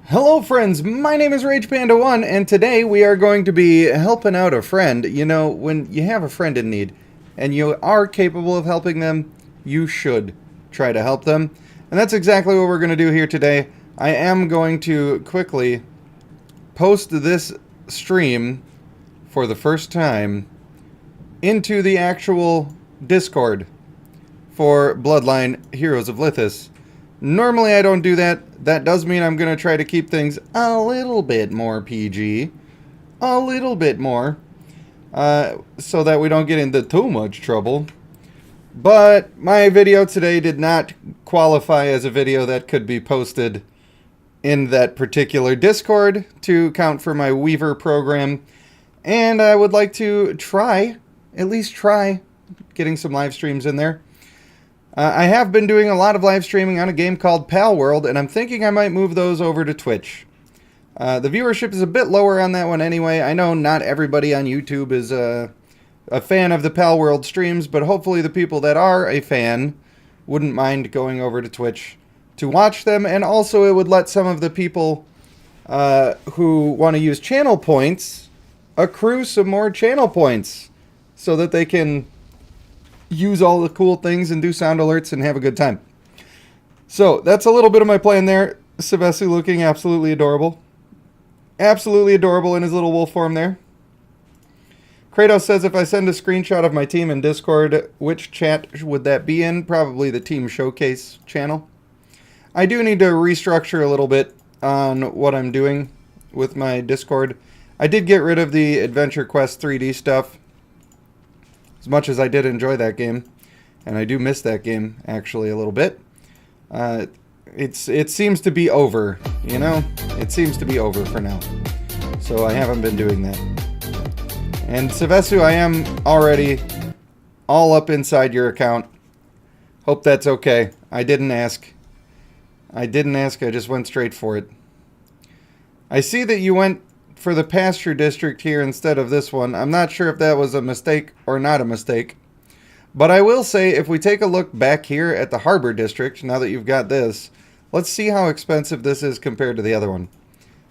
Hello friends, my name is RagePanda1 and today we are going to be helping out a friend. You know, when you have a friend in need and you are capable of helping them, you should try to help them. And that's exactly what we're going to do here today. I am going to quickly post this stream for the first time into the actual Discord for Bloodline Heroes of Lithas. Normally I don't do that. That does mean I'm going to try to keep things a little bit more PG. A little bit more. So that we don't get into too much trouble. But my video today did not qualify as a video that could be posted in that particular Discord to count for my Weaver program. And I would like to try, at least try, getting some live streams in there. I have been doing a lot of live streaming on a game called Pal World, and I'm thinking I might move those over to Twitch. The viewership is a bit lower on that one anyway. I know not everybody on YouTube is a fan of the Pal World streams, but hopefully the people that are a fan wouldn't mind going over to Twitch to watch them, and also it would let some of the people who want to use channel points accrue some more channel points so that they can use all the cool things and do sound alerts and have a good time. So that's a little bit of my plan there. Sevesu looking absolutely adorable. Absolutely adorable in his little wolf form there. Kratos says, if I send a screenshot of my team in Discord, which chat would that be in? Probably the Team Showcase channel. I do need to restructure a little bit on what I'm doing with my Discord. I did get rid of the Adventure Quest 3D stuff. As much as I did enjoy that game, and I do miss that game actually a little bit, it seems to be over, you know? It seems to be over for now. So I haven't been doing that. And Sevesu, I am already all up inside your account. Hope that's okay. I didn't ask. I just went straight for it. I see that you went for the pasture district here instead of this one. I'm not sure if that was a mistake or not a mistake. But I will say, if we take a look back here at the harbor district, now that you've got this, let's see how expensive this is compared to the other one.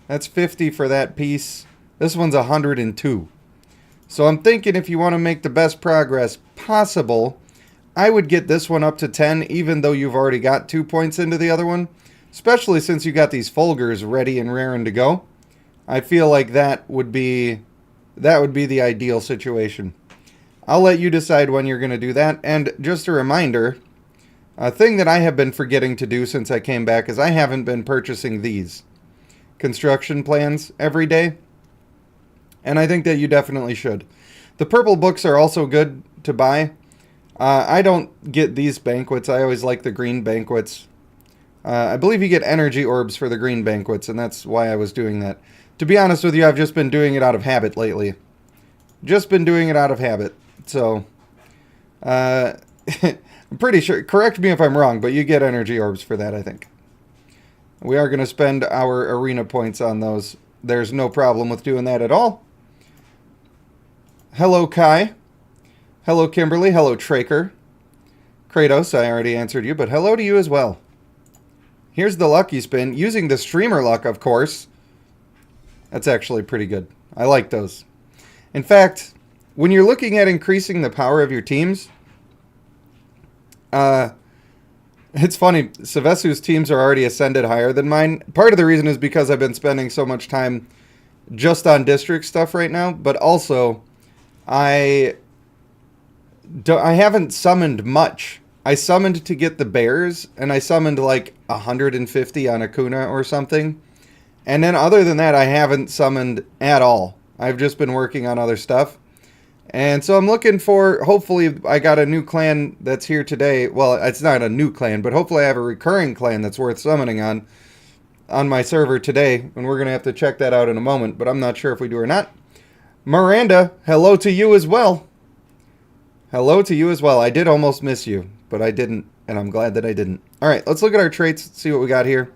That's 50 for that piece. This one's 102. So I'm thinking if you want to make the best progress possible, I would get this one up to 10, even though you've already got 2 points into the other one. Especially since you got these Fulgurs ready and raring to go. I feel like that would be the ideal situation. I'll let you decide when you're going to do that. And just a reminder, a thing that I have been forgetting to do since I came back is I haven't been purchasing these construction plans every day. And I think that you definitely should. The purple books are also good to buy. I don't get these banquets. I always like the green banquets. I believe you get energy orbs for the green banquets, and that's why I was doing that. To be honest with you, I've just been doing it out of habit lately. Just been doing it out of habit. So, I'm pretty sure, correct me if I'm wrong, but you get energy orbs for that, I think. We are going to spend our arena points on those. There's no problem with doing that at all. Hello, Kai. Hello, Kimberly. Hello, Traker. Kratos, I already answered you, but hello to you as well. Here's the lucky spin, using the streamer luck, of course. That's actually pretty good. I like those. In fact, when you're looking at increasing the power of your teams, it's funny, Sevesu's teams are already ascended higher than mine. Part of the reason is because I've been spending so much time just on district stuff right now, but also I haven't summoned much. I summoned to get the bears, and I summoned like 150 on Akuna or something. And then other than that, I haven't summoned at all. I've just been working on other stuff. And so I'm looking for, hopefully I got a new clan that's here today. Well, it's not a new clan, but hopefully I have a recurring clan that's worth summoning on my server today. And we're going to have to check that out in a moment, but I'm not sure if we do or not. Miranda, hello to you as well. Hello to you as well. I did almost miss you, but I didn't, and I'm glad that I didn't. All right, let's look at our traits, see what we got here.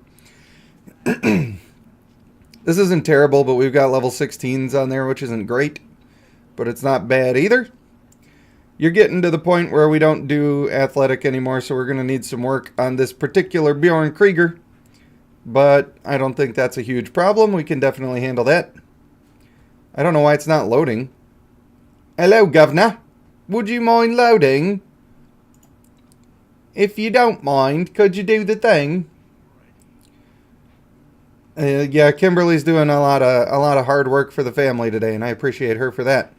This isn't terrible, but we've got level 16s on there, which isn't great. But it's not bad either. You're getting to the point where we don't do athletic anymore, so we're going to need some work on this particular Bjorn Krieger. but I don't think that's a huge problem. We can definitely handle that. I don't know why it's not loading. Hello, Governor. Would you mind loading? If you don't mind, could you do the thing? Yeah, Kimberly's doing a lot of hard work for the family today, and I appreciate her for that.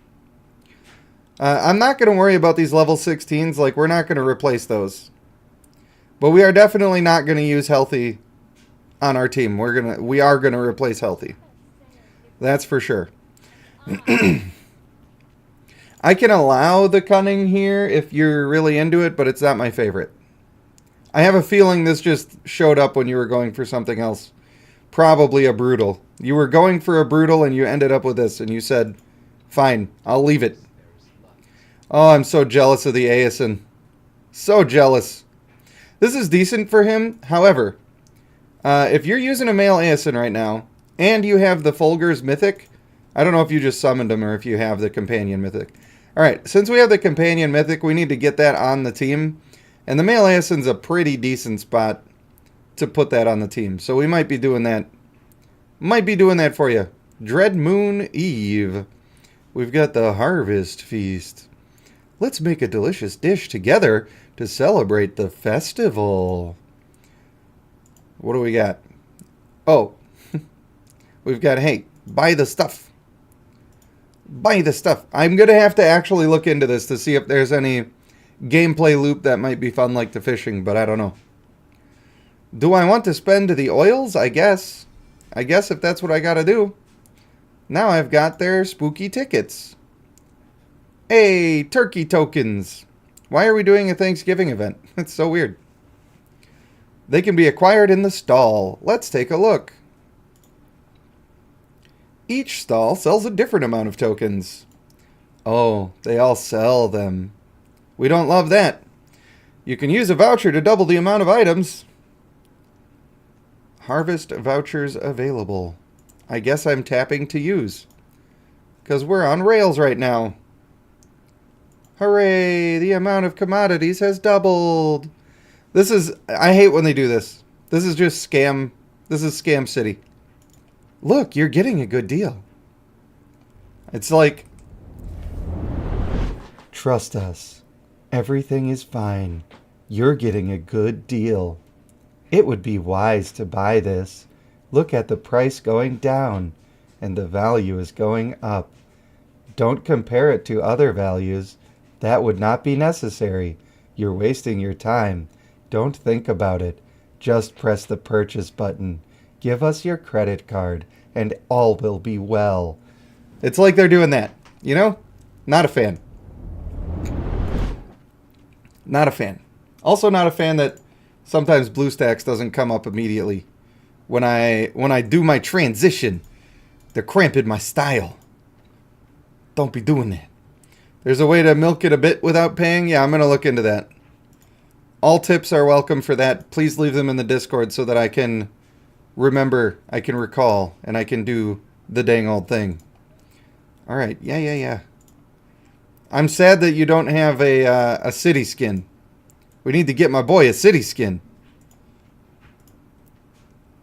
I'm not going to worry about these level 16s. Like, we're not going to replace those. But we are definitely not going to use healthy on our team. We are gonna replace healthy. That's for sure. I can allow the cunning here if you're really into it, but it's not my favorite. I have a feeling this just showed up when you were going for something else. Probably a brutal. You were going for a brutal and you ended up with this and you said, fine, I'll leave it. Oh, I'm so jealous of the Aeson. So jealous. This is decent for him. However, if you're using a male Aeson right now, and you have the Fulgur's Mythic, I don't know if you just summoned him or if you have the Companion Mythic. Alright, since we have the Companion Mythic, we need to get that on the team. And the male Aeson's a pretty decent spot to put that on the team. So we might be doing that. Might be doing that for you. Dread Moon Eve. We've got the Harvest Feast. Let's make a delicious dish together to celebrate the festival. What do we got? Oh, we've got, hey, buy the stuff. Buy the stuff. I'm going to have to actually look into this to see if there's any gameplay loop that might be fun like the fishing, but I don't know. Do I want to spend the oils? I guess. I guess if that's what I got to do. Now I've got their spooky tickets. Hey, turkey tokens. Why are we doing a Thanksgiving event? It's so weird. They can be acquired in the stall. Let's take a look. Each stall sells a different amount of tokens. Oh, they all sell them. We don't love that. You can use a voucher to double the amount of items. Harvest vouchers available. I guess I'm tapping to use. Because we're on rails right now. Hooray! The amount of commodities has doubled. This is... I hate when they do this. This is just scam. This is Scam City. Look, you're getting a good deal. It's like... Trust us. Everything is fine. You're getting a good deal. It would be wise to buy this. Look at the price going down, and the value is going up. Don't compare it to other values. That would not be necessary. You're wasting your time. Don't think about it. Just press the purchase button. Give us your credit card, and all will be well. It's like they're doing that, you know? Not a fan. Not a fan. Also not a fan that sometimes BlueStacks doesn't come up immediately when I do my transition. They're cramping my style. Don't be doing that. There's a way to milk it a bit without paying. Yeah, I'm going to look into that. All tips are welcome for that. Please leave them in the Discord so that I can remember, I can recall, and I can do the dang old thing. Alright, yeah. I'm sad that you don't have a city skin. We need to get my boy a city skin.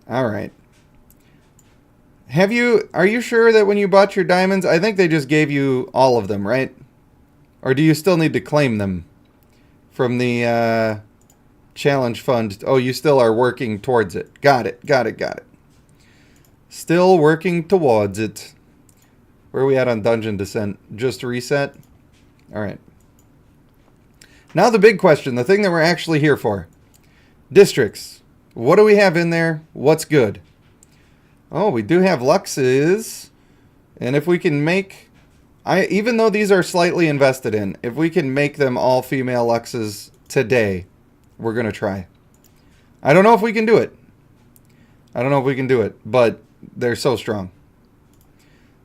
Alright. Are you sure that when you bought your diamonds, I think they just gave you all of them, right? Or do you still need to claim them from the challenge fund? Oh, you still are working towards it. Got it. Still working towards it. Where are we at on Dungeon Descent? Just reset? Alright. Now the big question, the thing that we're actually here for. Districts. What do we have in there? What's good? Oh, we do have Luxes. And if we can make... even though these are slightly invested in, if we can make them all female Luxes today, we're going to try. I don't know if we can do it. But they're so strong.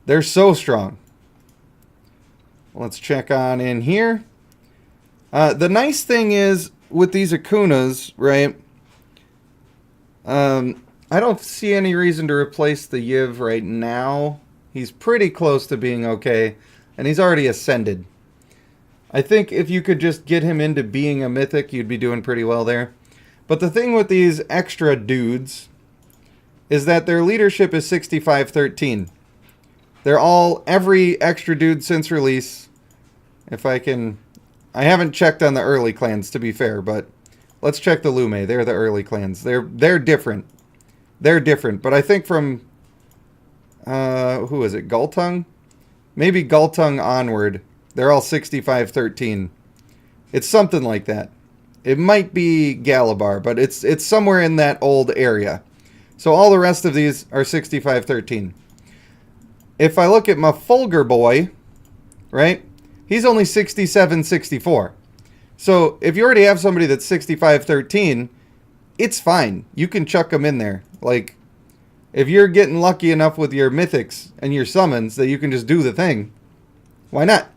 They're so strong. Let's check on in here. The nice thing is, with these Akunas, right? I don't see any reason to replace the Yiv right now. He's pretty close to being okay. And he's already ascended. I think if you could just get him into being a mythic, you'd be doing pretty well there. But the thing with these extra dudes is that their leadership is 65-13. They're all, every extra dude since release. If I can, I haven't checked on the early clans to be fair, but let's check the Lume. They're the early clans. They're different. They're different, but I think from, who is it, Gultung? Maybe Gultung onward, they're all 65-13. It's something like that. It might be Galabar, but it's somewhere in that old area. So all the rest of these are 65-13. If I look at my Fulgur boy, right, he's only 67-64. So if you already have somebody that's 65-13, it's fine. You can chuck them in there. Like, if you're getting lucky enough with your mythics and your summons that you can just do the thing, why not?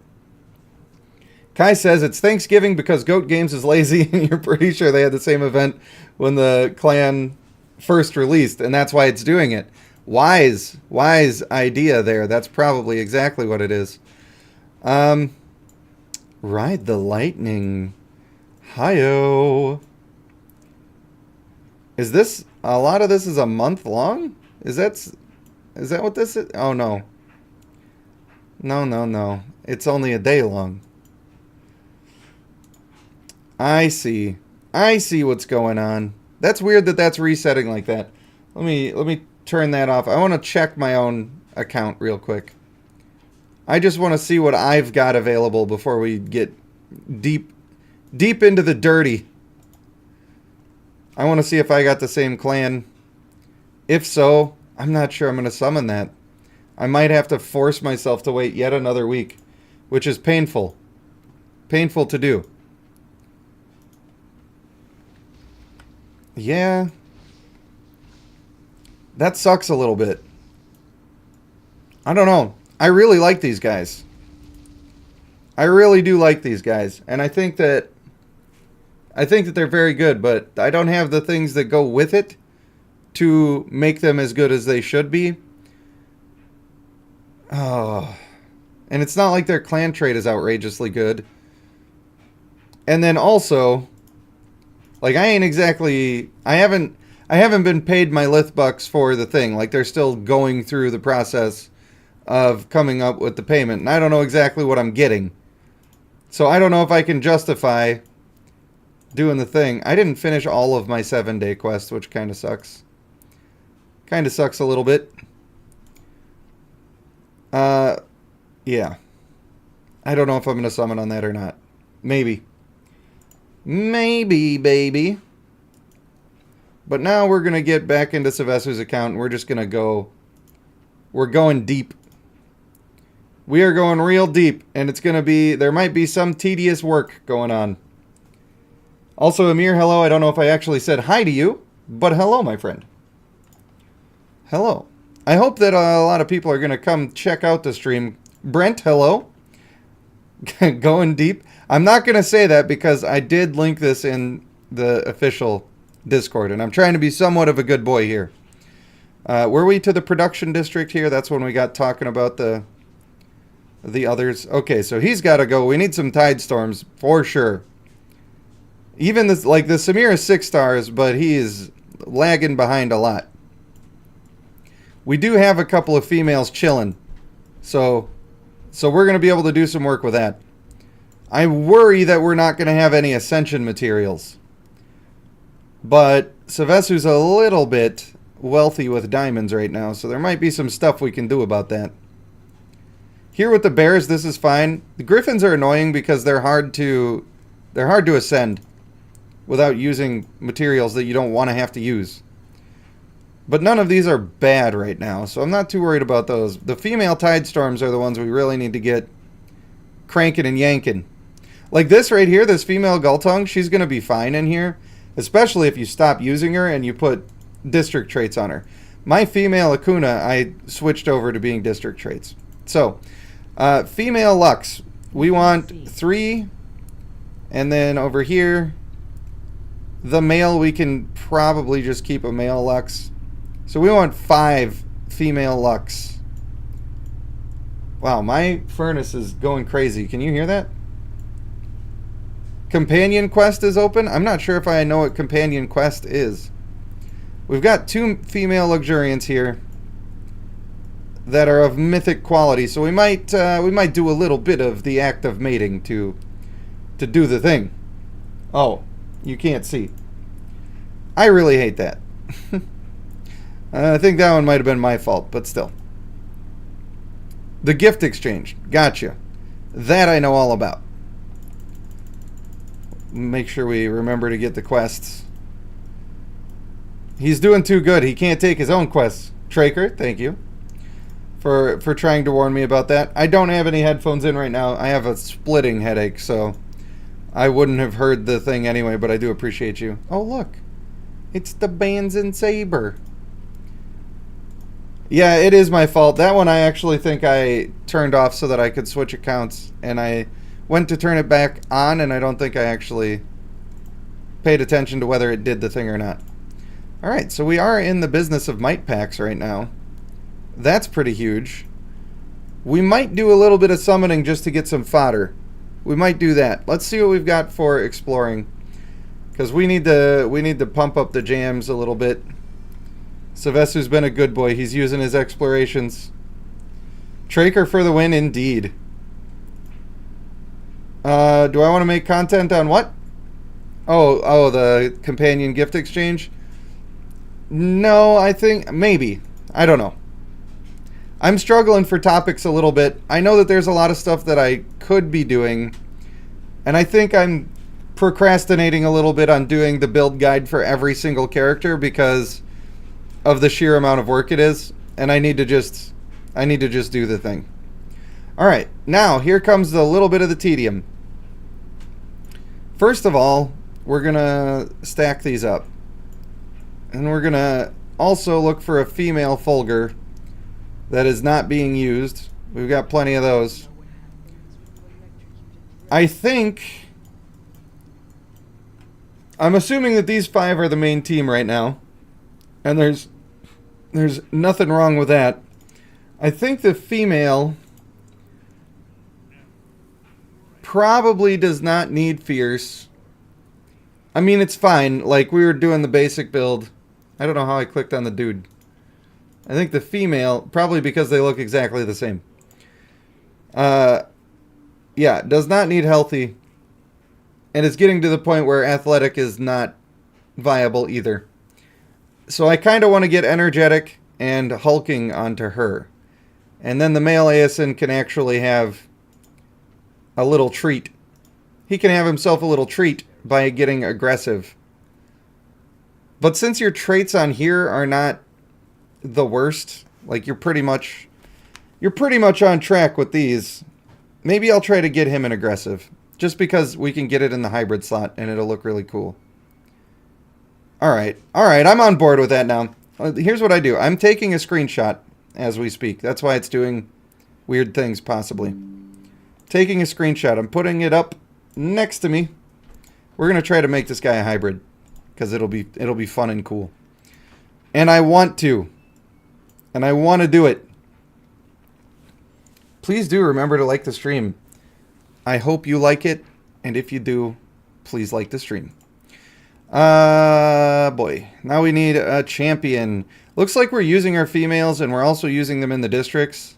Kai says it's Thanksgiving because Goat Games is lazy, and you're pretty sure they had the same event when the clan first released, and that's why it's doing it. Wise idea there. That's probably exactly what it is. Ride the lightning. Hi-yo. Is this, a lot of this is a month long? Is that what this is? Oh, no. No. It's only a day long. I see what's going on. That's weird that that's resetting like that. Let me turn that off. I want to check my own account real quick. I just want to see what I've got available before we get deep into the dirty. I want to see if I got the same clan. If so, I'm not sure I'm going to summon that. I might have to force myself to wait yet another week, which is painful. Painful to do. Yeah. That sucks a little bit. I don't know. I really like these guys. I really do like these guys. And I think that they're very good, but I don't have the things that go with it to make them as good as they should be. Oh. And it's not like their clan trait is outrageously good. And then also, like, I haven't been paid my Lith bucks for the thing. Like, they're still going through the process of coming up with the payment. And I don't know exactly what I'm getting. So I don't know if I can justify doing the thing. I didn't finish all of my 7-day quest, which kind of sucks. Kind of sucks a little bit. Yeah. I don't know if I'm going to summon on that or not. Maybe. Maybe, baby. But now we're going to get back into Sevesu's account, and we're just going to go... We're going deep. We are going real deep, and it's going to be... There might be some tedious work going on. Also, Amir, hello. I don't know if I actually said hi to you, but hello, my friend. Hello. I hope that a lot of people are going to come check out the stream. Brent, hello. Going deep. I'm not going to say that because I did link this in the official Discord, and I'm trying to be somewhat of a good boy here. Were we to the production district here? That's when we got talking about the others. Okay, so he's got to go. We need some tide storms for sure. Even this, like the Samir is 6 stars, but he is lagging behind a lot. We do have a couple of females chilling, so we're going to be able to do some work with that. I worry that we're not going to have any Ascension materials. But Sevesu's a little bit wealthy with diamonds right now, so there might be some stuff we can do about that. Here with the bears, this is fine. The griffins are annoying because they're hard to ascend without using materials that you don't want to have to use. But none of these are bad right now, so I'm not too worried about those. The female tide storms are the ones we really need to get cranking and yanking. Like this right here, this female Gultung, she's going to be fine in here, especially if you stop using her and you put district traits on her. My female Akuna, I switched over to being district traits. So, female Lux, we want 3, and then over here, the male, we can probably just keep a male Lux. So we want 5 female Lux. Wow, my furnace is going crazy. Can you hear that? Companion quest is open? I'm not sure if I know what companion quest is. We've got 2 female luxuriants here that are of mythic quality, so we might do a little bit of the act of mating to do the thing. Oh, you can't see. I really hate that. I think that one might have been my fault, but still. The gift exchange. Gotcha. That I know all about. Make sure we remember to get the quests. He's doing too good. He can't take his own quests. Traker, thank you for trying to warn me about that. I don't have any headphones in right now. I have a splitting headache, so I wouldn't have heard the thing anyway, but I do appreciate you. Oh, look. It's the Bands and Saber. Yeah, it is my fault. That one I actually think I turned off so that I could switch accounts, and I went to turn it back on, and I don't think I actually paid attention to whether it did the thing or not. Alright, so we are in the business of might packs right now. That's pretty huge. We might do a little bit of summoning just to get some fodder. We might do that. Let's see what we've got for exploring, because we need to pump up the jams a little bit. Sevesu's been a good boy. He's using his explorations. Traker for the win, indeed. Do I want to make content on what? Oh, the companion gift exchange? No, I think maybe. I don't know. I'm struggling for topics a little bit. I know that there's a lot of stuff that I could be doing, and I think I'm procrastinating a little bit on doing the build guide for every single character because of the sheer amount of work it is, and I need to just do the thing. All right, now here comes a little bit of the tedium. First of all, we're gonna stack these up, and we're gonna also look for a female Fulgur that is not being used. We've got plenty of those. I'm assuming that these 5 are the main team right now, and there's nothing wrong with that. I think the female probably does not need Fierce. I mean, it's fine. Like, we were doing the basic build. I don't know how I clicked on the dude. I think the female, probably because they look exactly the same. Yeah, does not need healthy. And it's getting to the point where athletic is not viable either. So I kind of want to get energetic and hulking onto her. And then the male ASN can actually have a little treat. He can have himself a little treat by getting aggressive. But since your traits on here are not the worst, like you're pretty much on track with these, maybe I'll try to get him an aggressive. Just because we can get it in the hybrid slot and it'll look really cool. Alright, I'm on board with that now. Here's what I do. I'm taking a screenshot as we speak. That's why it's doing weird things, possibly. Taking a screenshot. I'm putting it up next to me. We're going to try to make this guy a hybrid, because it'll be fun and cool. And I want to. And I want to do it. Please do remember to like the stream. I hope you like it, and if you do, please like the stream. Boy. Now we need a champion. Looks like we're using our females, and we're also using them in the districts.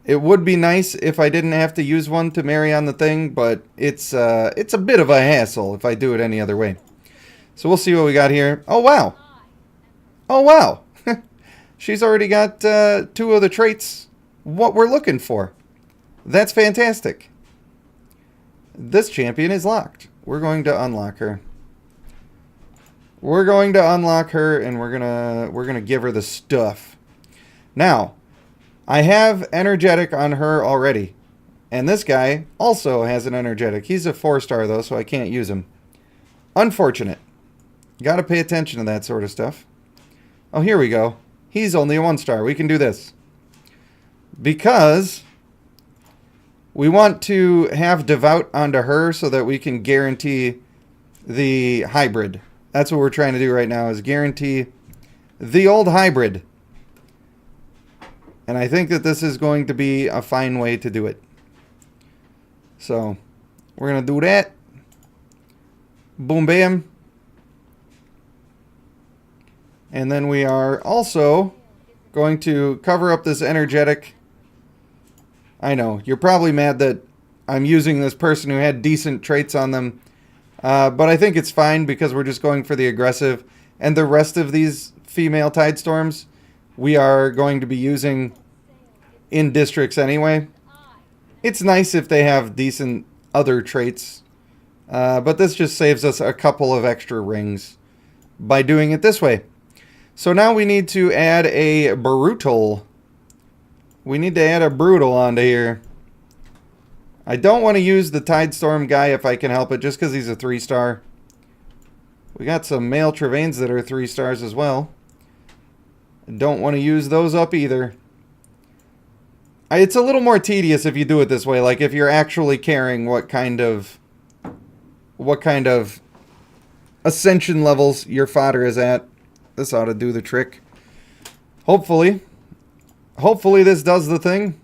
It would be nice if I didn't have to use one to marry on the thing, but it's a bit of a hassle if I do it any other way. So we'll see what we got here. Oh, wow. Oh, wow. She's already got 2 of the traits what we're looking for. That's fantastic. This champion is locked. We're going to unlock her. We're going to unlock her, and we're gonna give her the stuff. Now, I have energetic on her already, and this guy also has an energetic. He's a 4-star though, so I can't use him. Unfortunate. Got to pay attention to that sort of stuff. Oh, here we go. He's only a 1-star. We can do this because we want to have Devout onto her so that we can guarantee the hybrid. That's what we're trying to do right now, is guarantee the old hybrid. And I think that this is going to be a fine way to do it. So, we're going to do that. Boom, bam. And then we are also going to cover up this energetic. I know, you're probably mad that I'm using this person who had decent traits on them. But I think it's fine because we're just going for the aggressive. And the rest of these female Tidestorms, we are going to be using in districts anyway. It's nice if they have decent other traits. But this just saves us a couple of extra rings by doing it this way. So now we need to add a brutal. We need to add a brutal onto here. I don't want to use the Tidestorm guy if I can help it, just because he's a 3-star. We got some male Travains that are 3 stars as well. Don't want to use those up either. It's a little more tedious if you do it this way. Like if you're actually caring what kind of ascension levels your fodder is at. This ought to do the trick. Hopefully. Hopefully this does the thing.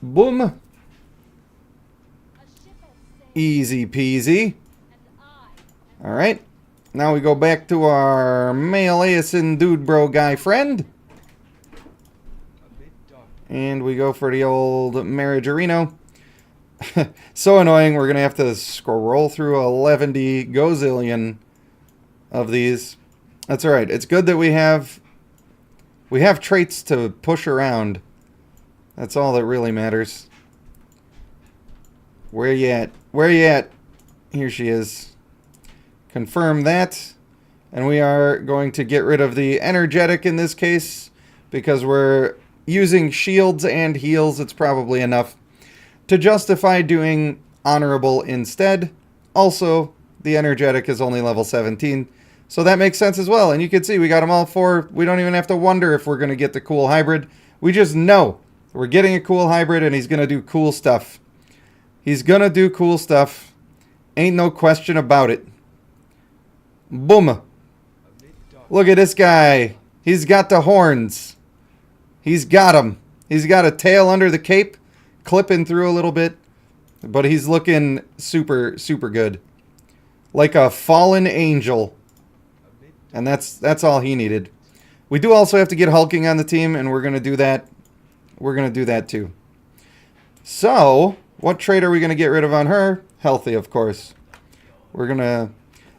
Boom. Easy peasy. Alright. Now we go back to our male ASN dude bro guy friend. And we go for the old Marigerino. So annoying, we're going to have to scroll through 11 gazillion of these. That's alright. It's good that we have traits to push around. That's all that really matters. Where you at? Where you at? Here she is. Confirm that. And we are going to get rid of the energetic in this case, because we're using shields and heals. It's probably enough to justify doing honorable instead. Also, the energetic is only level 17, so that makes sense as well. And you can see we got them all 4. We don't even have to wonder if we're going to get the cool hybrid. We just know we're getting a cool hybrid and he's going to do cool stuff. He's going to do cool stuff. Ain't no question about it. Boom. Look at this guy. He's got the horns. He's got them. He's got a tail under the cape, clipping through a little bit, but he's looking super, super good. Like a fallen angel. And that's all he needed. We do also have to get hulking on the team, and we're going to do that. We're going to do that too. So, what trait are we going to get rid of on her? Healthy, of course. We're going to...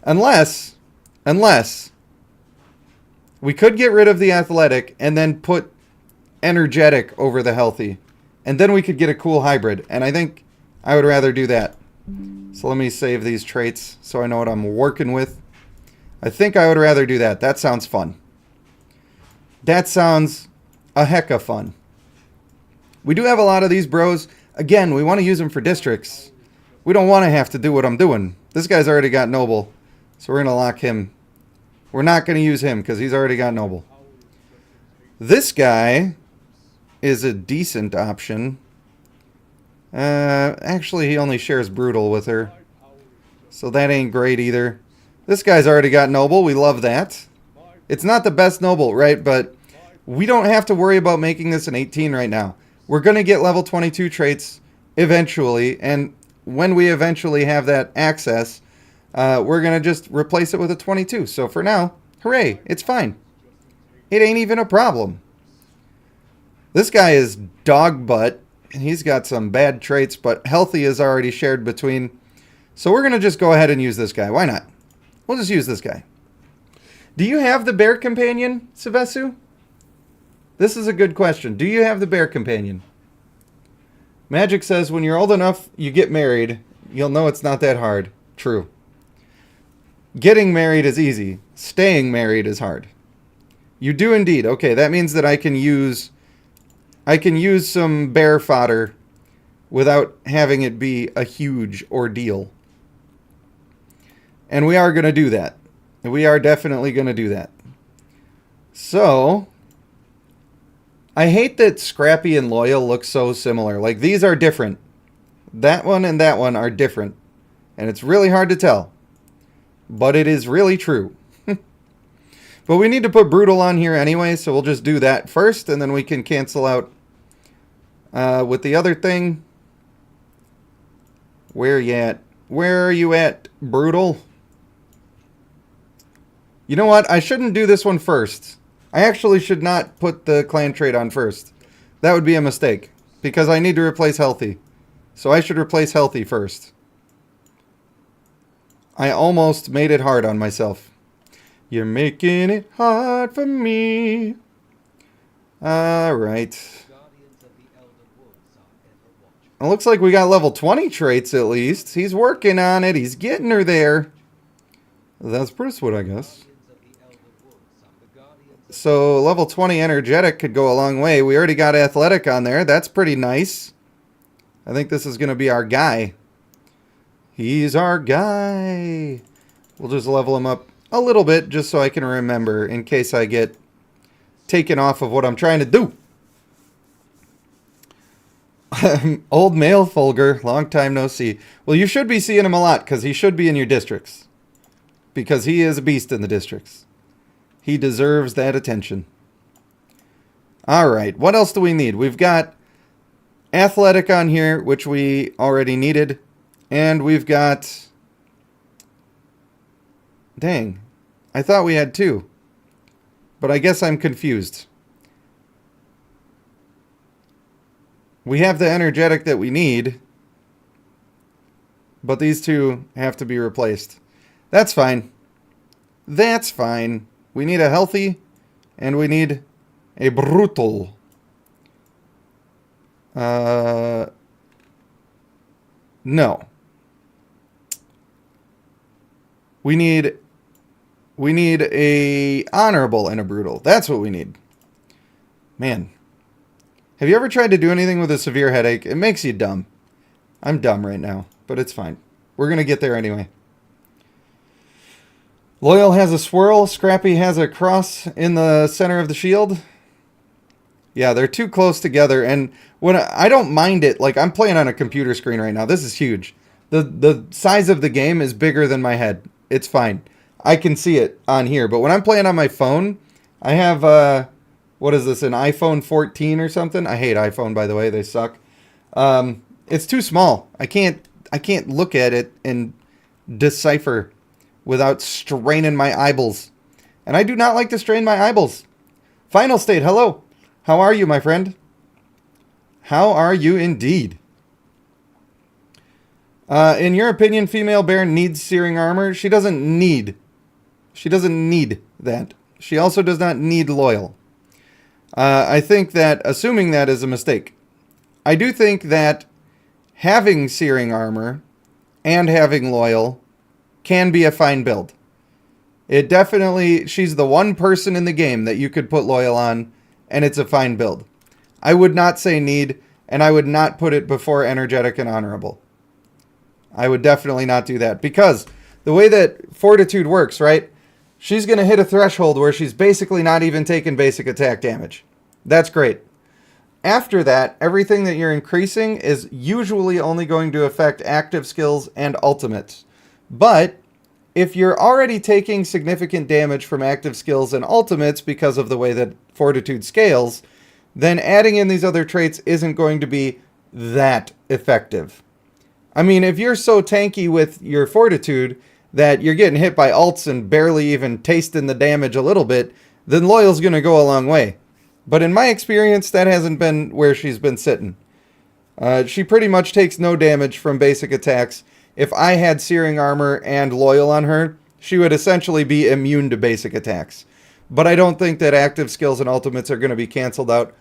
Unless... We could get rid of the athletic and then put energetic over the healthy. And then we could get a cool hybrid. And I think I would rather do that. So let me save these traits so I know what I'm working with. I think I would rather do that. That sounds fun. That sounds a heck of fun. We do have a lot of these bros. Again, we want to use them for districts. We don't want to have to do what I'm doing. This guy's already got noble. So we're going to lock him. We're not going to use him because he's already got noble. This guy is a decent option. Actually, he only shares brutal with her. So that ain't great either. This guy's already got noble. We love that. It's not the best noble, right? But we don't have to worry about making this an 18 right now. We're going to get level 22 traits eventually. And when we eventually have that access, we're going to just replace it with a 22. So for now, hooray, it's fine. It ain't even a problem. This guy is dog butt. He's got some bad traits, but healthy is already shared between. So we're going to just go ahead and use this guy. Why not? We'll just use this guy. Do you have the bear companion, Sevesu? This is a good question. Do you have the bear companion? Magic says when you're old enough, you get married. You'll know it's not that hard. True. Getting married is easy. Staying married is hard. You do indeed. Okay, that means that I can use some bear fodder without having it be a huge ordeal. And we are going to do that. We are definitely going to do that. So, I hate that Scrappy and Loyal look so similar. Like, these are different. That one and that one are different. And it's really hard to tell. But it is really true. But we need to put Brutal on here anyway, so we'll just do that first, and then we can cancel out with the other thing. Where you at? Where are you at, Brutal? You know what? I shouldn't do this one first. I actually should not put the clan trait on first. That would be a mistake. Because I need to replace healthy. So I should replace healthy first. I almost made it hard on myself. You're making it hard for me. Alright. It looks like we got level 20 traits at least. He's working on it. He's getting her there. That's pretty sweet, I guess. So level 20 energetic could go a long way. We already got athletic on there. That's pretty nice. I think this is going to be our guy. He's our guy. We'll just level him up a little bit just so I can remember in case I get taken off of what I'm trying to do. Old male Fulgur, long time no see. Well, you should be seeing him a lot because he should be in your districts. Because he is a beast in the districts. He deserves that attention. Alright, what else do we need? We've got athletic on here, which we already needed. And we've got... Dang, I thought we had 2. But I guess I'm confused. We have the energetic that we need. But these 2 have to be replaced. That's fine. That's fine. We need a healthy, and we need a brutal. No. We need a honorable and a brutal. That's what we need. Man. Have you ever tried to do anything with a severe headache? It makes you dumb. I'm dumb right now, but it's fine. We're going to get there anyway. Loyal has a swirl. Scrappy has a cross in the center of the shield. Yeah, they're too close together. And when I don't mind it, like I'm playing on a computer screen right now. This is huge. The size of the game is bigger than my head. It's fine. I can see it on here. But when I'm playing on my phone, I have, what is this, an iPhone 14 or something? I hate iPhone, by the way. They suck. It's too small. I can't look at it and decipher without straining my eyeballs. And I do not like to strain my eyeballs. Final State, hello. How are you, my friend? How are you indeed? In your opinion, female bear needs searing armor? She doesn't need that. She also does not need loyal. I think that assuming that is a mistake. I do think that having searing armor and having loyal can be a fine build. It definitely, she's the one person in the game that you could put loyal on, and it's a fine build. I would not say need, and I would not put it before energetic and honorable. I would definitely not do that, because the way that fortitude works, right? She's going to hit a threshold where she's basically not even taking basic attack damage. That's great. After that, everything that you're increasing is usually only going to affect active skills and ultimates. But if you're already taking significant damage from active skills and ultimates because of the way that fortitude scales, then adding in these other traits isn't going to be that effective. I mean, if you're so tanky with your fortitude that you're getting hit by ults and barely even tasting the damage a little bit, then loyal's going to go a long way. But in my experience, that hasn't been where she's been sitting. She pretty much takes no damage from basic attacks. If I had searing armor and loyal on her, she would essentially be immune to basic attacks. But I don't think that active skills and ultimates are going to be canceled out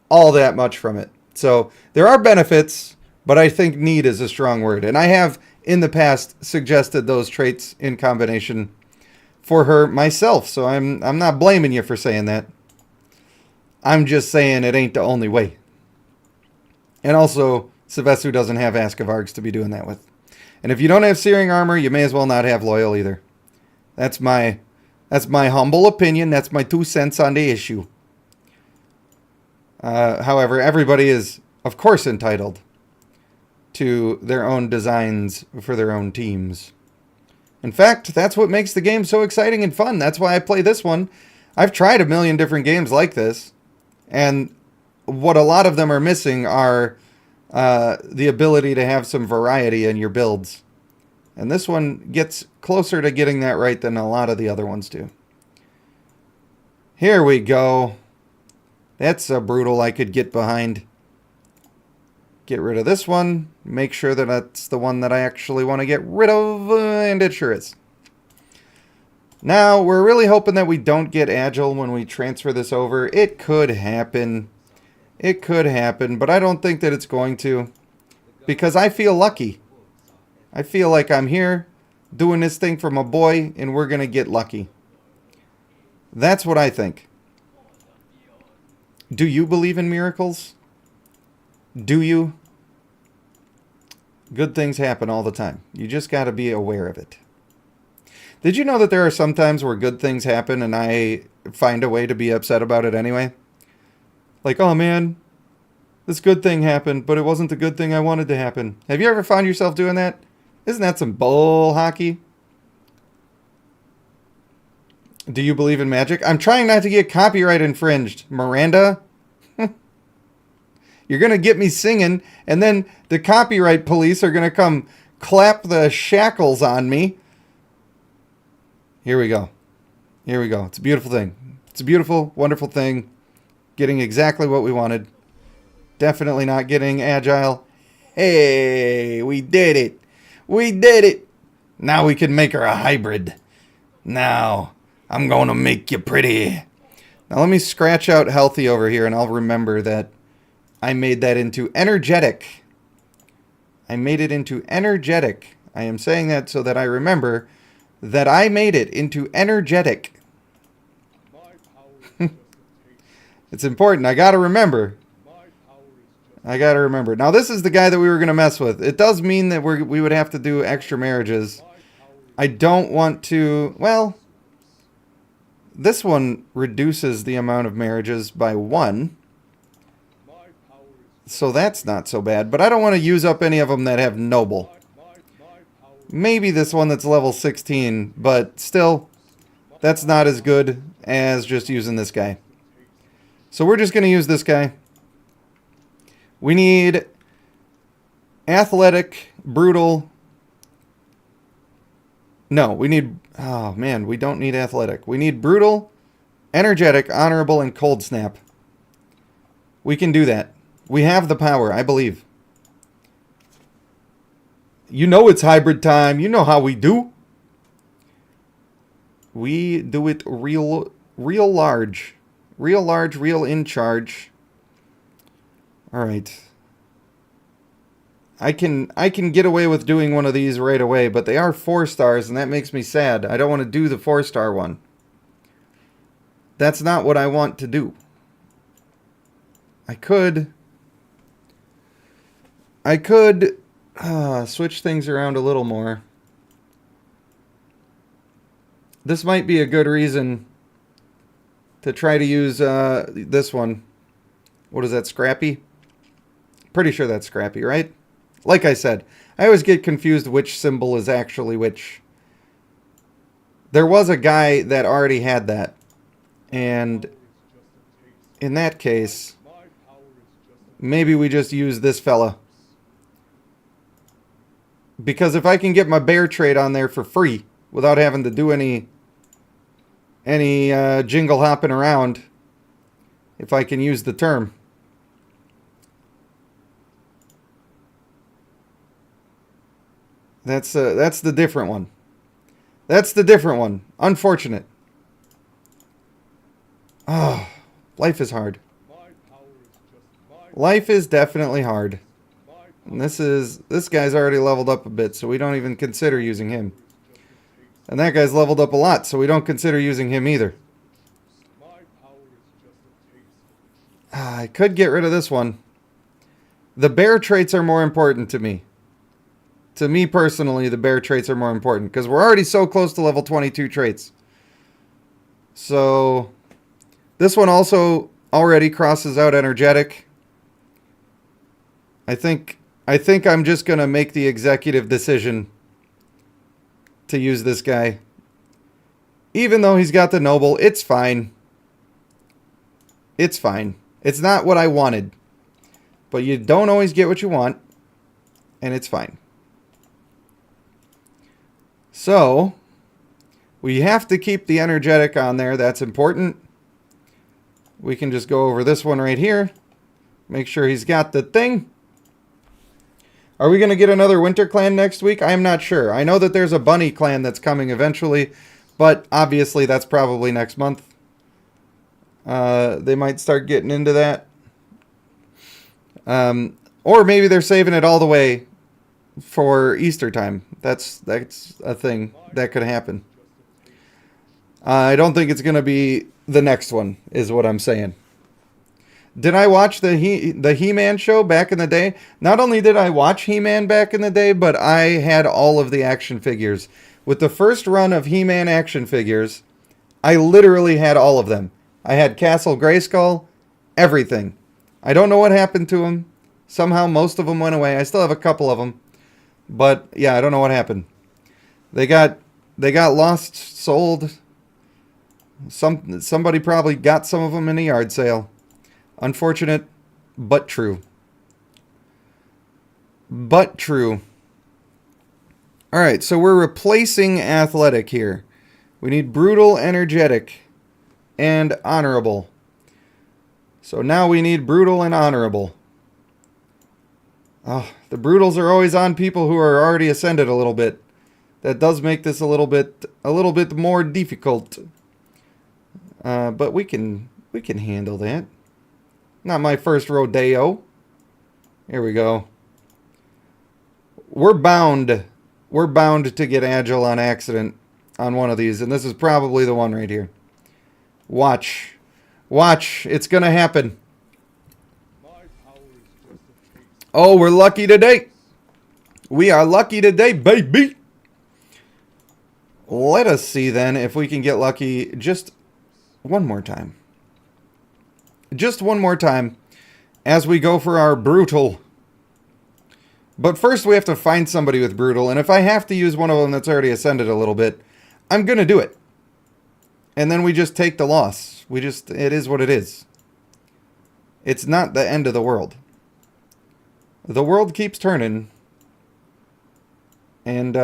all that much from it. So there are benefits, but I think need is a strong word. And I have, in the past, suggested those traits in combination for her myself. So I'm not blaming you for saying that. I'm just saying it ain't the only way. And also, Sevesu doesn't have Ask of Args to be doing that with. And if you don't have searing armor, you may as well not have loyal either. That's my humble opinion. That's my 2 cents on the issue. However, everybody is, of course, entitled to their own designs for their own teams. In fact, that's what makes the game so exciting and fun. That's why I play this one. I've tried a million different games like this, and what a lot of them are missing are the ability to have some variety in your builds. And this one gets closer to getting that right than a lot of the other ones do. Here we go. That's a brutal I could get behind. Get rid of this one. Make sure that that's the one that I actually want to get rid of. And it sure is. Now, we're really hoping that we don't get agile when we transfer this over. It could happen. It could happen, but I don't think that it's going to. Because I feel lucky. I feel like I'm here doing this thing for my boy, and we're going to get lucky. That's what I think. Do you believe in miracles? Do you? Good things happen all the time. You just got to be aware of it. Did you know that there are some times where good things happen and I find a way to be upset about it anyway? Like, oh man, this good thing happened, but it wasn't the good thing I wanted to happen. Have you ever found yourself doing that? Isn't that some bull hockey? Do you believe in magic? I'm trying not to get copyright infringed, Miranda. You're going to get me singing, and then the copyright police are going to come clap the shackles on me. Here we go. Here we go. It's a beautiful thing. It's a beautiful, wonderful thing. Getting exactly what we wanted. Definitely not getting agile. Hey, we did it. We did it. Now we can make her a hybrid. Now, I'm going to make you pretty. Now let me scratch out healthy over here, and I'll remember that I made that into energetic. I made it into energetic. I am saying that so that I remember that I made it into energetic. It's important. I got to remember. I got to remember. Now, this is the guy that we were going to mess with. It does mean that we would have to do extra marriages. I don't want to... Well, this one reduces the amount of marriages by 1. So that's not so bad. But I don't want to use up any of them that have noble. Maybe this one that's level 16, but still, that's not as good as just using this guy. So we're just going to use this guy. We need athletic, brutal. No, we need... Oh, man, we don't need athletic. We need brutal, energetic, honorable, and cold snap. We can do that. We have the power, I believe. You know it's hybrid time. You know how we do. We do it real large. Real large, real in charge. Alright. I can get away with doing one of these right away, but they are 4 stars, and that makes me sad. I don't want to do the 4-star one. That's not what I want to do. I could switch things around a little more. This might be a good reason to try to use this one. What is that, Scrappy? Pretty sure that's Scrappy, right? Like I said, I always get confused which symbol is actually which. There was a guy that already had that. And in that case, maybe we just use this fella. Because if I can get my bear trait on there for free without having to do any jingle hopping around, if I can use the term. That's the different one. That's the different one. Unfortunate. Oh, life is hard. Life is definitely hard. And this guy's already leveled up a bit, so we don't even consider using him. And that guy's leveled up a lot, so we don't consider using him either. I could get rid of this one. The bear traits are more important to me. To me personally, the bear traits are more important, because we're already so close to level 22 traits. So, this one also already crosses out energetic. I think I'm just going to make the executive decision to use this guy. Even though he's got the noble, it's fine. It's fine. It's not what I wanted. But you don't always get what you want. And it's fine. So, we have to keep the energetic on there. That's important. we can just go over this one right here. Make sure he's got the thing. Are we going to get another winter clan next week? I'm not sure. I know that there's a bunny clan that's coming eventually, but obviously that's probably next month. They might start getting into that. Or maybe they're saving it all the way for Easter time. That's a thing that could happen. I don't think it's going to be the next one, is what I'm saying. Did I watch the He-Man show back in the day? Not only did I watch He-Man back in the day, but I had all of the action figures. With the first run of He-Man action figures, I literally had all of them. I had Castle Grayskull, everything. I don't know what happened to them. Somehow most of them went away. I still have a couple of them. But yeah, I don't know what happened. They got lost, sold. Somebody probably got some of them in a yard sale. Unfortunate, but true. But true. Alright, so we're replacing athletic here. We need brutal, energetic, and honorable. So now we need brutal and honorable. Oh, the brutals are always on people who are already ascended a little bit. That does make this a little bit more difficult. But we can handle that. Not my first rodeo. Here we go. We're bound to get agile on accident on one of these, and this is probably the one right here. Watch. Watch. It's going to happen. Oh, we're lucky today. We are lucky today, baby. Let us see then if we can get lucky just one more time. Just one more time as we go for our brutal. But first we have to find somebody with brutal, and if I have to use one of them that's already ascended a little bit, I'm going to do it. And then we just take the loss. It is what it is. It's not the end of the world. The world keeps turning. And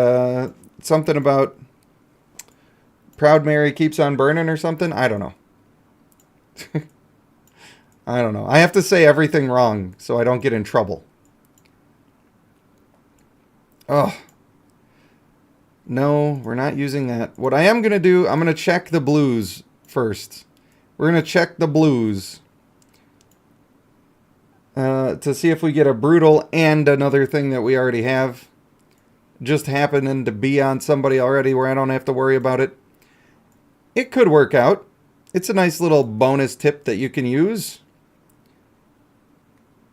something about Proud Mary keeps on burning or something? I don't know. I don't know. I have to say everything wrong so I don't get in trouble. Oh. No, we're not using that. What I am going to do, I'm going to check the blues first. We're going to check the blues. To see if we get a brutal and another thing that we already have. Just happening to be on somebody already where I don't have to worry about it. It could work out. It's a nice little bonus tip that you can use.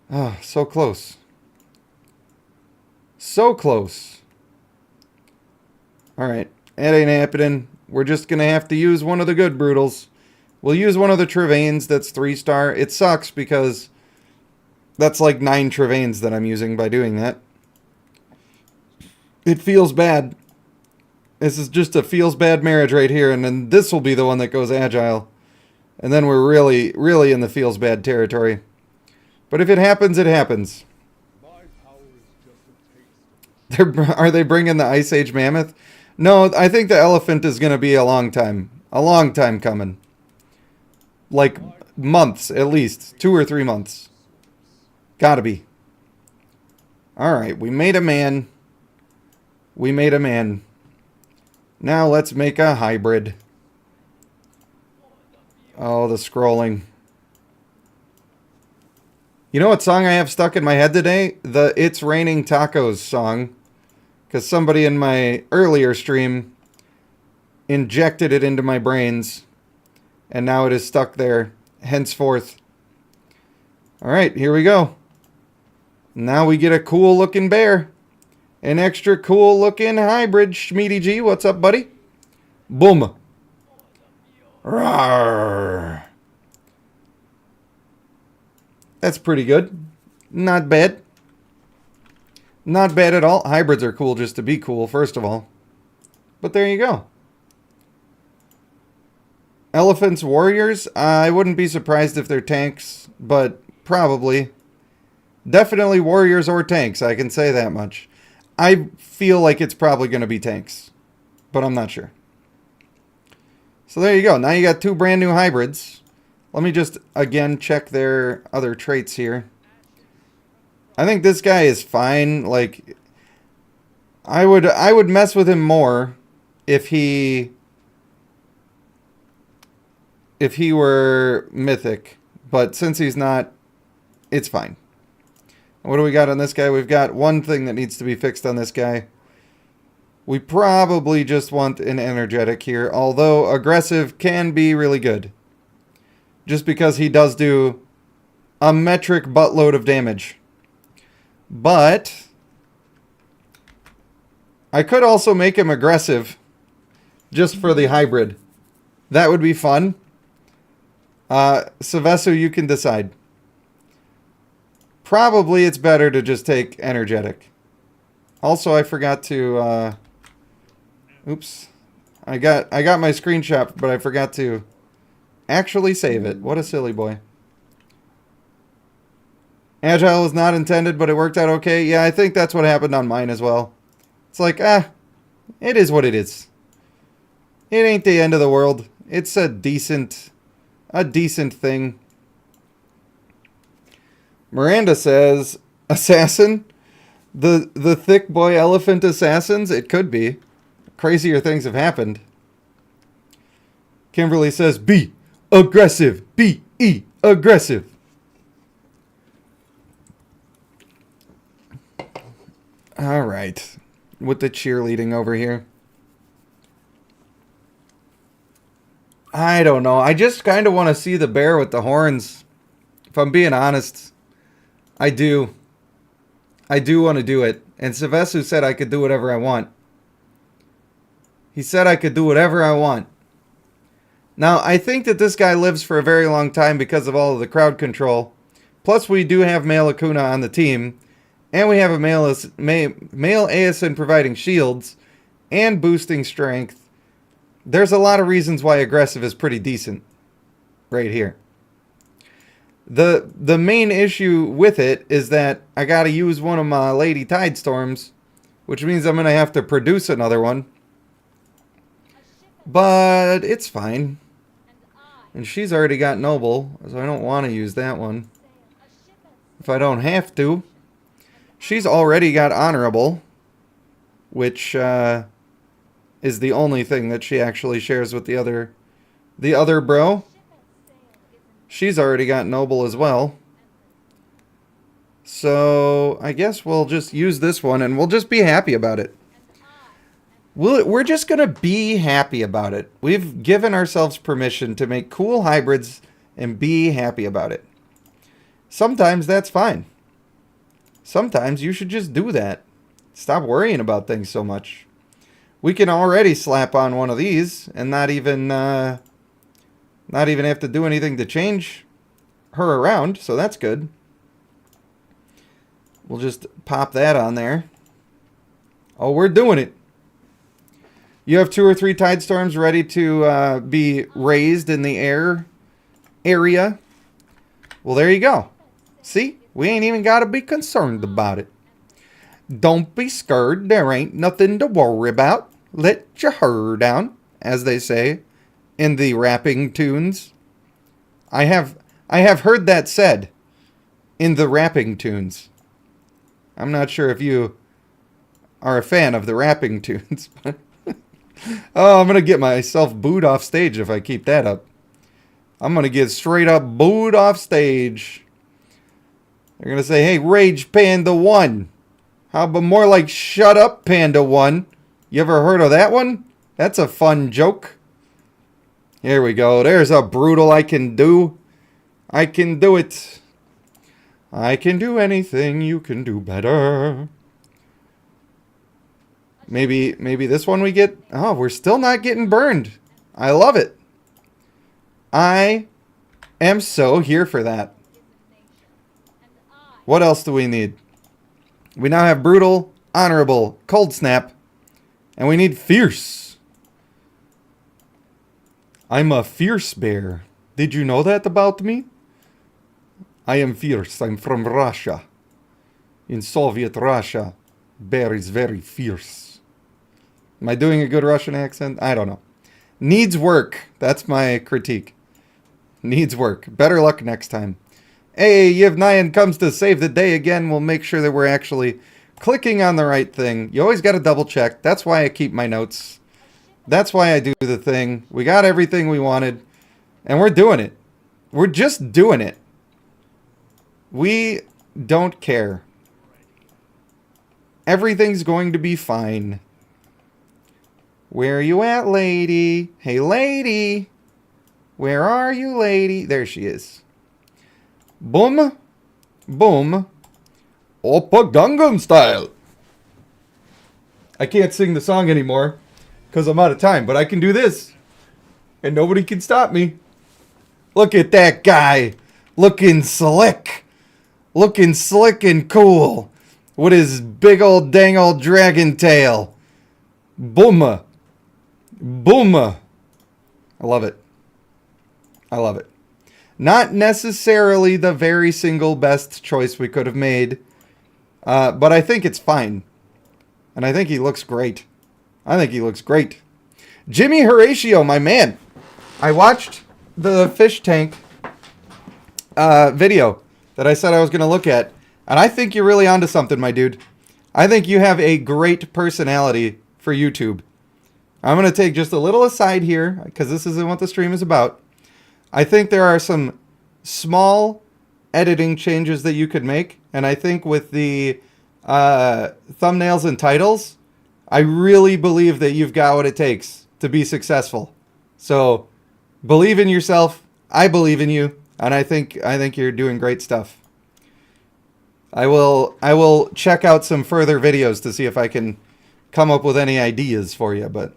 Ah, so close. So close. Alright, it ain't happening. We're just going to have to use one of the good brutals. We'll use one of the Trevains that's 3-star. It sucks because that's like 9 Trevains that I'm using by doing that. It feels bad. This is just a feels bad marriage right here, and then this will be the one that goes agile. And then we're really, really in the feels bad territory. But if it happens, it happens. Are they bringing the Ice Age Mammoth? No, I think the elephant is going to be a long time. A long time coming. Like months, at least. 2 or 3 months. Gotta be. Alright, we made a man. We made a man. Now let's make a hybrid. Oh, the scrolling. You know what song I have stuck in my head today? The It's Raining Tacos song. Because somebody in my earlier stream injected it into my brains. And now it is stuck there henceforth. Alright, here we go. Now we get a cool looking bear. An extra cool looking hybrid. Schmeedy G, what's up, buddy? Boom. Rawr. That's pretty good. Not bad. Not bad at all. Hybrids are cool just to be cool, first of all. But there you go. Elephants, warriors. I wouldn't be surprised if they're tanks, but probably. Definitely warriors or tanks, I can say that much. I feel like it's probably going to be tanks, but I'm not sure. So there you go. Now you got 2 brand new hybrids. Let me just, again, check their other traits here. I think this guy is fine. Like, I would mess with him more if he were mythic. But since he's not, it's fine. What do we got on this guy? We've got one thing that needs to be fixed on this guy. We probably just want an energetic here, although aggressive can be really good. Just because he does do a metric buttload of damage. But I could also make him aggressive just for the hybrid. That would be fun. Sevesu, you can decide. Probably it's better to just take energetic. Also, I forgot to oops. I got my screenshot, but I forgot to actually save it. What a silly boy. Agile was not intended, but it worked out okay. Yeah, I think that's what happened on mine as well. It's like, it is what it is. It ain't the end of the world. It's a decent thing. Miranda says, assassin? The thick boy elephant assassins? It could be. Crazier things have happened. Kimberly says, be aggressive. B-E, aggressive. All right. With the cheerleading over here. I don't know. I just kind of want to see the bear with the horns. If I'm being honest. I do. I do want to do it. And Sevesu said I could do whatever I want. He said I could do whatever I want. Now, I think that this guy lives for a very long time because of all of the crowd control. Plus, we do have male Akuna on the team. And we have a male ASN providing shields and boosting strength. There's a lot of reasons why aggressive is pretty decent right here. The main issue with it is that I got to use one of my Lady Tidestorms, which means I'm going to have to produce another one. But it's fine. And she's already got Noble, so I don't want to use that one. If I don't have to. She's already got Honorable, which is the only thing that she actually shares with the other bro. She's already got Noble as well. So I guess we'll just use this one and we'll just be happy about it. We're just going to be happy about it. We've given ourselves permission to make cool hybrids and be happy about it. Sometimes that's fine. Sometimes you should just do that. Stop worrying about things so much. We can already slap on one of these and not even have to do anything to change her around, so that's good. We'll just pop that on there. Oh, we're doing it. You have 2 or 3 Tidestorms ready to be raised in the area. Well, there you go. See? We ain't even got to be concerned about it. Don't be scared. There ain't nothing to worry about. Let your hair down, as they say in the rapping tunes. I have heard that said in the rapping tunes. I'm not sure if you are a fan of the rapping tunes. Oh, I'm going to get myself booed off stage if I keep that up. I'm going to get straight up booed off stage. They're going to say, hey, Rage Panda 1. How about more like Shut Up Panda 1? You ever heard of that one? That's a fun joke. Here we go. There's a brutal I can do. I can do it. I can do anything. You can do better. Maybe this one we get... Oh, we're still not getting burned. I love it. I am so here for that. What else do we need? We now have Brutal, Honorable, Cold Snap, and we need Fierce. I'm a fierce bear. Did you know that about me? I am fierce. I'm from Russia. In Soviet Russia, bear is very fierce. Am I doing a good Russian accent? I don't know. Needs work. That's my critique. Needs work. Better luck next time. Hey, Yevnayan comes to save the day again. We'll make sure that we're actually clicking on the right thing. You always got to double check. That's why I keep my notes. That's why I do the thing. We got everything we wanted. And we're doing it. We're just doing it. We don't care. Everything's going to be fine. Where are you at, lady? Hey, lady. Where are you, lady? There she is. Boom. Boom. Oppa Gangnam Style. I can't sing the song anymore because I'm out of time, but I can do this. And nobody can stop me. Look at that guy. Looking slick. Looking slick and cool. With his big old dang old dragon tail. Boom. Boom. I love it. I love it. Not necessarily the very single best choice we could have made. But I think it's fine. And I think he looks great. I think he looks great. Jimmy Horatio, my man. I watched the fish tank video that I said I was going to look at. And I think you're really onto something, my dude. I think you have a great personality for YouTube. I'm going to take just a little aside here, because this isn't what the stream is about. I think there are some small editing changes that you could make. And I think with the thumbnails and titles, I really believe that you've got what it takes to be successful. So believe in yourself. I believe in you. And I think you're doing great stuff. I will check out some further videos to see if I can come up with any ideas for you, but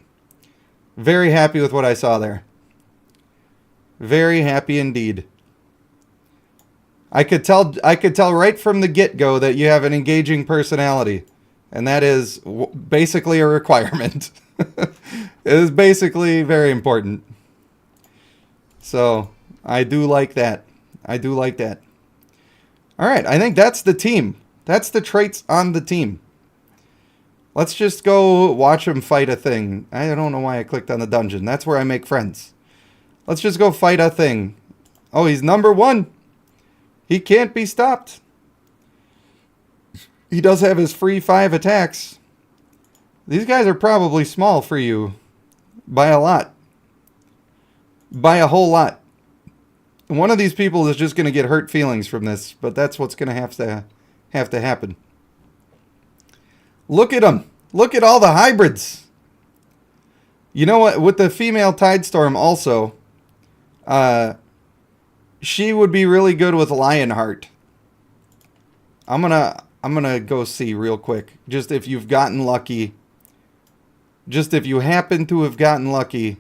very happy with what I saw there. Very happy indeed. I could tell right from the get-go that you have an engaging personality, and that is basically a requirement. It is basically very important. So, I do like that. I do like that. All right, I think that's the team. That's the traits on the team. Let's just go watch them fight a thing. I don't know why I clicked on the dungeon. That's where I make friends. Let's just go fight a thing. Oh, he's number 1. He can't be stopped. He does have his free 5 attacks. These guys are probably small for you. By a lot. By a whole lot. One of these people is just going to get hurt feelings from this, but that's what's going to have to happen. Look at them. Look at all the hybrids. You know what? With the female Tidestorm also, she would be really good with Lionheart. I'm gonna go see real quick. Just if you've gotten lucky. Just if you happen to have gotten lucky.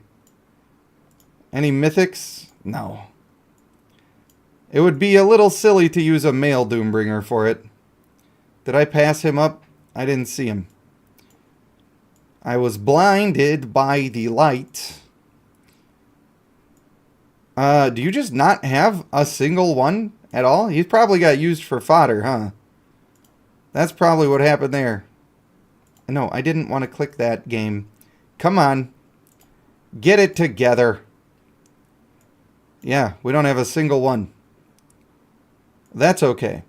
Any mythics? No. It would be a little silly to use a male Doombringer for it. Did I pass him up? I didn't see him. I was blinded by the light. Do you just not have a single one at all? He's probably got used for fodder, huh? That's probably what happened there. No, I didn't want to click that game. Come on. Get it together. Yeah, we don't have a single one. That's okay.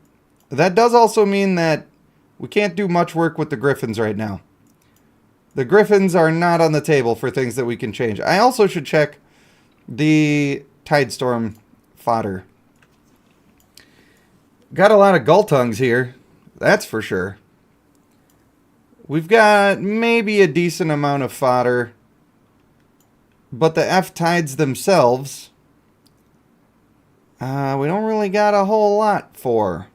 That does also mean that we can't do much work with the Griffins right now. The Griffins are not on the table for things that we can change. I also should check the Tidestorm fodder. Got a lot of Gultongues here. That's for sure. We've got maybe a decent amount of fodder. But the F-Tides themselves, we don't really got a whole lot for.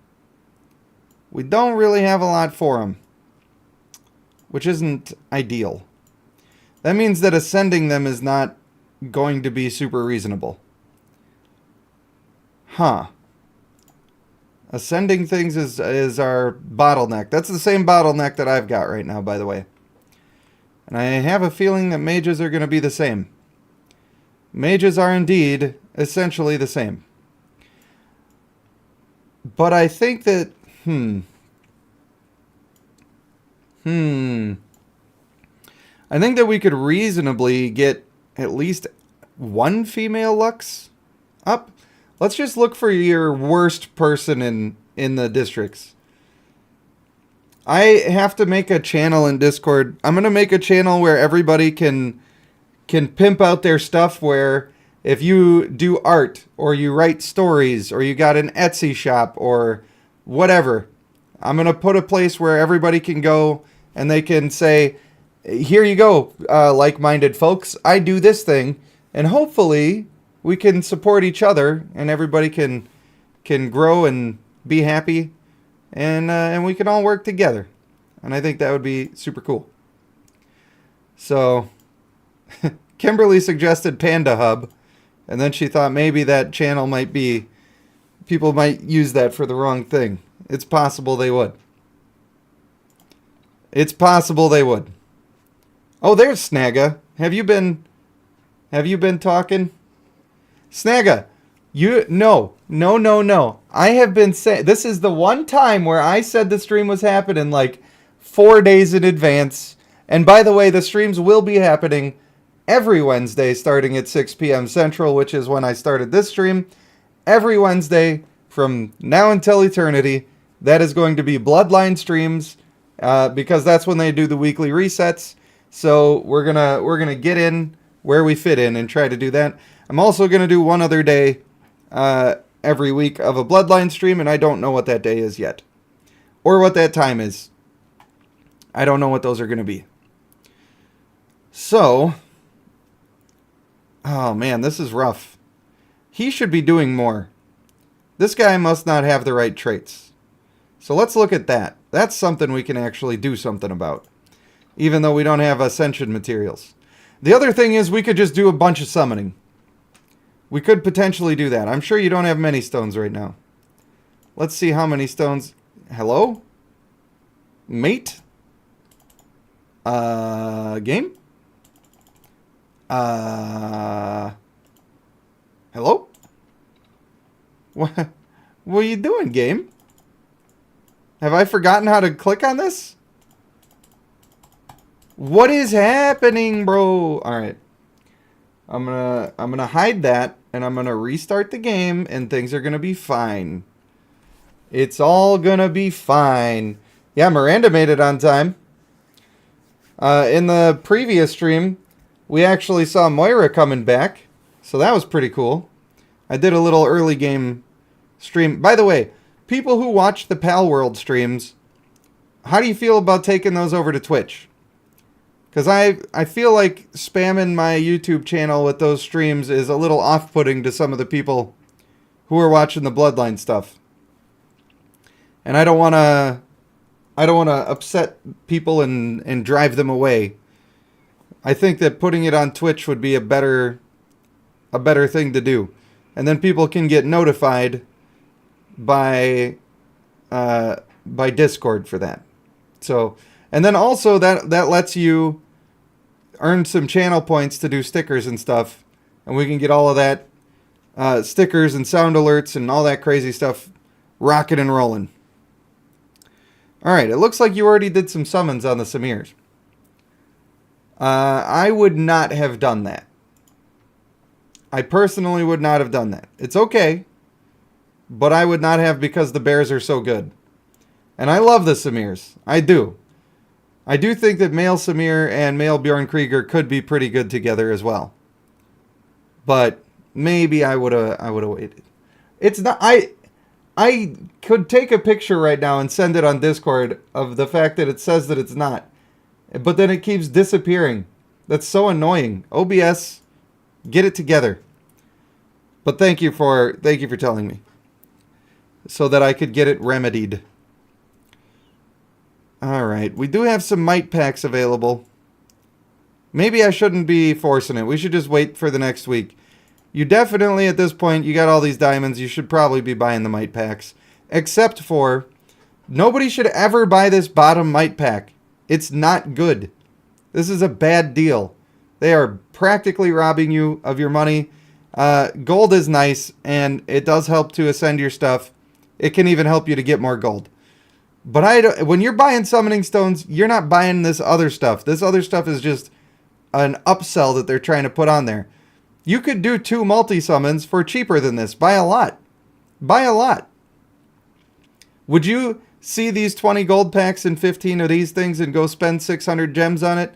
We don't really have a lot for them. Which isn't ideal. That means that ascending them is not going to be super reasonable. Huh. Ascending things is our bottleneck. That's the same bottleneck that I've got right now, by the way. And I have a feeling that mages are going to be the same. Mages are indeed essentially the same. But I think that... I think that we could reasonably get at least one female Lux up. Let's just look for your worst person in the districts. I have to make a channel in Discord. I'm going to make a channel where everybody can pimp out their stuff, where if you do art or you write stories or you got an Etsy shop or whatever, I'm going to put a place where everybody can go and they can say, here you go, like-minded folks, I do this thing, and hopefully we can support each other and everybody can grow and be happy, and we can all work together. And I think that would be super cool. So Kimberly suggested Panda Hub, and then she thought maybe that channel might be, people might use that for the wrong thing. It's possible they would. It's possible they would. Oh, there's Snagga. Have you been talking? Snagga, no. I have been saying, this is the one time where I said the stream was happening like 4 days in advance. And by the way, the streams will be happening every Wednesday starting at 6 p.m. Central, which is when I started this stream. Every Wednesday from now until eternity, that is going to be Bloodline streams, because that's when they do the weekly resets. So we're gonna get in where we fit in and try to do that. I'm also gonna do one other day every week of a Bloodline stream, and I don't know what that day is yet, or what that time is. I don't know what those are gonna be. So, oh man, this is rough. He should be doing more. This guy must not have the right traits. So let's look at that. That's something we can actually do something about, even though we don't have ascension materials. The other thing is we could just do a bunch of summoning. We could potentially do that. I'm sure you don't have many stones right now. Let's see how many stones. Hello? Mate? Game? Hello? What are you doing, game? Have I forgotten how to click on this? What is happening, bro? All right. I'm gonna hide that, and I'm gonna restart the game, and things are gonna be fine. It's all gonna be fine. Yeah, Miranda made it on time. In the previous stream, we actually saw Moira coming back, so that was pretty cool. I did a little early game stream. By the way, people who watch the Pal World streams, how do you feel about taking those over to Twitch? Because I feel like spamming my YouTube channel with those streams is a little off-putting to some of the people who are watching the Bloodline stuff. And I don't want to upset people and drive them away. I think that putting it on Twitch would be a better thing to do. And then people can get notified by Discord for that. So, and then also that lets you earn some channel points to do stickers and stuff, and we can get all of that stickers and sound alerts and all that crazy stuff rocking and rolling. All right, it looks like you already did some summons on the Samirs. I would not have done that. I personally would not have done that. It's okay, but I would not have, because the bears are so good. And I love the Samirs. I do. I do think that male Samir and male Bjorn Krieger could be pretty good together as well. But maybe I would have waited. It's not. I could take a picture right now and send it on Discord of the fact that it says that it's not, but then it keeps disappearing. That's so annoying. OBS, get it together. But thank you for telling me, so that I could get it remedied. Alright, we do have some might packs available. Maybe I shouldn't be forcing it. We should just wait for the next week. You definitely, at this point, you got all these diamonds. You should probably be buying the might packs. Except for, nobody should ever buy this bottom might pack. It's not good. This is a bad deal. They are practically robbing you of your money. Gold is nice, and it does help to ascend your stuff. It can even help you to get more gold. But when you're buying summoning stones, you're not buying this other stuff. This other stuff is just an upsell that they're trying to put on there. You could do 2 multi-summons for cheaper than this, by a lot. By a lot. Would you see these 20 gold packs and 15 of these things and go spend 600 gems on it?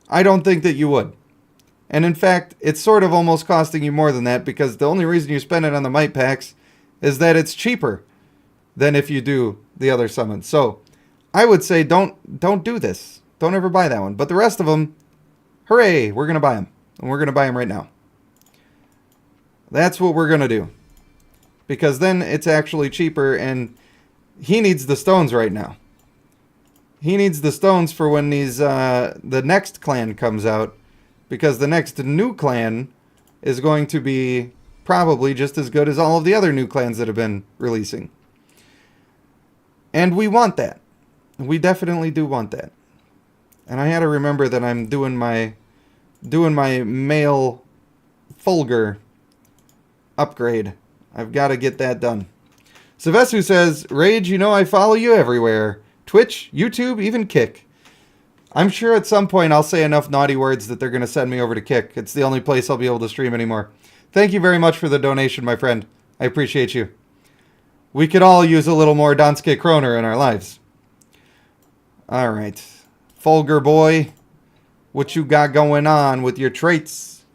I don't think that you would. And in fact, it's sort of almost costing you more than that, because the only reason you spend it on the might packs is that it's cheaper than if you do the other summons. So I would say don't do this. Don't ever buy that one. But the rest of them, hooray, we're going to buy them. And we're going to buy them right now. That's what we're going to do. Because then it's actually cheaper, and he needs the stones right now. He needs the stones for when these the next clan comes out. Because the next new clan is going to be probably just as good as all of the other new clans that have been releasing. And we want that. We definitely do want that. And I had to remember that I'm doing my male Fulgur upgrade. I've got to get that done. Sevesu says, Rage, you know I follow you everywhere. Twitch, YouTube, even Kick. I'm sure at some point I'll say enough naughty words that they're going to send me over to Kick. It's the only place I'll be able to stream anymore. Thank you very much for the donation, my friend. I appreciate you. We could all use a little more Danske Kroner in our lives. All right. Fulgur boy, what you got going on with your traits?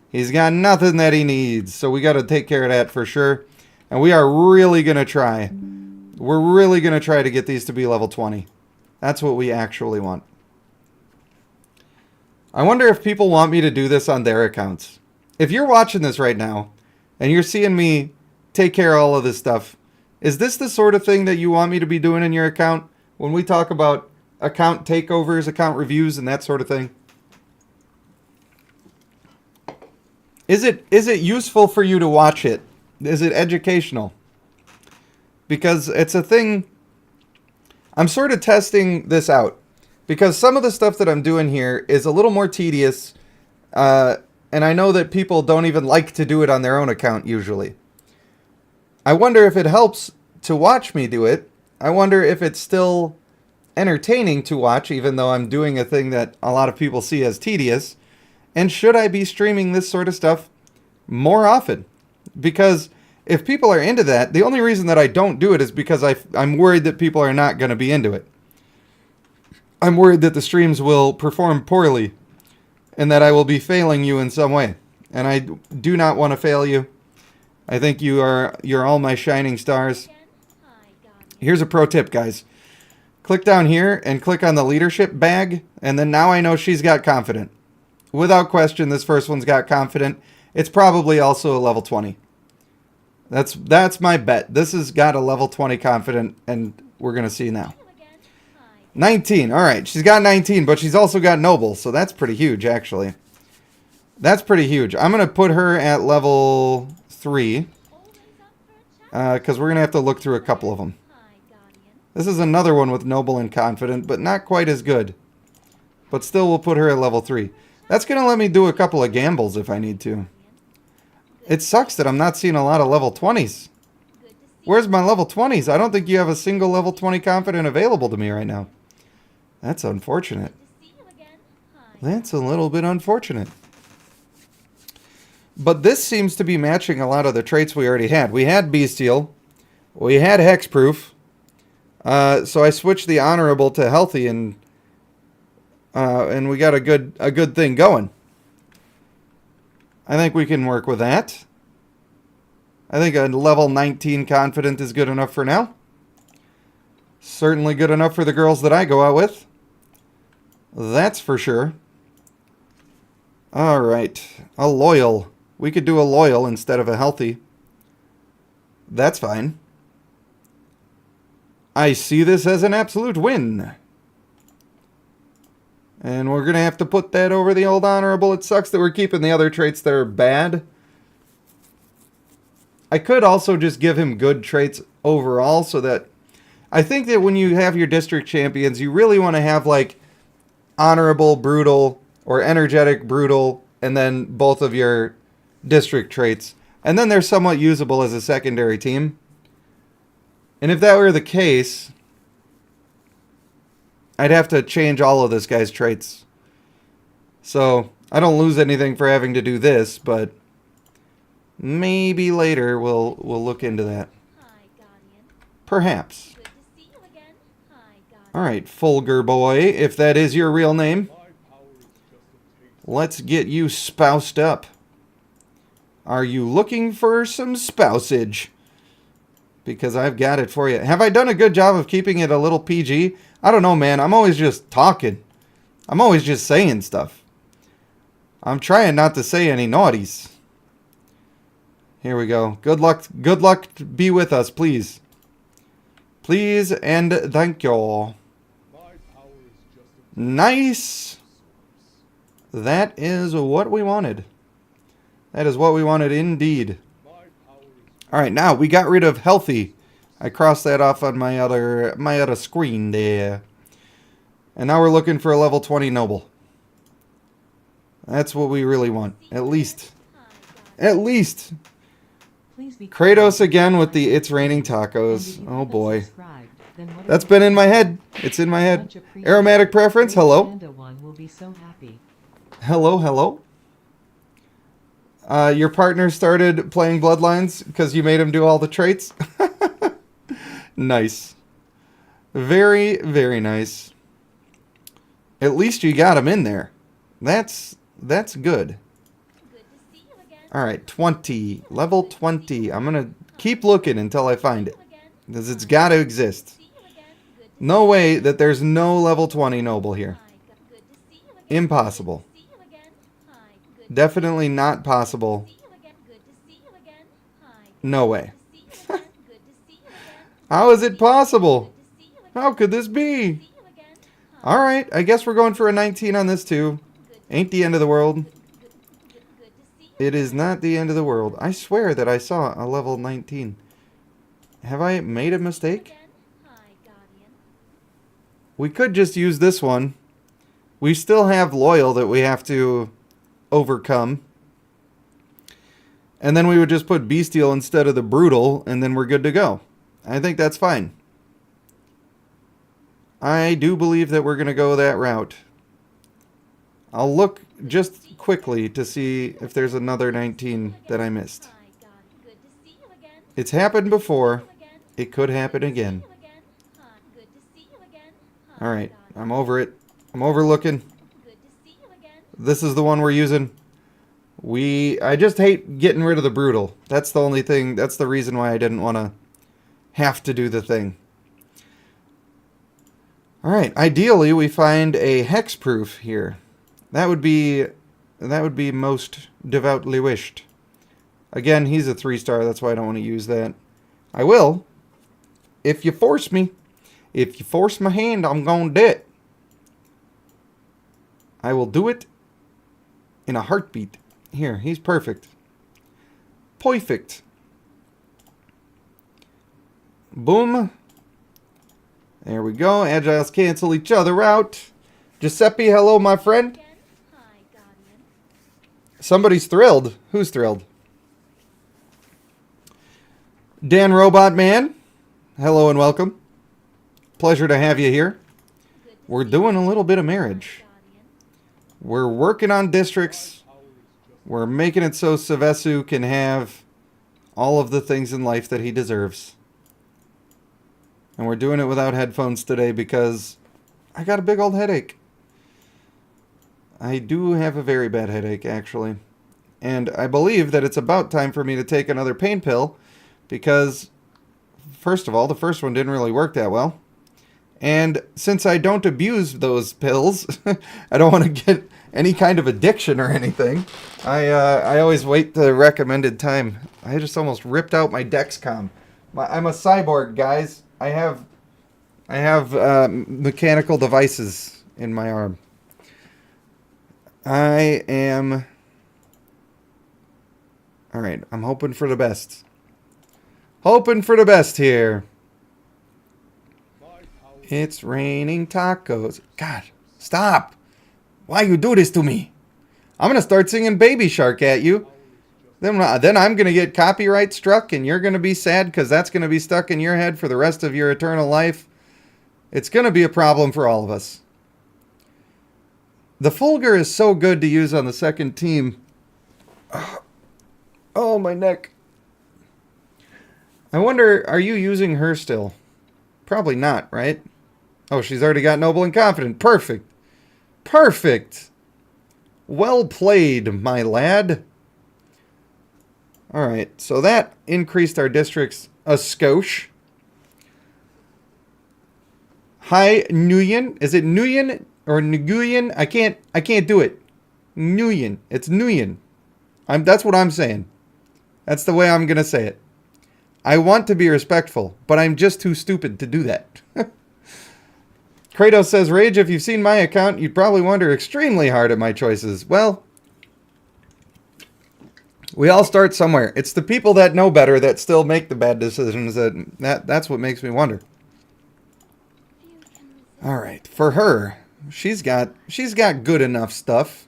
He's got nothing that he needs, so we got to take care of that for sure. And we are really going to try. We're really going to try to get these to be level 20. That's what we actually want. I wonder if people want me to do this on their accounts. If you're watching this right now, and you're seeing me take care of all of this stuff, is this the sort of thing that you want me to be doing in your account? When we talk about account takeovers, account reviews, and that sort of thing? Is it useful for you to watch it? Is it educational? Because it's a thing... I'm sort of testing this out. Because some of the stuff that I'm doing here is a little more tedious. And I know that people don't even like to do it on their own account usually. I wonder if it helps to watch me do it. I wonder if it's still entertaining to watch, even though I'm doing a thing that a lot of people see as tedious. And should I be streaming this sort of stuff more often? Because if people are into that, the only reason that I don't do it is because I'm worried that people are not going to be into it. I'm worried that the streams will perform poorly and that I will be failing you in some way. And I do not want to fail you. I think you're all my shining stars. Here's a pro tip, guys. Click down here and click on the leadership bag, and then now I know she's got confident. Without question, this first one's got confident. It's probably also a level 20. That's my bet. This has got a level 20 confident, and we're going to see now. 19. All right, she's got 19, but she's also got noble, so that's pretty huge, actually. That's pretty huge. I'm going to put her at level 3, because we're going to have to look through a couple of them. This is another one with noble and confident, but not quite as good. But still, we'll put her at level 3. That's going to let me do a couple of gambles if I need to. It sucks that I'm not seeing a lot of level 20s. Where's my level 20s? I don't think you have a single level 20 confident available to me right now. That's unfortunate. That's a little bit unfortunate. But this seems to be matching a lot of the traits we already had. We had Bestial. We had Hexproof. So I switched the Honorable to Healthy, and we got a good thing going. I think we can work with that. I think a level 19 confident is good enough for now. Certainly good enough for the girls that I go out with. That's for sure. Alright. A loyal. We could do a loyal instead of a healthy. That's fine. I see this as an absolute win. And we're going to have to put that over the old honorable. It sucks that we're keeping the other traits that are bad. I could also just give him good traits overall so that... I think that when you have your district champions, you really want to have like honorable, brutal, or energetic, brutal, and then both of your district traits. And then they're somewhat usable as a secondary team. And if that were the case... I'd have to change all of this guy's traits. So, I don't lose anything for having to do this, but Maybe later we'll look into that. Perhaps. Alright, Fulgur boy, if that is your real name. Let's get you spoused up. Are you looking for some spousage? Because I've got it for you. Have I done a good job of keeping it a little PG? I don't know, man. I'm always just talking. I'm always just saying stuff. I'm trying not to say any naughties. Here we go. Good luck. Good luck. Be with us, please. Please and thank you. Nice. That is what we wanted. That is what we wanted indeed. Alright, now we got rid of healthy. I crossed that off on my other screen there. And now we're looking for a level 20 noble. That's what we really want. At least. At least. Kratos again with the It's Raining Tacos. Oh boy. That's been in my head. It's in my head. Aromatic preference, hello. Hello, hello. Your partner started playing Bloodlines because you made him do all the traits? Nice. Very, very nice. At least you got him in there. That's good. Alright, 20. Level 20. I'm going to keep looking until I find it. Because it's got to exist. No way that there's no level 20 noble here. Impossible. Definitely not possible. No way. How is it possible? How could this be? Alright, I guess we're going for a 19 on this too. Ain't the end of the world. It is not the end of the world. I swear that I saw a level 19. Have I made a mistake? We could just use this one. We still have loyal that we have to overcome. And then we would just put bestial instead of the brutal, and then we're good to go. I think that's fine. I do believe that we're going to go that route. I'll look just quickly to see if there's another 19 that I missed. It's happened before. It could happen again. Alright, I'm over it. I'm overlooking. This is the one we're using. I just hate getting rid of the brutal. That's the only thing. That's the reason why I didn't want to have to do the thing. Alright, ideally we find a hexproof here. That would be most devoutly wished. Again, he's a 3-star, that's why I don't want to use that. I will. If you force me. If you force my hand, I'm gonna do it. I will do it in a heartbeat. Here, he's perfect. Perfect. Boom. There we go. Agiles cancel each other out. Giuseppe, hello, my friend. Somebody's thrilled. Who's thrilled? Dan Robot Man, hello and welcome. Pleasure to have you here. We're doing a little bit of marriage. We're working on districts. We're making it so Sevesu can have all of the things in life that he deserves. And we're doing it without headphones today because I got a big old headache. I do have a very bad headache, actually. And I believe that it's about time for me to take another pain pill because, first of all, the first one didn't really work that well. And since I don't abuse those pills, I don't want to get any kind of addiction or anything. I always wait the recommended time. I just almost ripped out my Dexcom. I'm a cyborg, guys. I have mechanical devices in my arm. I am... Alright, I'm hoping for the best. Hoping for the best here. It's raining tacos. God, stop. Why you do this to me? I'm going to start singing Baby Shark at you. Then I'm going to get copyright struck and you're going to be sad because that's going to be stuck in your head for the rest of your eternal life. It's going to be a problem for all of us. The Fulgur is so good to use on the second team. Oh, my neck. I wonder, are you using her still? Probably not, right? Oh, she's already got noble and confident. Perfect. Perfect. Well played, my lad. Alright, so that increased our districts a skosh. Hi, Nguyen. Is it Nguyen or Nguyen? I can't do it. Nguyen. It's Nguyen. That's what I'm saying. That's the way I'm gonna say it. I want to be respectful, but I'm just too stupid to do that. Kratos says, Rage, if you've seen my account, you'd probably wonder extremely hard at my choices. Well, we all start somewhere. It's the people that know better that still make the bad decisions that's what makes me wonder. All right, for her, she's got good enough stuff.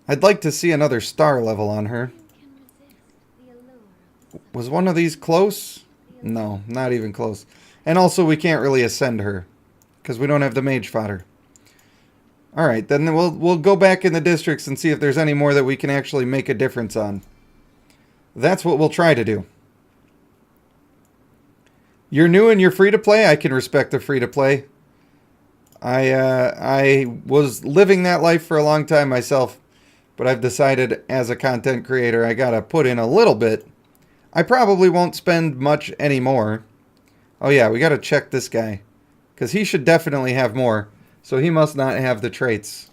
I'd like to see another star level on her. Was one of these close? No, not even close. And also, we can't really ascend her because we don't have the mage fodder. All right, then we'll go back in the districts and see if there's any more that we can actually make a difference on. That's what we'll try to do. You're new and you're free to play. I can respect the free to play. I was living that life for a long time myself, but I've decided as a content creator I gotta put in a little bit. I probably won't spend much anymore. Oh yeah, we gotta check this guy, because he should definitely have more. So he must not have the traits.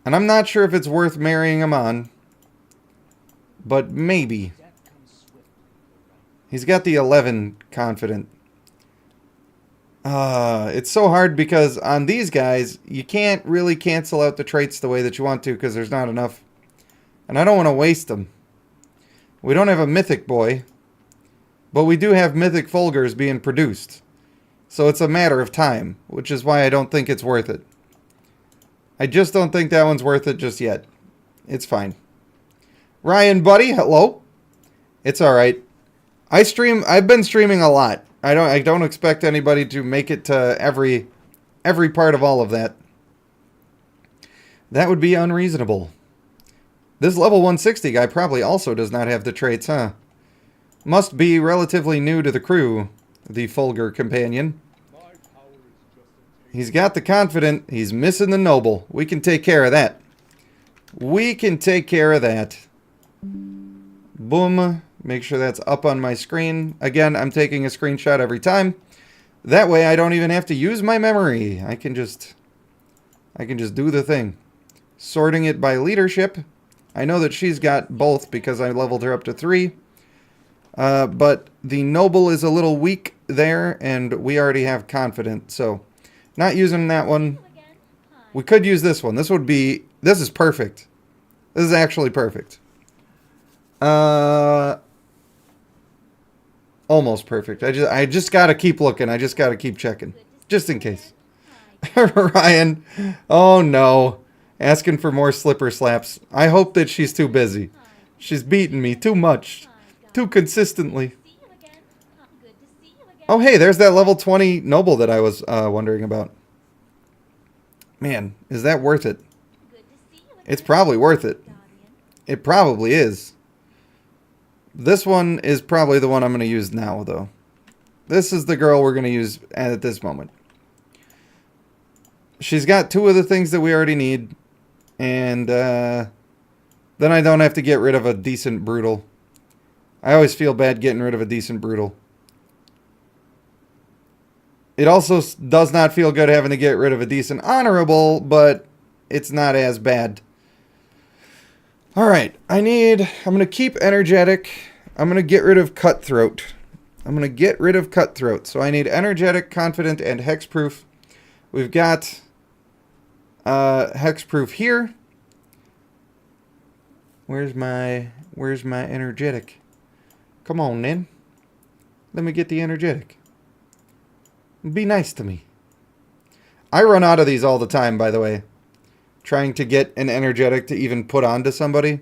And I'm not sure if it's worth marrying him on, but maybe. He's got the 11 confident. It's so hard because on these guys, you can't really cancel out the traits the way that you want to because there's not enough. And I don't want to waste them. We don't have a mythic boy, but we do have mythic Fulgurs being produced. So it's a matter of time, which is why I don't think it's worth it. I just don't think that one's worth it just yet. It's fine. Ryan, buddy, hello. It's all right. I've been streaming a lot. I don't expect anybody to make it to every part of all of that. That would be unreasonable. This level 160 guy probably also does not have the traits, huh? Must be relatively new to the crew, the Fulgur companion. He's got the confident, he's missing the noble. We can take care of that. We can take care of that. Boom. Make sure that's up on my screen. Again, I'm taking a screenshot every time. That way I don't even have to use my memory. I can just do the thing. Sorting it by leadership. I know that she's got both because I leveled her up to 3. But the noble is a little weak there, and we already have confident. So, not using that one. We could use this one. This is perfect. This is actually perfect. Almost perfect. I just gotta keep looking. I just gotta keep checking. Just in case. Ryan. Oh no. Asking for more slipper slaps. I hope that she's too busy. She's beating me too much. Too consistently. Oh hey, there's that level 20 noble that I was wondering about. Man, is that worth it? It's probably worth it. It probably is. This one is probably the one I'm going to use now, though. This is the girl we're going to use at this moment. She's got 2 of the things that we already need. And then I don't have to get rid of a decent brutal. I always feel bad getting rid of a decent brutal. It also does not feel good having to get rid of a decent honorable, but it's not as bad. Alright, I'm going to keep energetic. I'm going to get rid of cutthroat. So I need energetic, confident, and hexproof. We've got hexproof here. Where's my energetic? Come on, then. Let me get the energetic. Be nice to me. I run out of these all the time, by the way. Trying to get an energetic to even put onto somebody.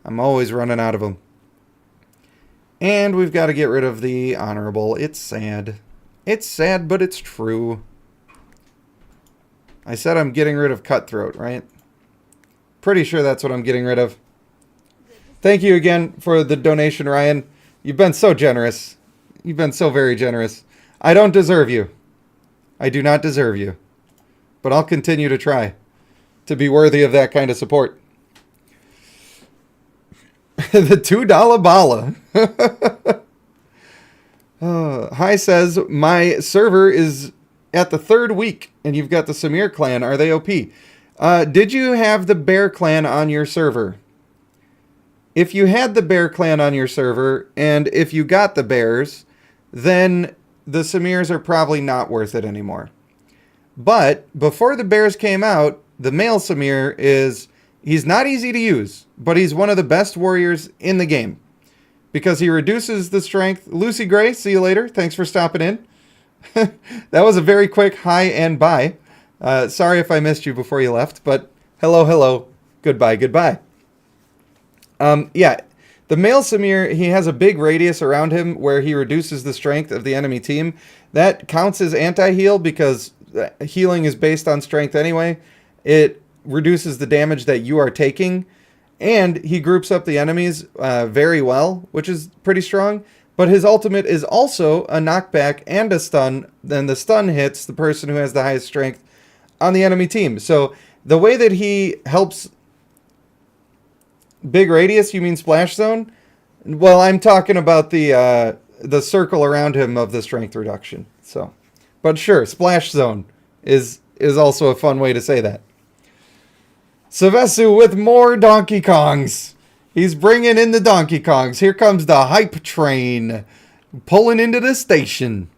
I'm always running out of them. And we've got to get rid of the honorable. It's sad. It's sad, but it's true. I said I'm getting rid of cutthroat, right? Pretty sure that's what I'm getting rid of. Thank you again for the donation, Ryan. You've been so generous. You've been so very generous. I don't deserve you. I do not deserve you. But I'll continue to try to be worthy of that kind of support. The $2 bala. Hi says, my server is at the 3rd week, and you've got the Samir clan. Are they OP? Did you have the Bear clan on your server? If you had the Bear clan on your server, and if you got the Bears, then the Samirs are probably not worth it anymore. But before the Bears came out, the male Samir he's not easy to use, but he's one of the best warriors in the game. Because he reduces the strength. Lucy Gray, see you later. Thanks for stopping in. That was a very quick hi and bye. Sorry if I missed you before you left, but hello, hello. Goodbye, goodbye. Yeah, the male Samir, he has a big radius around him where he reduces the strength of the enemy team. That counts as anti-heal because healing is based on strength anyway. It reduces the damage that you are taking. And he groups up the enemies very well, which is pretty strong. But his ultimate is also a knockback and a stun. Then the stun hits the person who has the highest strength on the enemy team. So the way that he helps big radius, you mean splash zone? Well, I'm talking about the circle around him of the strength reduction. So, but sure, splash zone is also a fun way to say that. Sevesu with more Donkey Kongs. He's bringing in the Donkey Kongs. Here comes the hype train pulling into the station.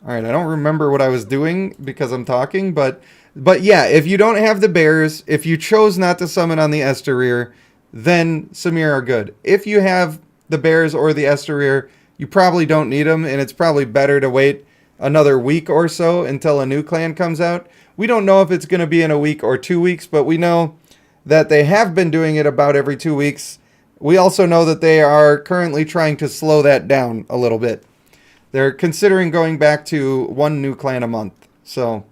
All right, I don't remember what I was doing because I'm talking, but yeah, if you don't have the Bears, if you chose not to summon on the Esterir, then Samir are good. If you have the Bears or the Esterir, you probably don't need them, and it's probably better to wait another week or so until a new clan comes out. We don't know if it's going to be in a week or 2 weeks, but we know that they have been doing it about every 2 weeks. We also know that they are currently trying to slow that down a little bit. They're considering going back to 1 new clan a month. So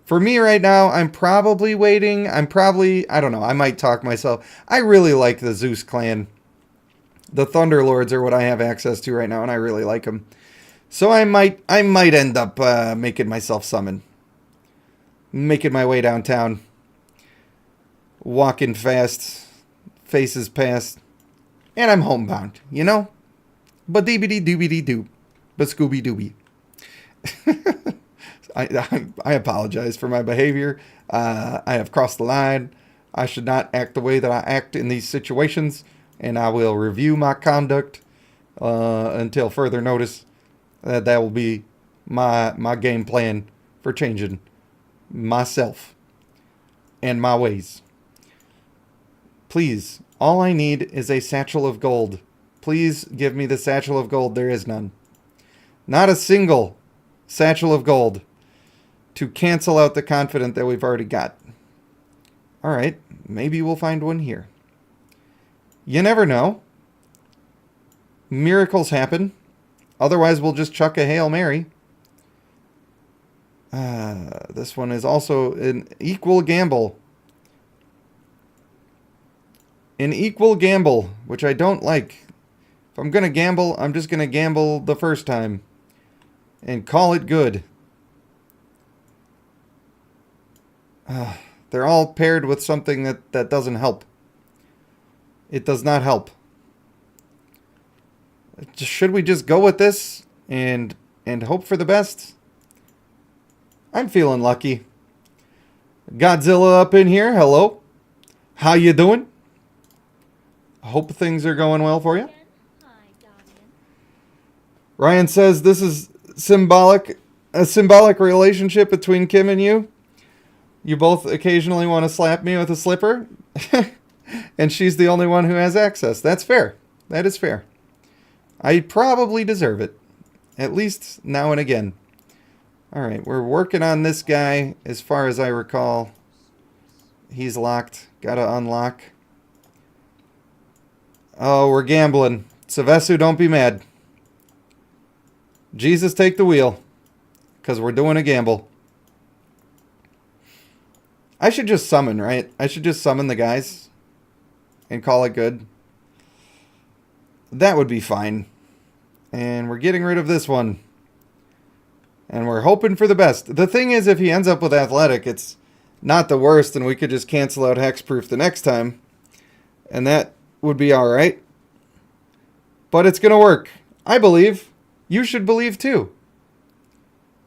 for me right now, I'm probably waiting. I don't know, I might talk myself. I really like the Zeus clan. The Thunderlords are what I have access to right now, and I really like them. So I might end up making myself summon. Making my way downtown. Walking fast. Faces past. And I'm homebound, you know? But deebity doobity doo. But Scooby Dooby. I apologize for my behavior. I have crossed the line. I should not act the way that I act in these situations. And I will review my conduct until further notice. That will be my game plan for changing myself and my ways. Please, all I need is a satchel of gold. Please give me the satchel of gold. There is none. Not a single satchel of gold to cancel out the confident that we've already got. Alright, maybe we'll find one here. You never know. Miracles happen. Otherwise, we'll just chuck a Hail Mary. This one is also an equal gamble. An equal gamble, which I don't like. If I'm going to gamble, I'm just going to gamble the first time. And call it good. They're all paired with something that doesn't help. It does not help. Should we just go with this and hope for the best? I'm feeling lucky. Godzilla up in here. Hello. How you doing? Hope things are going well for you. Ryan says this is a symbolic relationship between Kim and you. You both occasionally want to slap me with a slipper. And she's the only one who has access. That's fair. That is fair. I probably deserve it. At least now and again. Alright, we're working on this guy as far as I recall. He's locked. Gotta unlock. Oh, we're gambling. Sevesu, don't be mad. Jesus, take the wheel. Because we're doing a gamble. I should just summon, right? I should just summon the guys. And call it good. that would be fine. And we're getting rid of this one. And we're hoping for the best. The thing is, if he ends up with Athletic, it's not the worst, and we could just cancel out Hexproof the next time. And that would be alright. But it's going to work. I believe. You should believe too.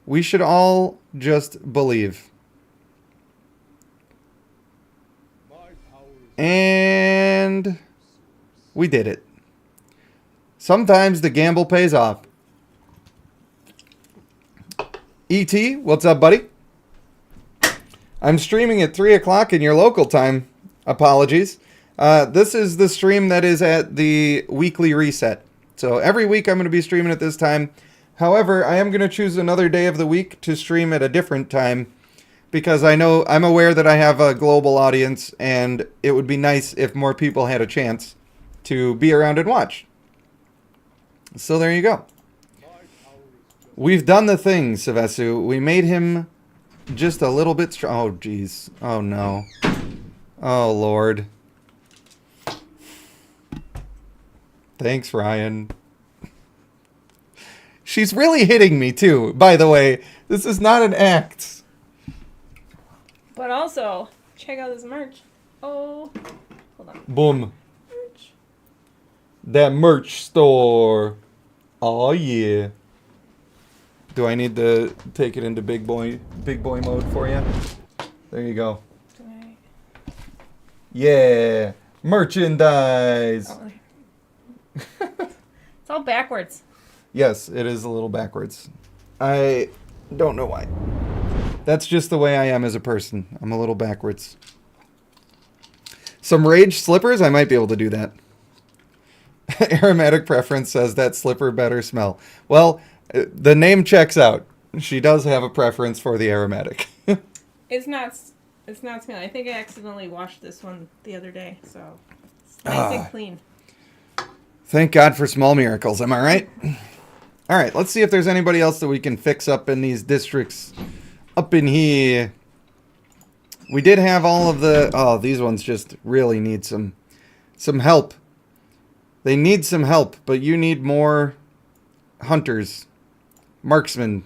We should all just believe. And we did it. Sometimes the gamble pays off. E.T., what's up, buddy? I'm streaming at 3 o'clock in your local time. Apologies. This is the stream that is at the weekly reset. So every week I'm going to be streaming at this time. However, I am going to choose another day of the week to stream at a different time because I'm aware that I have a global audience and it would be nice if more people had a chance to be around and watch. So there you go. We've done the thing, Sevesu. We made him just a little bit strong. Oh, jeez. Oh, no. Oh, Lord. Thanks, Ryan. She's really hitting me, too, by the way. This is not an act. But also, check out this merch. Oh, hold on. Boom. Merch. That merch store. Oh, yeah. Do I need to take it into big boy mode for you? There you go. Right. Yeah. Merchandise. Oh. It's all backwards. Yes, it is a little backwards. I don't know why. That's just the way I am as a person. I'm a little backwards. Some rage slippers? I might be able to do that. Aromatic preference says that slipper better smell. Well, the name checks out. She does have a preference for the aromatic. It's not smelly. I think I accidentally washed this one the other day, so it's nice and clean. Thank God for small miracles, am I right? All right, let's see if there's anybody else that we can fix up in these districts up in here. We did have all of the... Oh, these ones just really need some help. They need some help, but you need more hunters. Marksmen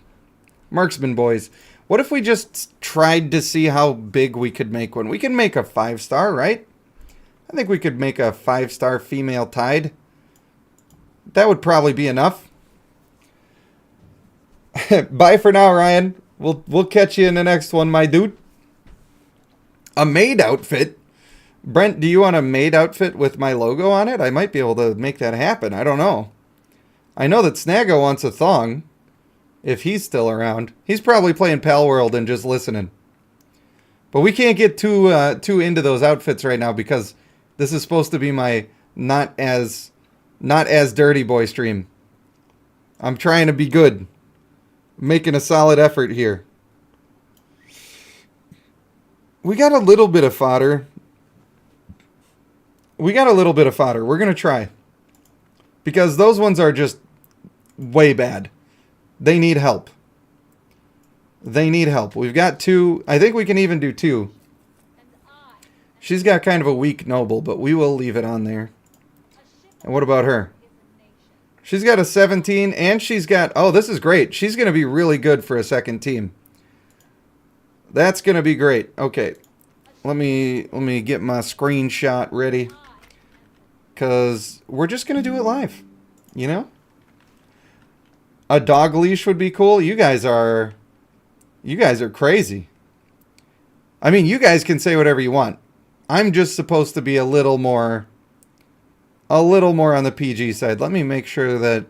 boys. What if we just tried to see how big we could make one? We can make a 5-star, right? I think we could make a 5-star female tide. That would probably be enough. Bye for now, Ryan. We'll catch you in the next one, my dude. A maid outfit? Brent, do you want a maid outfit with my logo on it? I might be able to make that happen. I don't know. I know that Snaggo wants a thong. If he's still around. He's probably playing Pal World and just listening. But we can't get too into those outfits right now because this is supposed to be my not as dirty boy stream. I'm trying to be good. Making a solid effort here. We got a little bit of fodder. We're going to try. Because those ones are just way bad. They need help. We've got 2. I think we can even do 2. She's got kind of a weak noble, but we will leave it on there. And what about her? She's got a 17, and she's got... Oh, this is great. She's going to be really good for a second team. That's going to be great. Okay. Let me get my screenshot ready. Because we're just going to do it live. You know? A dog leash would be cool. You guys are crazy. I mean, you guys can say whatever you want. I'm just supposed to be a little more on the PG side. Let me make sure that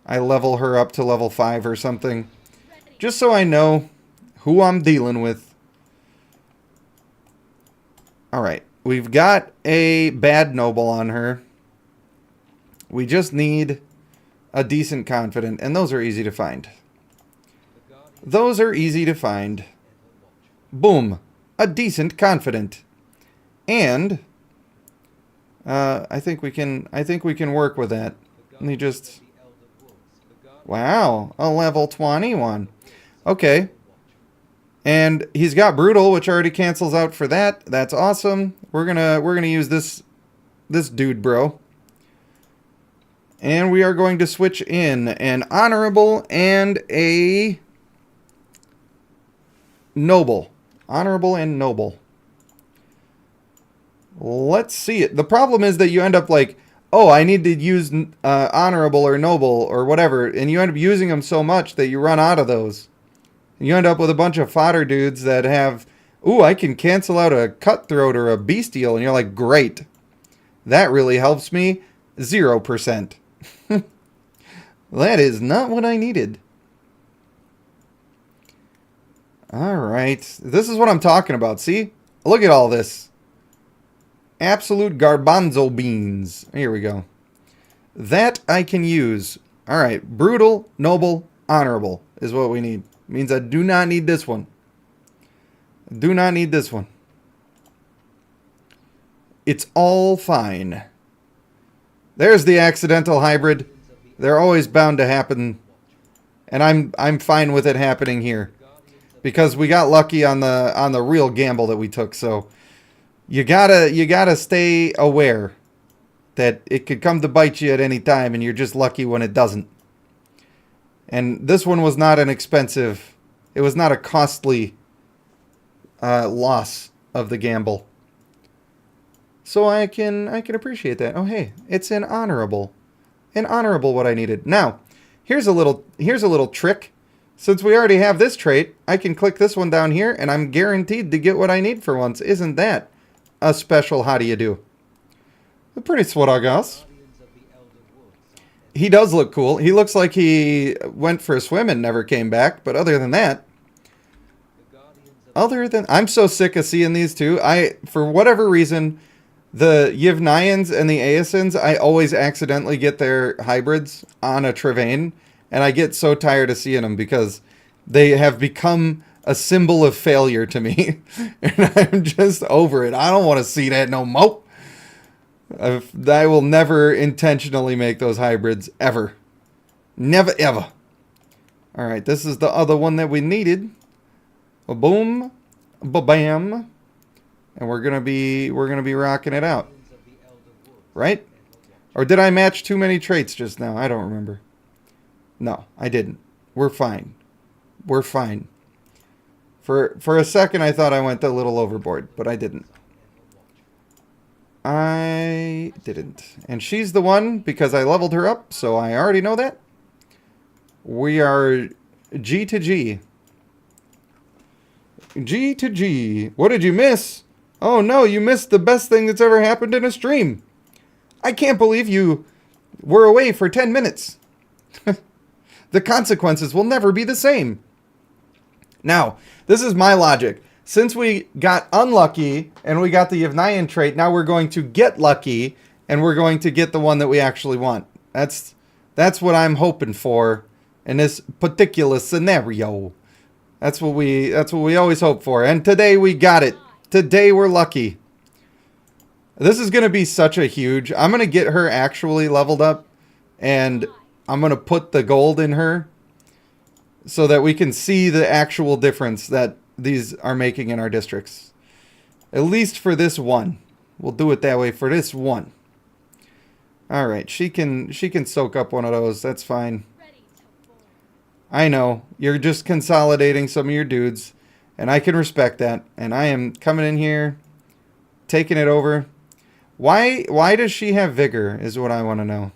I level her up to level 5 or something. Just so I know who I'm dealing with. Alright. We've got a bad noble on her. We just need a decent confident, and those are easy to find. Boom. A decent confident. And I think we can work with that. Let me just... Wow, a level 21. Okay. And he's got brutal, which already cancels out for that. That's awesome. We're gonna use this dude, bro. And we are going to switch in an honorable and a noble. Honorable and noble. Let's see it. The problem is that you end up like, oh, I need to use honorable or noble or whatever, and you end up using them so much that you run out of those. And you end up with a bunch of fodder dudes that have, ooh, I can cancel out a cutthroat or a bestial, and you're like, great. That really helps me. 0%. That is not what I needed. Alright. This is what I'm talking about. See? Look at all this. Absolute garbanzo beans. Here we go. That I can use. Alright. Brutal, noble, honorable is what we need. Means I do not need this one. Do not need this one. It's all fine. There's the accidental hybrid. They're always bound to happen. And I'm fine with it happening here. Because we got lucky on the real gamble that we took, so you gotta stay aware that it could come to bite you at any time, and you're just lucky when it doesn't. And this one was not an expensive, it was not a costly loss of the gamble. So I can appreciate that. Oh hey, it's an honorable what I needed. Now, here's a little trick. Since we already have this trait, I can click this one down here, and I'm guaranteed to get what I need for once. Isn't that a special how do you do? Pretty sweet, I guess. He does look cool. He looks like he went for a swim and never came back, but other than that, I'm so sick of seeing these two. For whatever reason, the Yevnayans and the Aesins, I always accidentally get their hybrids on a Trevain. And I get so tired of seeing them because they have become a symbol of failure to me. And I'm just over it. I don't want to see that no more. I will never intentionally make those hybrids, ever. Never, ever. Alright, this is the other one that we needed. Ba-boom. Ba-bam. And we're gonna be rocking it out. Right? Or did I match too many traits just now? I don't remember. No, I didn't. We're fine. We're fine. For a second, I thought I went a little overboard, but I didn't. I didn't. And she's the one because I leveled her up, so I already know that. We are G to G. G to G. What did you miss? Oh no, you missed the best thing that's ever happened in a stream. I can't believe you were away for 10 minutes. The consequences will never be the same. Now, this is my logic. Since we got unlucky and we got the Yevnayan trait, now we're going to get lucky and we're going to get the one that we actually want. That's what I'm hoping for in this particular scenario. That's what we always hope for. And today we got it. Today we're lucky. This is going to be such a huge... I'm going to get her actually leveled up and I'm going to put the gold in her so that we can see the actual difference that these are making in our districts. At least for this one. We'll do it that way for this one. Alright, she can soak up one of those. That's fine. I know. You're just consolidating some of your dudes. And I can respect that. And I am coming in here, taking it over. Why does she have vigor is what I want to know.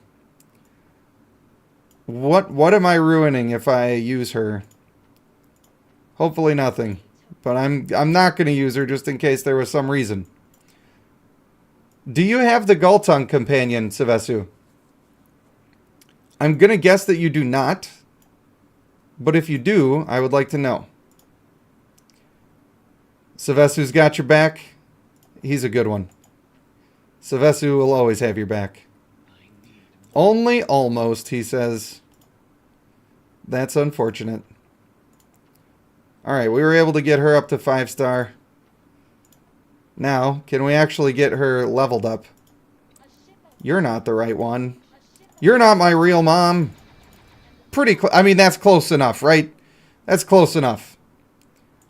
What am I ruining if I use her? Hopefully nothing. But I'm not going to use her just in case there was some reason. Do you have the Gultung companion, Sevesu? I'm going to guess that you do not. But if you do, I would like to know. Sevesu's got your back. He's a good one. Sevesu will always have your back. Only almost, he says. That's unfortunate. Alright, we were able to get her up to 5-star. Now, can we actually get her leveled up? You're not the right one. You're not my real mom. I mean, that's close enough, right? That's close enough.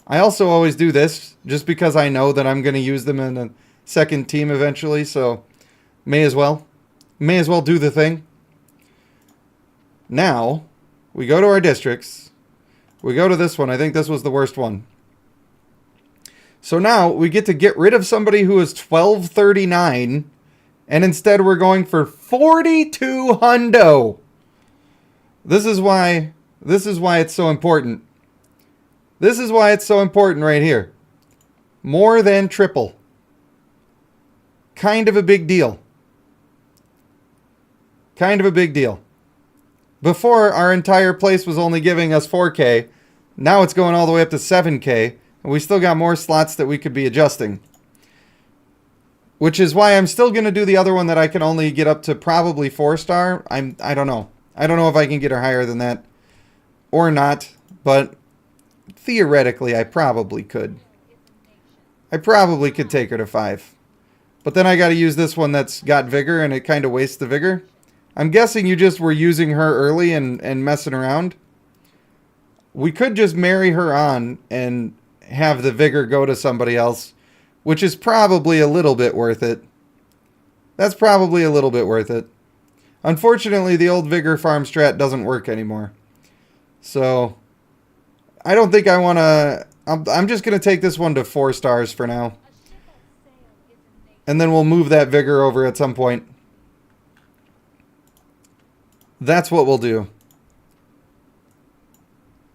I also always do this, just because I know that I'm going to use them in a second team eventually, so may as well. May as well do the thing. Now, we go to our districts. We go to this one. I think this was the worst one. So now we get to get rid of somebody who is 1239, and instead we're going for 42 hundo. This is why it's so important. This is why it's so important right here. More than triple. Kind of a big deal. Kind of a big deal. Before, our entire place was only giving us 4K. Now it's going all the way up to 7K. And we still got more slots that we could be adjusting. Which is why I'm still going to do the other one that I can only get up to probably 4-star. I don't know. I don't know if I can get her higher than that. Or not. But theoretically, I probably could. I probably could take her to 5. But then I got to use this one that's got vigor, and it kind of wastes the vigor. I'm guessing you just were using her early and messing around. We could just marry her on and have the vigor go to somebody else, which is probably a little bit worth it. That's probably a little bit worth it. Unfortunately, the old vigor farm strat doesn't work anymore. So, I don't think I want to... I'm just going to take this one to 4 stars for now. And then we'll move that vigor over at some point. That's what we'll do.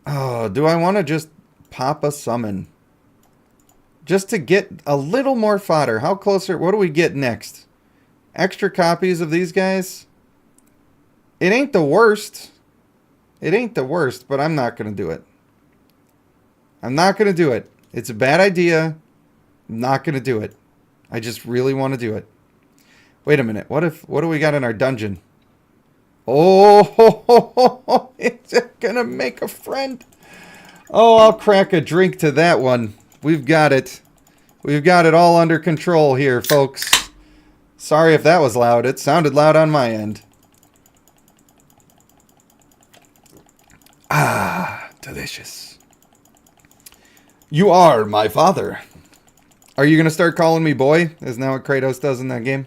Oh, do I want to just pop a summon? Just to get a little more fodder. How close are... What do we get next? Extra copies of these guys? It ain't the worst. It ain't the worst, but I'm not going to do it. I'm not going to do it. It's a bad idea. I'm not going to do it. I just really want to do it. Wait a minute. What do we got in our dungeon? Oh, is it going to make a friend? Oh, I'll crack a drink to that one. We've got it. We've got it all under control here, folks. Sorry if that was loud. It sounded loud on my end. Ah, delicious. You are my father. Are you going to start calling me boy? Isn't that what Kratos does in that game?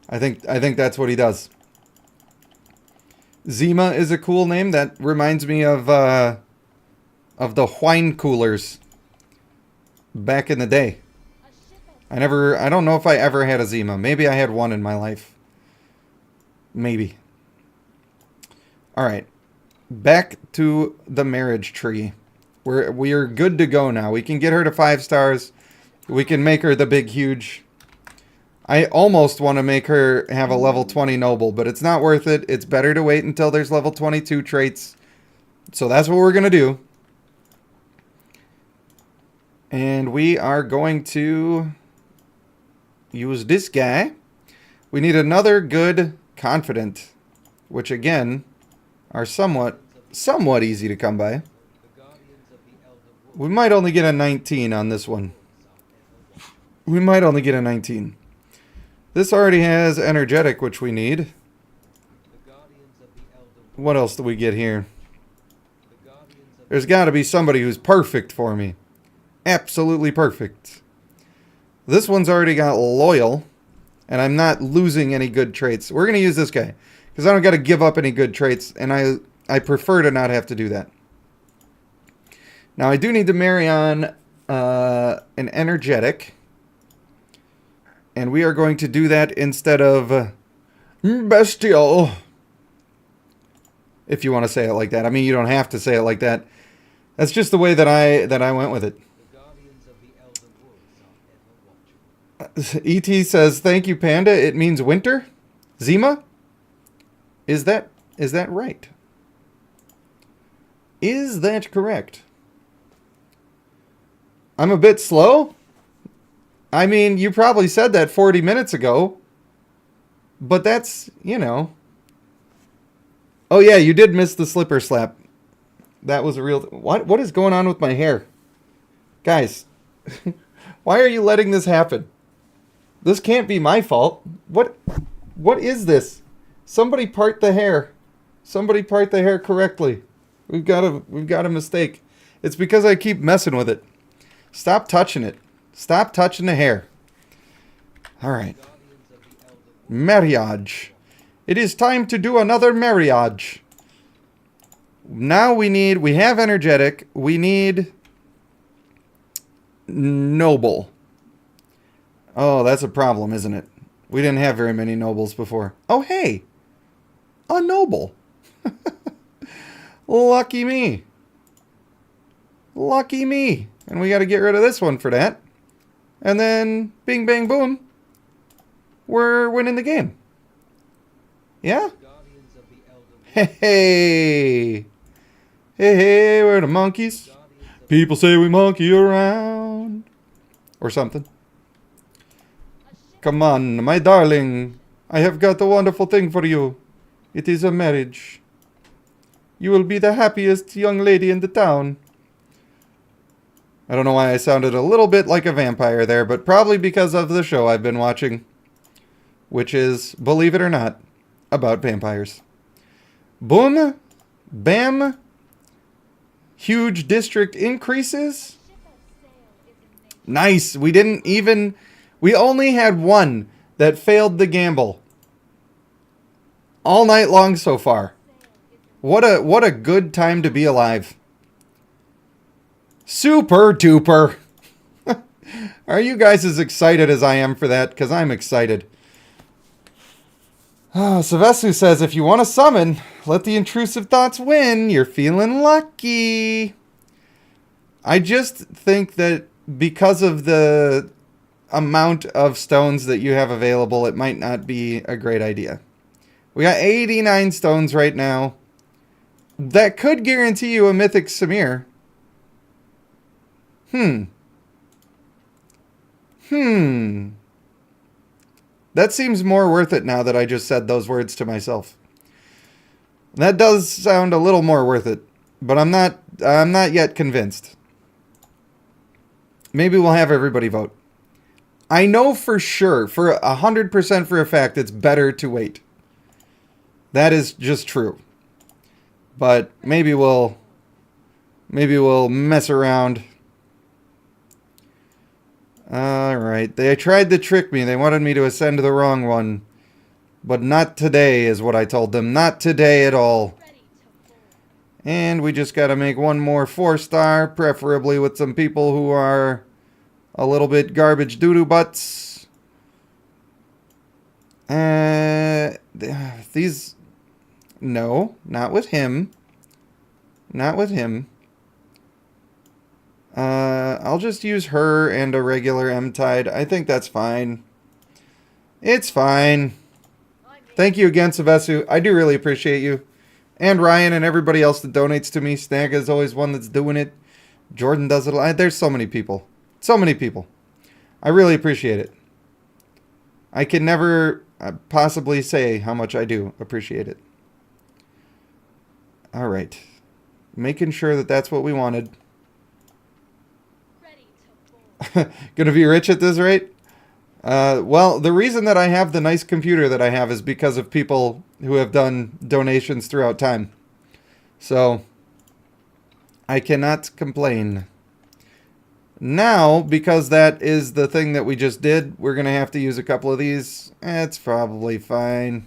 I think that's what he does. Zima is a cool name. That reminds me of the wine coolers back in the day. I don't know if I ever had a Zima. Maybe I had one in my life. Maybe. Alright. Back to the marriage tree. We are good to go now. We can get her to 5 stars. We can make her the big, huge... I almost want to make her have a level 20 noble, but it's not worth it. It's better to wait until there's level 22 traits. So that's what we're going to do. And we are going to use this guy. We need another good confident, which again are somewhat easy to come by. We might only get a 19 on this one. We might only get a 19. This already has energetic, which we need. What else do we get here? There's got to be somebody who's perfect for me. Absolutely perfect. This one's already got loyal, and I'm not losing any good traits. We're going to use this guy, because I don't got to give up any good traits, and I prefer to not have to do that. Now, I do need to marry on an energetic. And we are going to do that instead of bestial. If you want to say it like that. I mean, you don't have to say it like that. That's just the way that I went with it. E.T. says, thank you, Panda. It means winter? Zima? Is that right? Is that correct? I'm a bit slow? I mean, you probably said that 40 minutes ago. But that's, you know. Oh, yeah, you did miss the slipper slap. That was a real... What is going on with my hair? Guys, why are you letting this happen? This can't be my fault. What is this? Somebody part the hair. Somebody part the hair correctly. We've got a mistake. It's because I keep messing with it. Stop touching it. Stop touching the hair. Alright. Marriage. It is time to do another marriage. Now we have energetic. We need noble. Oh, that's a problem, isn't it? We didn't have very many nobles before. Oh, hey. A noble. Lucky me. Lucky me. And we got to get rid of this one for that. And then, bing, bang, boom. We're winning the game. Yeah? Hey, hey. Hey, hey, we're the monkeys. People say we monkey around. Or something. Come on, my darling. I have got a wonderful thing for you. It is a marriage. You will be the happiest young lady in the town. I don't know why I sounded a little bit like a vampire there, but probably because of the show I've been watching. Which is, believe it or not, about vampires. Boom. Bam. Huge district increases. Nice. We didn't even... We only had one that failed the gamble. All night long so far. What a good time to be alive. Super duper. Are you guys as excited as I am for that? Because I'm excited. Sevesu says, if you want to summon, let the intrusive thoughts win. You're feeling lucky. I just think that because of the amount of stones that you have available, it might not be a great idea. We got 89 stones right now. That could guarantee you a mythic Samir. That seems more worth it now that I just said those words to myself. That does sound a little more worth it, but I'm not yet convinced. Maybe we'll have everybody vote. I know for sure, for 100% for a fact, it's better to wait. That is just true. But maybe we'll mess around. Alright, they tried to trick me. They wanted me to ascend to the wrong one. But not today is what I told them. Not today at all. And we just got to make one more 4-star, preferably with some people who are a little bit garbage doo-doo butts. These... No, not with him. Not with him. I'll just use her and a regular M-Tide. I think that's fine. It's fine. Thank you again, Sevesu. I do really appreciate you. And Ryan and everybody else that donates to me. Snag is always one that's doing it. Jordan does it a lot. There's so many people. So many people. I really appreciate it. I can never possibly say how much I do appreciate it. Alright. Making sure that that's what we wanted. Gonna be rich at this rate? Well, the reason that I have the nice computer that I have is because of people who have done donations throughout time. So, I cannot complain. Now, because that is the thing that we just did, we're going to have to use a couple of these. That's probably fine.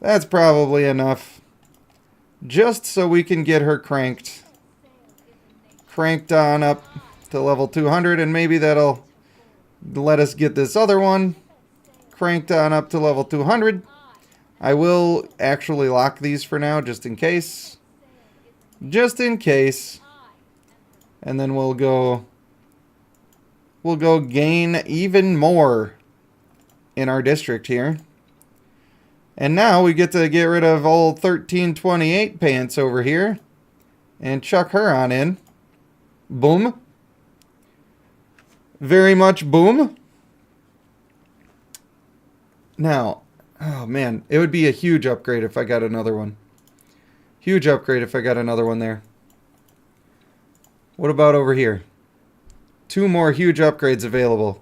That's probably enough. Just so we can get her cranked. Cranked on up to level 200, and maybe that'll let us get this other one cranked on up to level 200. I will actually lock these for now, just in case. Just in case. And then we'll go gain even more in our district here. And now we get to get rid of old 1328 pants over here and chuck her on in. Boom. Very much boom. Now, oh man, it would be a huge upgrade if I got another one. Huge upgrade if I got another one there. What about over here? 2 more huge upgrades available.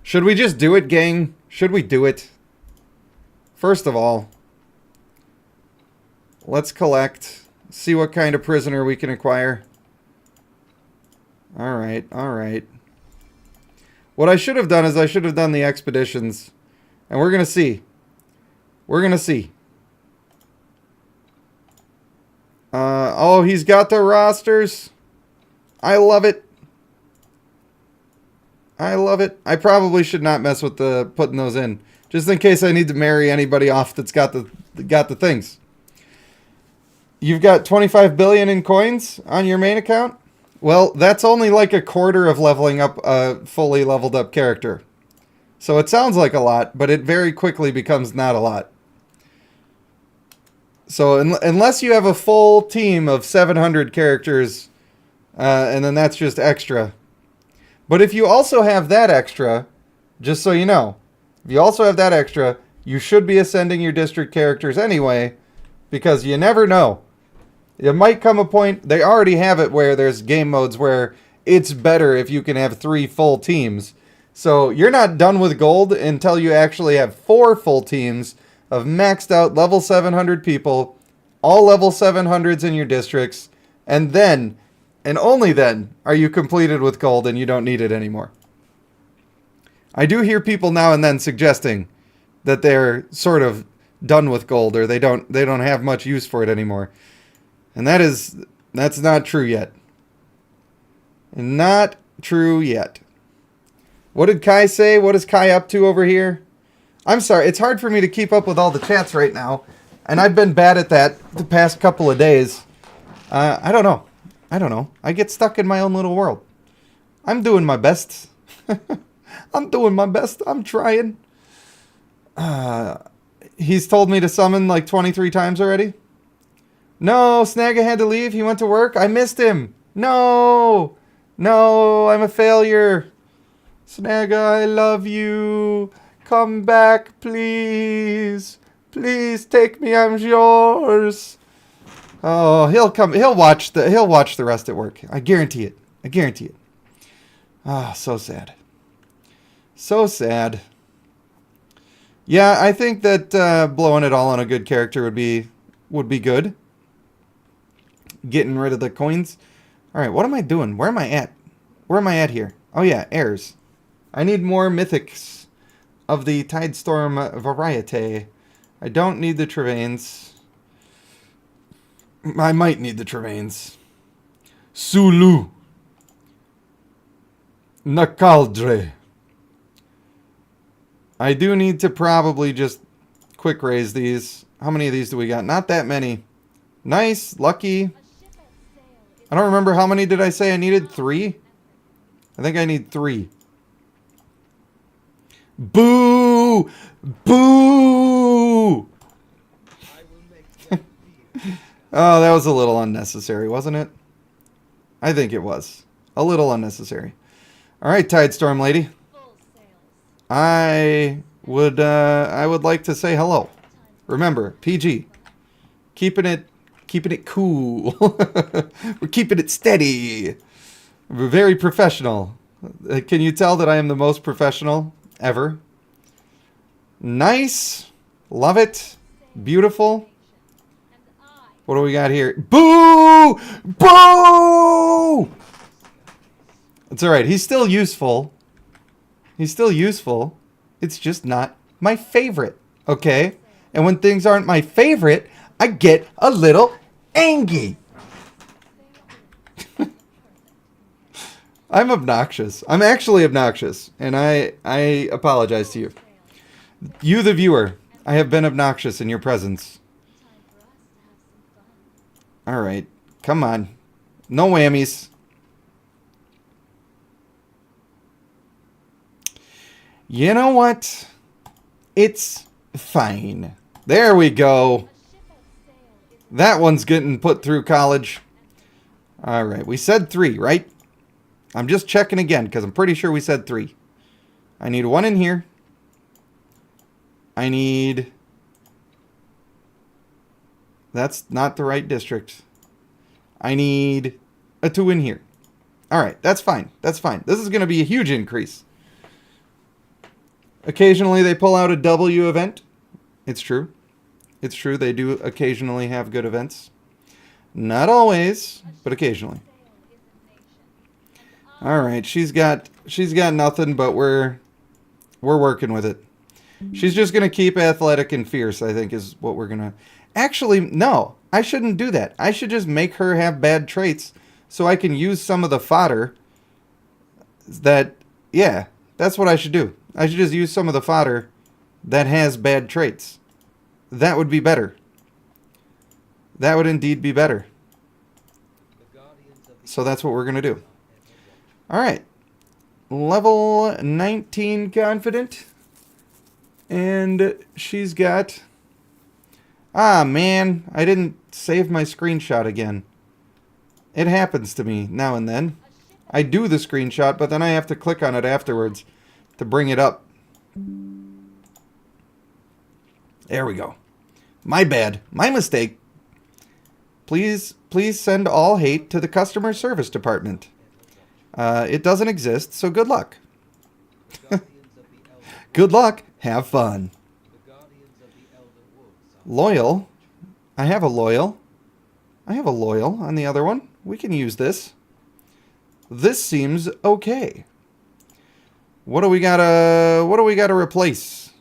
Should we just do it, gang? Should we do it? First of all, let's collect. See what kind of prisoner we can acquire. Alright, alright. What I should have done is I should have done the expeditions. And we're going to see. We're going to see. Oh, he's got the rosters. I love it. I love it. I probably should not mess with the putting those in, just in case I need to marry anybody off that's got the things. You've got 25 billion in coins on your main account? Well, that's only like a quarter of leveling up a fully leveled up character. So it sounds like a lot, but it very quickly becomes not a lot. So unless you have a full team of 700 characters, and then that's just extra. But if you also have that extra, just so you know, if you also have that extra, you should be ascending your district characters anyway, because you never know. It might come a point, they already have it where there's game modes where it's better if you can have 3 full teams. So you're not done with gold until you actually have 4 full teams of maxed out level 700 people, all level 700s in your districts, and then, and only then, are you completed with gold and you don't need it anymore. I do hear people now and then suggesting that they're sort of done with gold, or they don't have much use for it anymore. And that's not true yet. Not true yet. What did Kai say? What is Kai up to over here? I'm sorry, it's hard for me to keep up with all the chats right now, and I've been bad at that the past couple of days. I don't know. I get stuck in my own little world. I'm doing my best. I'm doing my best. I'm trying. He's told me to summon like 23 times already. No, Snagga had to leave. He went to work. I missed him. No, I'm a failure. Snagga, I love you. Come back, please. Please take me. I'm yours. Oh, he'll come. He'll watch the rest at work. I guarantee it. Ah, so sad. So sad. Yeah, I think that blowing it all on a good character would be good. Getting rid of the coins. All right, what am I doing? Where am I at? Where am I at here? Oh yeah, heirs. I need more mythics of the Tidestorm variety. I don't need the Travains. I might need the Travains. Sulu. Nakaldre. I do need to probably just quick raise these. How many of these do we got? Not that many. Nice, lucky. I don't remember how many did I say I needed? 3? I think I need 3. Boo! Boo! Oh, that was a little unnecessary, wasn't it? I think it was. A little unnecessary. Alright, Tidestorm lady. I would like to say hello. Remember, PG. Keeping it cool. We're keeping it steady. We're very professional. Can you tell that I am the most professional ever? Nice. Love it. Beautiful. What do we got here? Boo! Boo! It's alright. He's still useful. He's still useful. It's just not my favorite. Okay? And when things aren't my favorite, I get a little angry. I'm obnoxious. I'm actually obnoxious. And I apologize to you. You, the viewer, I have been obnoxious in your presence. Alright. Come on. No whammies. You know what? It's fine. There we go. That one's getting put through college. Alright, we said 3, right? I'm just checking again, because I'm pretty sure we said 3. I need 1 in here. I need... That's not the right district. I need a 2 in here. Alright, that's fine. That's fine. This is going to be a huge increase. Occasionally they pull out a W event. It's true. It's true, they do occasionally have good events. Not always, but occasionally. Alright, she's got nothing, but we're working with it. She's just going to keep athletic and fierce, I think, is what we're going to... Actually, no. I shouldn't do that. I should just make her have bad traits so I can use some of the fodder that... Yeah, that's what I should do. I should just use some of the fodder that has bad traits. That would be better. That would indeed be better. So that's what we're going to do. Alright. Level 19 confident. And she's got... Ah, man. I didn't save my screenshot again. It happens to me now and then. I do the screenshot, but then I have to click on it afterwards to bring it up. There we go. My bad. My mistake. Please send all hate to the customer service department. It doesn't exist, so good luck. Good luck. Have fun. Loyal. I have a loyal. I have a loyal on the other one. We can use this. This seems okay. What do we gotta replace?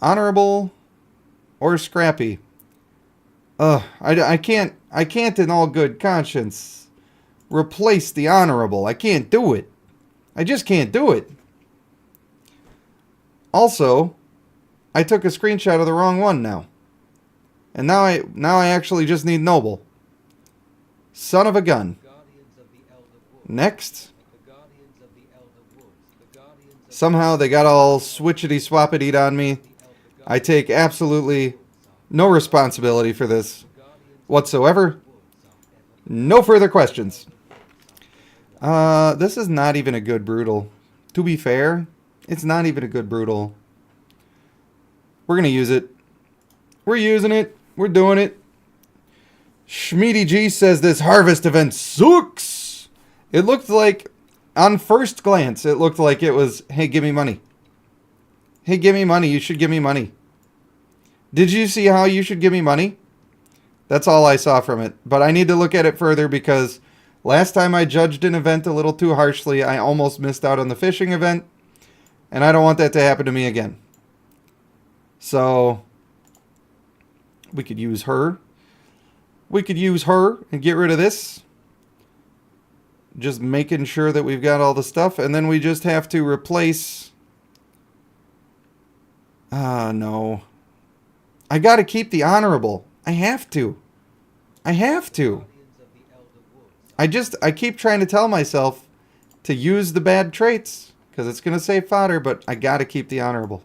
Honorable or scrappy? I can't in all good conscience replace the honorable. I can't do it. I just can't do it. Also, I took a screenshot of the wrong one now. And now I actually just need noble. Son of a gun. Next. Somehow they got all switchity-swappity on me. I take absolutely no responsibility for this whatsoever. No further questions. This is not even a good brutal. To be fair, it's not even a good brutal. We're going to use it. We're using it. We're doing it. Schmeedy G says this harvest event sucks. It looked like, on first glance, it looked like it was, hey, give me money. Hey, give me money. You should give me money. Did you see how you should give me money? That's all I saw from it. But I need to look at it further because last time I judged an event a little too harshly, I almost missed out on the fishing event. And I don't want that to happen to me again. So, we could use her. We could use her and get rid of this. Just making sure that we've got all the stuff. And then we just have to replace... no. I gotta keep the honorable. I have to. I have to. I keep trying to tell myself to use the bad traits. Because it's going to save fodder, but I gotta keep the honorable.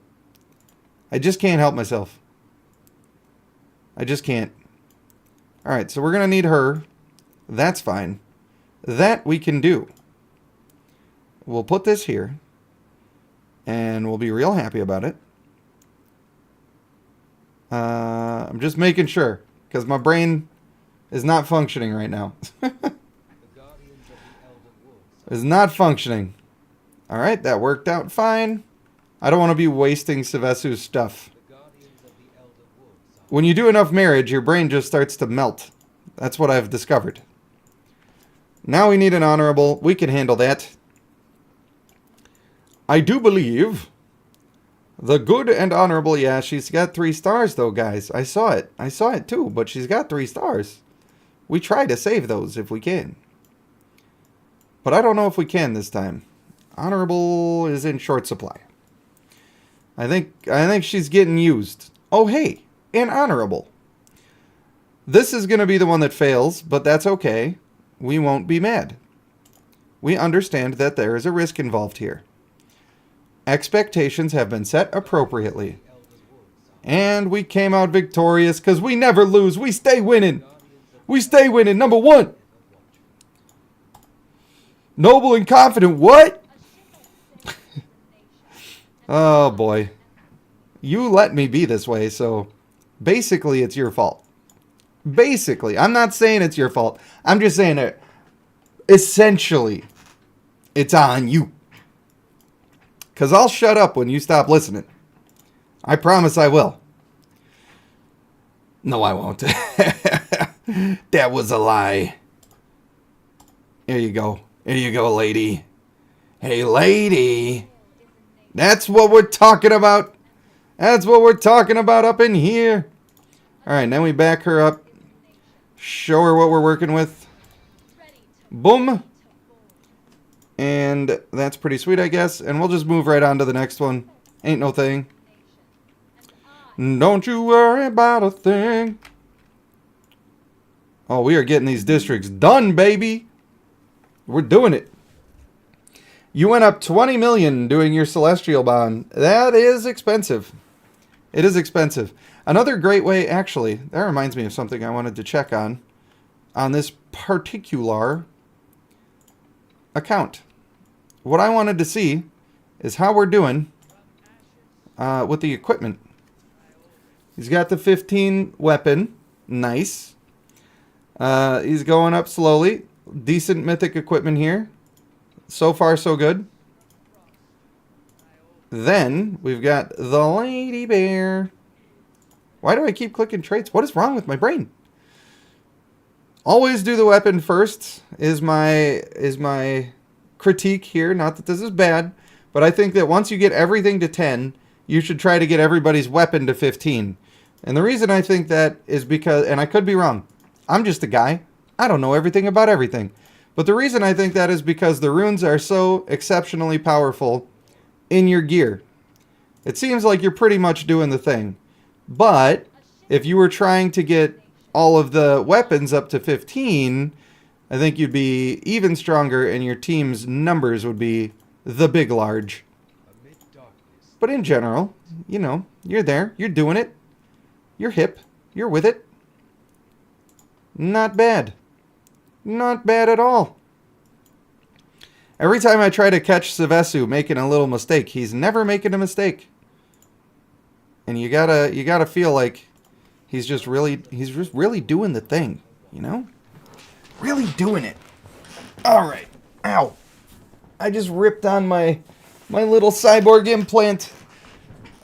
I just can't help myself. I just can't. Alright, so we're going to need her. That's fine. That we can do. We'll put this here. And we'll be real happy about it. I'm just making sure. Because my brain is not functioning right now. It's not functioning. Alright, that worked out fine. I don't want to be wasting Sevesu's stuff. When you do enough marriage, your brain just starts to melt. That's what I've discovered. Now we need an honorable. We can handle that. I do believe the good and honorable. Yeah, she's got 3 stars though, guys. I saw it. I saw it too, but she's got 3 stars. We try to save those if we can. But I don't know if we can this time. Honorable is in short supply. I think she's getting used. Oh, hey, and honorable. This is going to be the one that fails, but that's okay. We won't be mad. We understand that there is a risk involved here. Expectations have been set appropriately. And we came out victorious because we never lose. We stay winning. We stay winning. Number 1. Noble and confident. What? Oh, boy. You let me be this way, so basically it's your fault. Basically. I'm not saying it's your fault. I'm just saying that essentially it's on you. Because I'll shut up when you stop listening. I promise I will. No, I won't. That was a lie. There you go. There you go, lady. Hey, lady. That's what we're talking about. That's what we're talking about up in here. Alright, now we back her up. Show her what we're working with. Boom. And that's pretty sweet, I guess. And we'll just move right on to the next one. Ain't no thing. Don't you worry about a thing. Oh, we are getting these districts done, baby. We're doing it. You went up 20 million doing your Celestial Bond. That is expensive. It is expensive. Another great way, actually, that reminds me of something I wanted to check on this particular account. What I wanted to see is how we're doing with the equipment. He's got the 15 weapon. Nice. He's going up slowly. Decent mythic equipment here. So far, so good. Then, we've got the Lady Bear. Why do I keep clicking traits? What is wrong with my brain? Always do the weapon first is my critique here. Not that this is bad, but I think that once you get everything to 10, you should try to get everybody's weapon to 15. And the reason I think that is because, and I could be wrong, I'm just a guy. I don't know everything about everything. But the reason I think that is because the runes are so exceptionally powerful in your gear. It seems like you're pretty much doing the thing. But if you were trying to get all of the weapons up to 15, I think you'd be even stronger and your team's numbers would be the big large. But in general, you know, you're there, you're doing it. You're hip, you're with it. Not bad. Not bad at all. Every time I try to catch Sevesu making a little mistake, he's never making a mistake. And you gotta feel like he's just really doing the thing, you know? Really doing it. Alright. Ow. I just ripped on my little cyborg implant.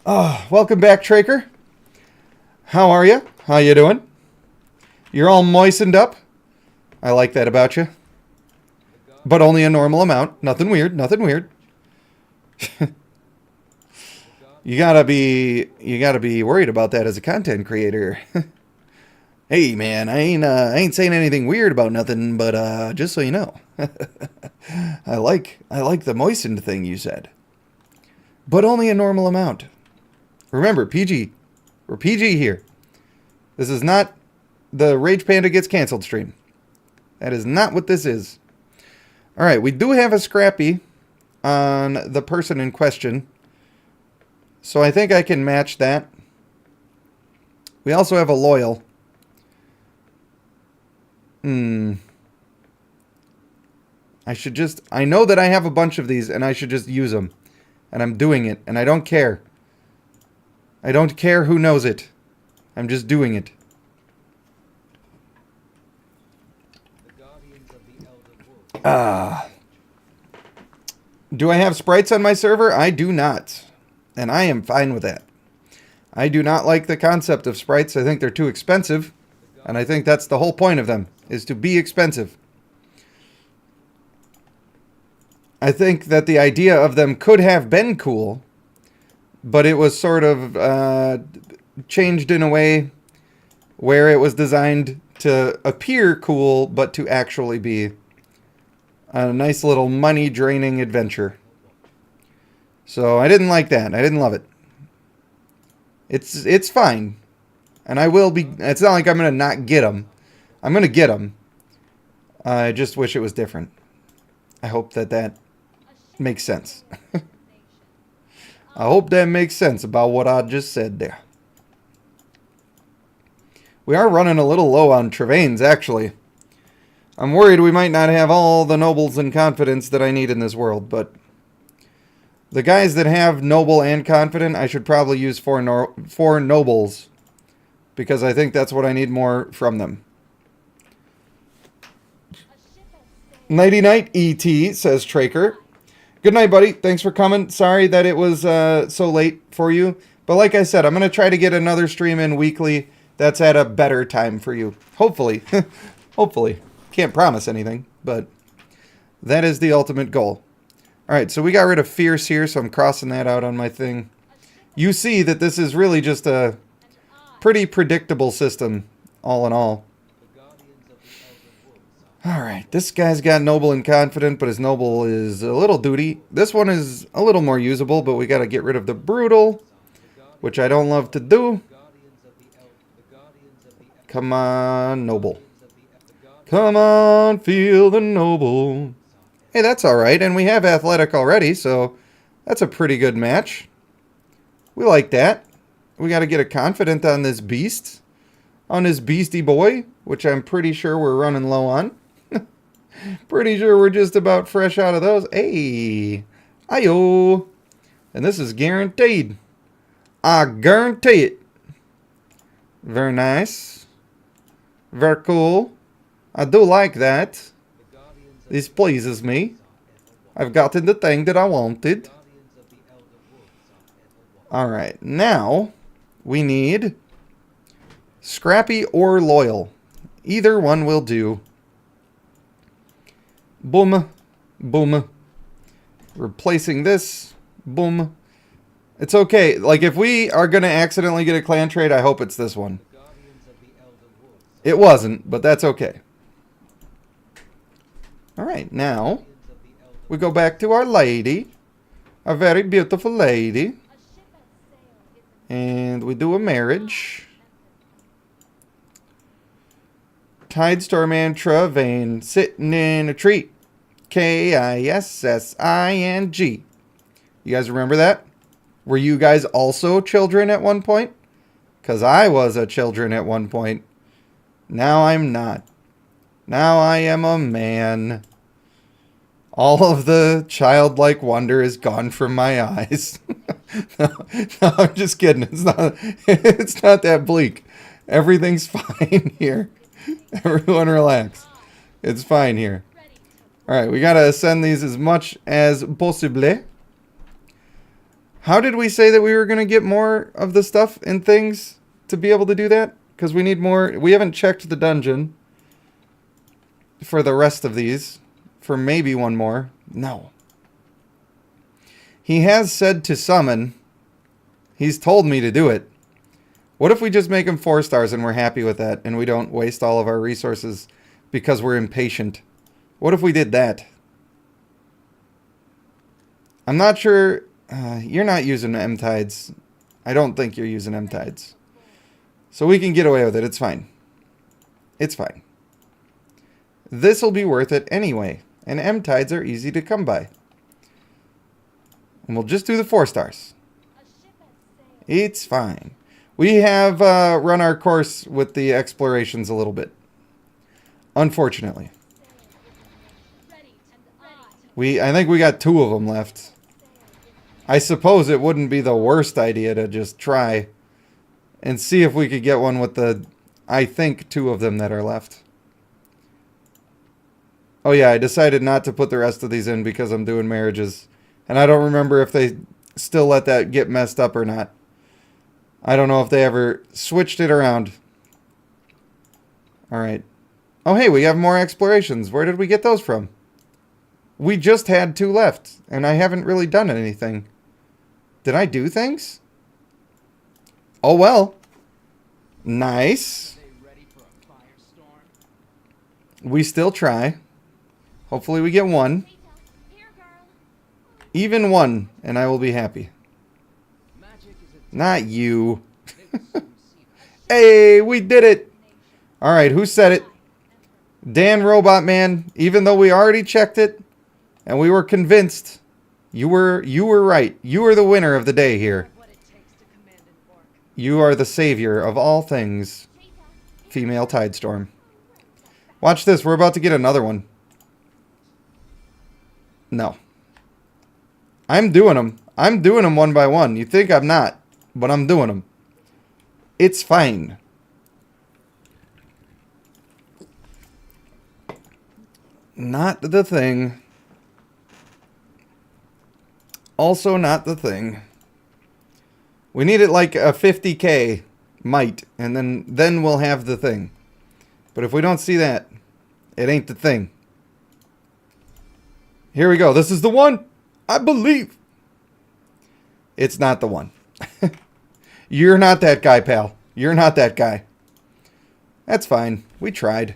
Oh, welcome back, Traker. How are you? How you doing? You're all moistened up. I like that about you. But only a normal amount. Nothing weird. Nothing weird. You gotta be worried about that as a content creator. Hey man, I ain't saying anything weird about nothing, but just so you know. I like the moistened thing you said. But only a normal amount. Remember, PG. We're PG here. This is not the Rage Panda Gets Cancelled stream. That is not what this is. Alright, we do have a Scrappy on the person in question. So I think I can match that. We also have a Loyal. I know that I have a bunch of these and I should just use them. And I'm doing it. And I don't care. I don't care who knows it. I'm just doing it. Do I have sprites on my server? I do not. And I am fine with that. I do not like the concept of sprites. I think they're too expensive. And I think that's the whole point of them, is to be expensive. I think that the idea of them could have been cool, but it was sort of changed in a way where it was designed to appear cool, but to actually be a nice little money-draining adventure. So I didn't like that. I didn't love it. It's fine. And I will be... It's not like I'm going to not get them. I'm going to get them. I just wish it was different. I hope that makes sense. I hope that makes sense about what I just said there. We are running a little low on Travains, actually. I'm worried we might not have all the nobles and confidence that I need in this world, but... The guys that have noble and confident, I should probably use four nobles. Because I think that's what I need more from them. Nighty night, E.T., says Traker. Good night, buddy. Thanks for coming. Sorry that it was so late for you. But like I said, I'm going to try to get another stream in weekly that's at a better time for you. Hopefully. Hopefully. Can't promise anything, but that is the ultimate goal. Alright, so we got rid of Fierce here, so I'm crossing that out on my thing. You see that this is really just a pretty predictable system, all in all. Alright, this guy's got Noble and Confident, but his Noble is a little duty. This one is a little more usable, but we gotta get rid of the Brutal, which I don't love to do. Come on, Noble. Come on, feel the Noble. Hey, that's alright, and we have Athletic already, so that's a pretty good match. We like that. We gotta get a Confident on this beast. On this beastie boy, which I'm pretty sure we're running low on. Pretty sure we're just about fresh out of those. Hey, ayo. And this is guaranteed. I guarantee it. Very nice. Very cool. I do like that. This pleases me. I've gotten the thing that I wanted. Alright, now we need Scrappy or Loyal. Either one will do. Boom. Boom. Replacing this. Boom. It's okay. Like, if we are going to accidentally get a clan trait, I hope it's this one. It wasn't, but that's okay. Alright, now we go back to our lady. A very beautiful lady. And we do a marriage. Tidestorm and Travaine sitting in a tree. Kissing. You guys remember that? Were you guys also children at one point? Because I was a children at one point. Now I'm not. Now I am a man. All of the childlike wonder is gone from my eyes. No, I'm just kidding. It's not that bleak. Everything's fine here. Everyone relax. It's fine here. Alright, we gotta ascend these as much as possible. How did we say that we were gonna get more of the stuff and things to be able to do that? Because we need more. We haven't checked the dungeon for the rest of these. For maybe one more. No. He has said to summon. He's told me to do it. What if we just make him 4 stars and we're happy with that and we don't waste all of our resources because we're impatient? What if we did that? I'm not sure. You're not using M-Tides. I don't think you're using M-Tides. So we can get away with it. It's fine. It's fine. This will be worth it anyway. And M-Tides are easy to come by. And we'll just do the 4 stars. It's fine. We have run our course with the explorations a little bit. Unfortunately. I think we got 2 of them left. I suppose it wouldn't be the worst idea to just try and see if we could get one with the, I think, 2 of them that are left. Oh yeah, I decided not to put the rest of these in because I'm doing marriages. And I don't remember if they still let that get messed up or not. I don't know if they ever switched it around. Alright. Oh hey, we have more explorations. Where did we get those from? We just had 2 left, and I haven't really done anything. Did I do things? Oh well. Nice. We still try. Hopefully we get 1. Even 1, and I will be happy. Not you. Hey, we did it. Alright, who said it? Dan Robot Man, even though we already checked it, and we were convinced, you were right. You are the winner of the day here. You are the savior of all things. Female Tidestorm. Watch this, we're about to get another one. No. I'm doing them. I'm doing them one by one. You think I'm not, but I'm doing them. It's fine. Not the thing. Also not the thing. We need it like a 50k might, and then we'll have the thing. But if we don't see that, it ain't the thing. Here we go. This is the one. I believe. It's not the one. You're not that guy, pal. You're not that guy. That's fine. We tried.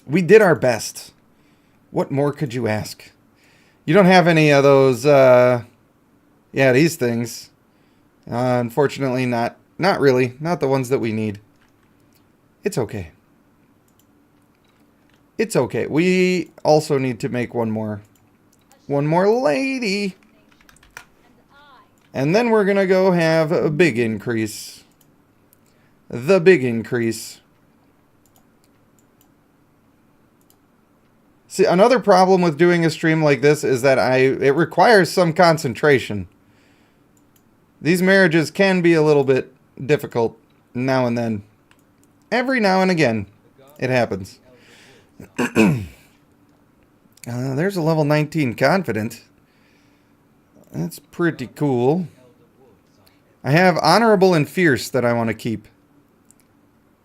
We did our best. What more could you ask? You don't have any of those, yeah, these things. Unfortunately, not really. Not the ones that we need. It's okay. It's okay. We also need to make one more. One more lady. And then we're going to go have a big increase. The big increase. See, another problem with doing a stream like this is that it requires some concentration. These marriages can be a little bit difficult now and then. Every now and again, it happens. There's a level 19 confident. That's pretty cool. I have honorable and fierce that I want to keep.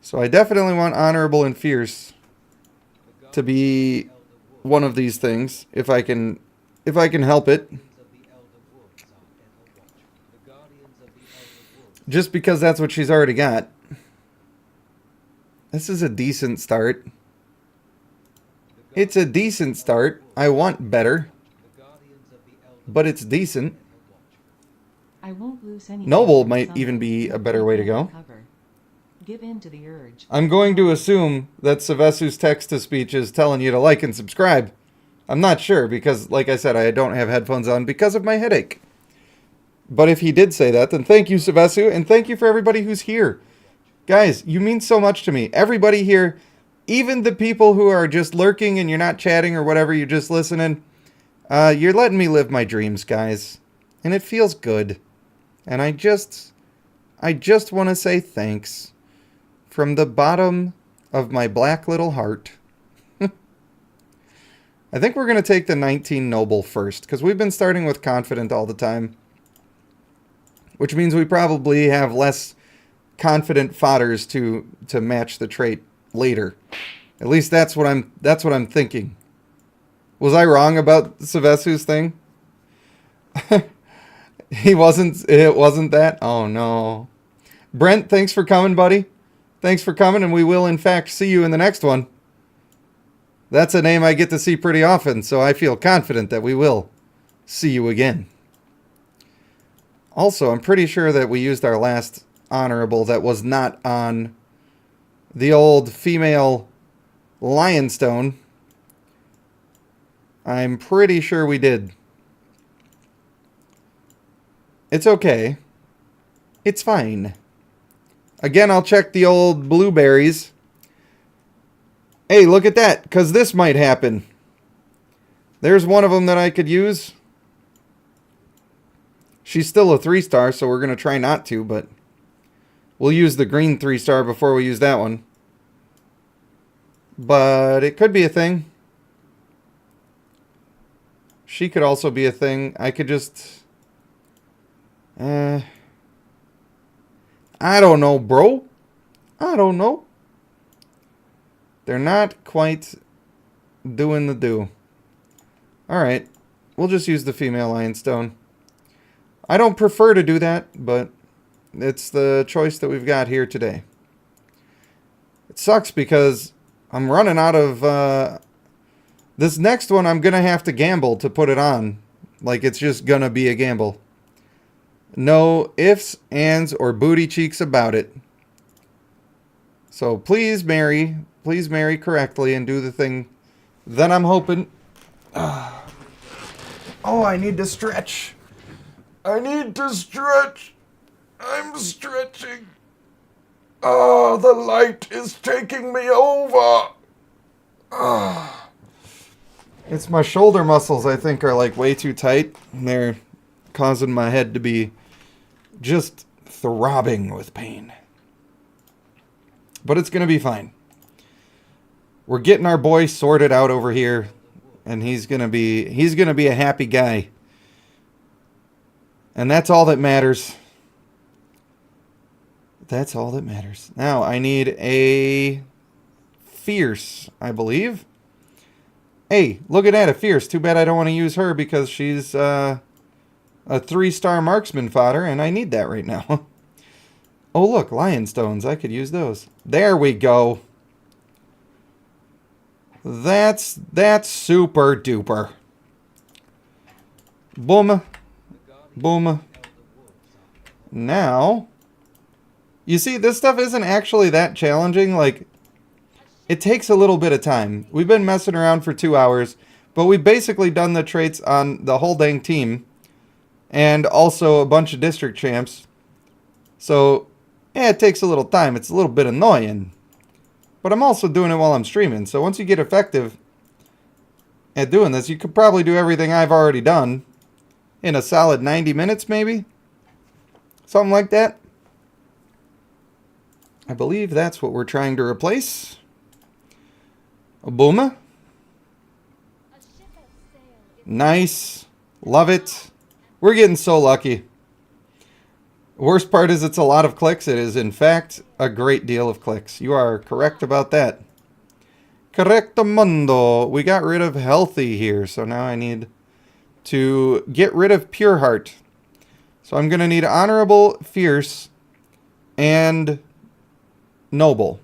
So I definitely want honorable and fierce to be one of these things if I can help it. Just because that's what she's already got. This is a decent start. It's a decent start. I want better. But it's decent. I won't lose any. Noble might even be a better way to go. Give in to the urge. I'm going to assume that Sevesu's text-to-speech is telling you to like and subscribe. I'm not sure because, like I said, I don't have headphones on because of my headache. But if he did say that, then thank you, Sevesu, and thank you for everybody who's here. Guys, you mean so much to me. Everybody here, even the people who are just lurking and you're not chatting or whatever, you're just listening, you're letting me live my dreams, guys. And it feels good. And I just want to say thanks. From the bottom of my black little heart. I think we're going to take the 19 Noble first, because we've been starting with Confident all the time. Which means we probably have less confident fodders to match the trait later. At least that's what I'm thinking. Was I wrong about Sevesu's thing? It wasn't that? Oh no. Brent, thanks for coming, buddy. Thanks for coming, and we will, in fact, see you in the next one. That's a name I get to see pretty often, so I feel confident that we will see you again. Also, I'm pretty sure that we used our last honorable that was not on the old female Lionstone. I'm pretty sure we did. It's okay. It's fine. Again, I'll check the old blueberries. Hey, look at that, because this might happen. There's one of them that I could use. She's still a 3-star, so we're going to try not to, but we'll use the green 3-star before we use that one. But it could be a thing. She could also be a thing. I could just... I don't know, bro. I don't know. They're not quite doing the do. Alright. We'll just use the female Lionstone. I don't prefer to do that, but it's the choice that we've got here today. It sucks because I'm running out of... this next one I'm going to have to gamble to put it on. Like, it's just going to be a gamble. No ifs, ands, or booty cheeks about it. So please marry correctly and do the thing that I'm hoping. Oh, I need to stretch. I need to stretch. I'm stretching. Oh, the light is taking me over. Oh. It's my shoulder muscles, I think, are like way too tight. And they're causing my head to be just throbbing with pain. But it's going to be fine. We're getting our boy sorted out over here, and he's going to be a happy guy. And that's all that matters. That's all that matters. Now I need a fierce, I believe. Hey, look at that, a fierce. Too bad I don't want to use her because she's a 3-star marksman fodder, and I need that right now. Oh, look, lion stones. I could use those. There we go. That's super duper. Boom. Boom. Now, you see, this stuff isn't actually that challenging. Like, it takes a little bit of time. We've been messing around for 2 hours, but we've basically done the traits on the whole dang team. And also a bunch of district champs. So, yeah, it takes a little time. It's a little bit annoying. But I'm also doing it while I'm streaming. So once you get effective at doing this, you could probably do everything I've already done in a solid 90 minutes, maybe? Something like that. I believe that's what we're trying to replace. A boom. Nice. Love it. We're getting so lucky. Worst part is it's a lot of clicks. It is, in fact, a great deal of clicks. You are correct about that. Correctamundo. We got rid of healthy here, so now I need to get rid of pure heart. So I'm going to need honorable, fierce, and noble.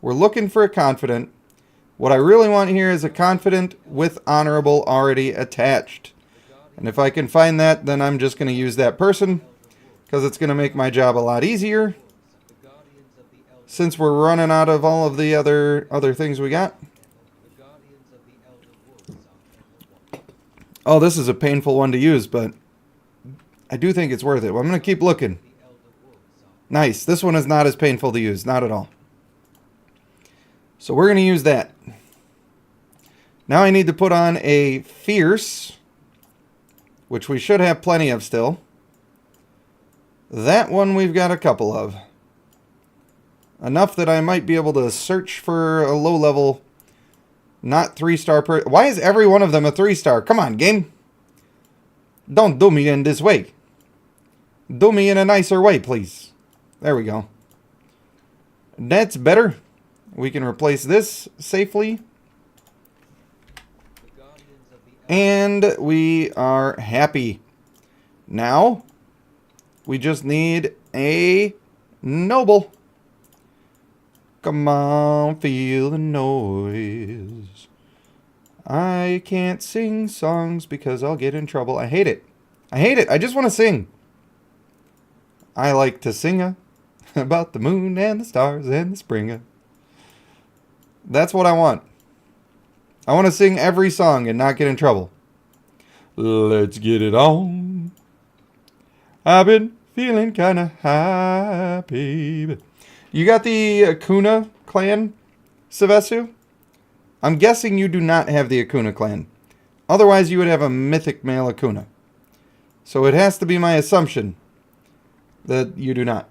We're looking for a confident. What I really want here is a confident with honorable already attached. And if I can find that, then I'm just going to use that person, because it's going to make my job a lot easier, since we're running out of all of the other things we got. Oh, this is a painful one to use, but I do think it's worth it. Well, I'm going to keep looking. Nice. This one is not as painful to use. Not at all. So we're going to use that. Now I need to put on a fierce, which we should have plenty of still. That one we've got a couple of. Enough that I might be able to search for a low level, not 3-star per... Why is every one of them a 3-star? Come on, game. Don't do me in this way. Do me in a nicer way, please. There we go. That's better. We can replace this safely. And we are happy. Now, we just need a noble. Come on, feel the noise. I can't sing songs because I'll get in trouble. I hate it. I hate it. I just want to sing. I like to sing about the moon and the stars and the spring. That's what I want. I want to sing every song and not get in trouble. Let's get it on. I've been feeling kind of happy. You got the Akuna clan, Sevesu? I'm guessing you do not have the Akuna clan. Otherwise, you would have a mythic male Akuna. So it has to be my assumption that you do not.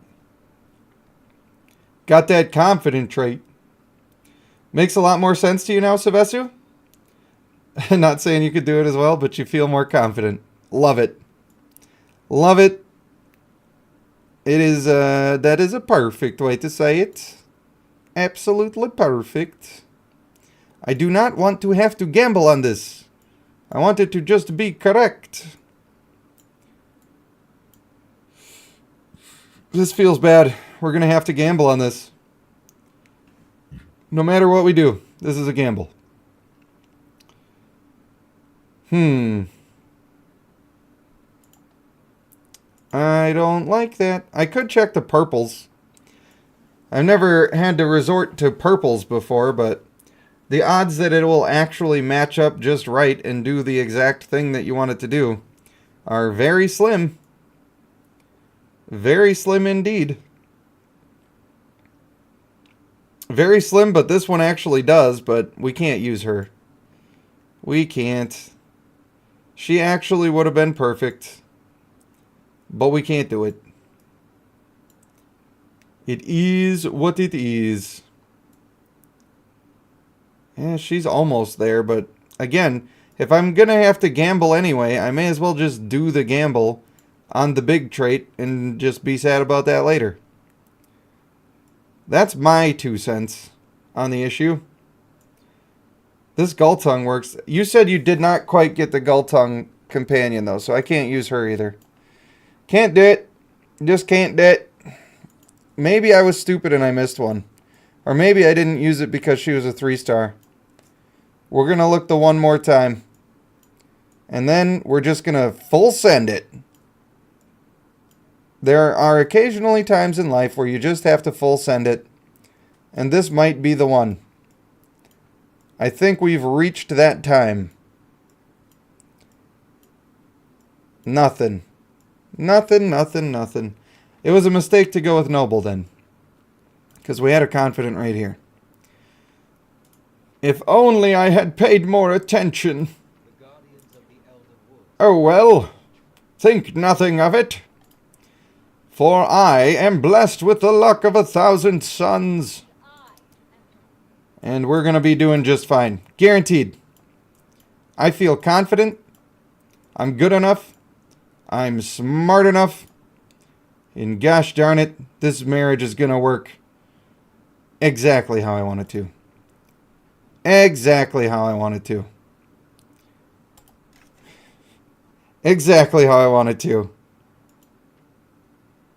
Got that confident trait. Makes a lot more sense to you now, Sevesu? Not saying you could do it as well, but you feel more confident. Love it. Love it. It is, that is a perfect way to say it. Absolutely perfect. I do not want to have to gamble on this. I want it to just be correct. This feels bad. We're going to have to gamble on this. No matter what we do, this is a gamble. I don't like that. I could check the purples. I've never had to resort to purples before, but the odds that it will actually match up just right and do the exact thing that you want it to do are very slim. Very slim indeed. Very slim, but this one actually does, but we can't use her. We can't. She actually would have been perfect. But we can't do it. It is what it is. Yeah, she's almost there, but again, if I'm going to have to gamble anyway, I may as well just do the gamble on the big trait and just be sad about that later. That's my 2 cents on the issue. This Gultung works. You said you did not quite get the Gultung companion, though, so I can't use her either. Can't do it. Just can't do it. Maybe I was stupid and I missed one. Or maybe I didn't use it because she was a 3-star. We're going to look the one more time. And then we're just going to full send it. There are occasionally times in life where you just have to full send it. And this might be the one. I think we've reached that time. Nothing. Nothing, nothing, nothing. It was a mistake to go with Noble then. Because we had a confident right here. If only I had paid more attention. Oh well. Think nothing of it. For I am blessed with the luck of 1,000 sons. And we're going to be doing just fine. Guaranteed. I feel confident. I'm good enough. I'm smart enough. And gosh darn it, this marriage is going to work exactly how I want it to. Exactly how I want it to. Exactly how I want it to.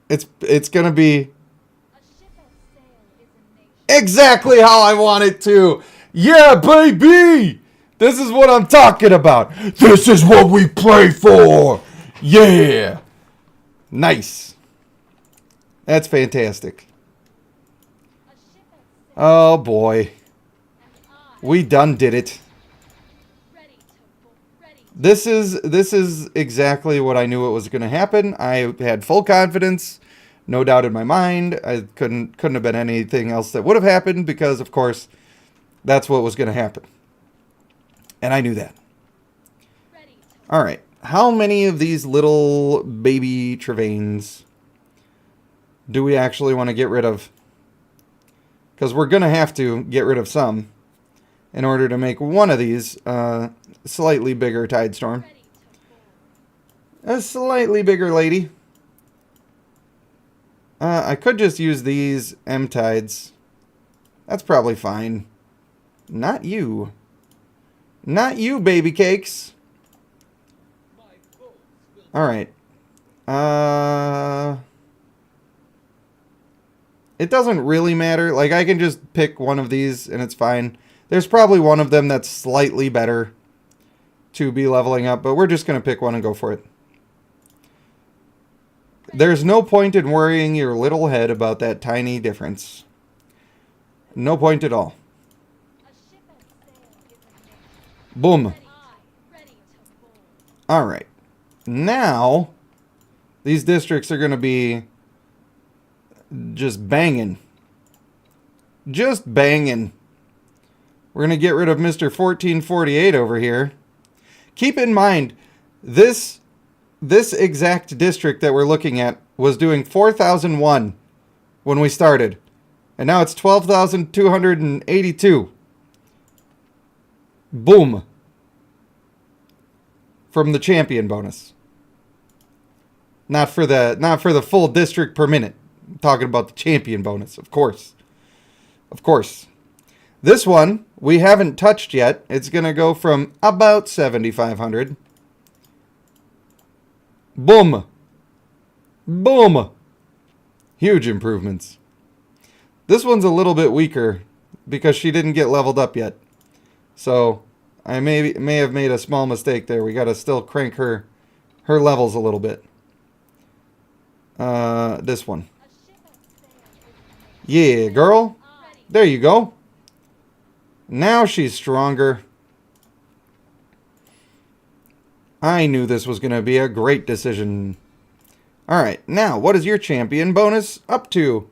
It's going to be exactly how I want it to. Yeah, baby! This is what I'm talking about. This is what we pray for. Yeah. Nice. That's fantastic. Oh boy. We done did it. This is exactly what I knew it was going to happen. I had full confidence, no doubt in my mind. I couldn't have been anything else that would have happened because, of course, that's what was going to happen. And I knew that. All right. How many of these little baby Trevains do we actually want to get rid of? Because we're going to have to get rid of some in order to make one of these slightly bigger Tidestorm. A slightly bigger lady. I could just use these M-Tides. That's probably fine. Not you. Not you, baby cakes. Alright. It doesn't really matter. Like, I can just pick one of these and it's fine. There's probably one of them that's slightly better to be leveling up, but we're just going to pick one and go for it. There's no point in worrying your little head about that tiny difference. No point at all. Boom. Alright. Now, these districts are going to be just banging. Just banging. We're going to get rid of Mr. 1448 over here. Keep in mind, this exact district that we're looking at was doing 4,001 when we started. And now it's 12,282. Boom. From the champion bonus. Not for the full district per minute. I'm talking about the champion bonus, of course. Of course. This one, we haven't touched yet. It's going to go from about 7,500. Boom. Boom. Huge improvements. This one's a little bit weaker because she didn't get leveled up yet. So, I may have made a small mistake there. We got to still crank her levels a little bit. This one. Yeah, girl. There you go. Now she's stronger. I knew this was going to be a great decision. Alright, now what is your champion bonus up to?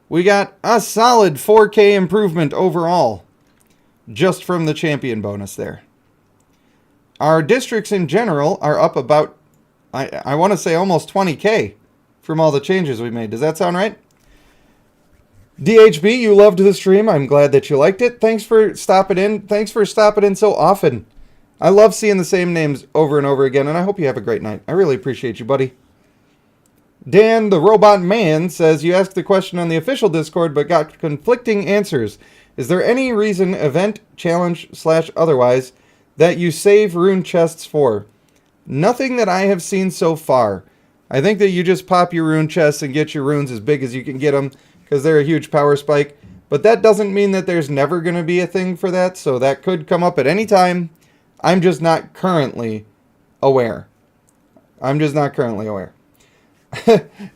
We got a solid 4K improvement overall. Just from the champion bonus there. Our districts in general are up about, I want to say almost 20K from all the changes we made. Does that sound right? DHB, you loved the stream. I'm glad that you liked it. Thanks for stopping in. Thanks for stopping in so often. I love seeing the same names over and over again, and I hope you have a great night. I really appreciate you, buddy. Dan, the robot man, says you asked the question on the official Discord but got conflicting answers. Is there any reason, event, challenge, / otherwise, that you save rune chests for? Nothing that I have seen so far. I think that you just pop your rune chests and get your runes as big as you can get them because they're a huge power spike. But that doesn't mean that there's never going to be a thing for that, so that could come up at any time. I'm just not currently aware.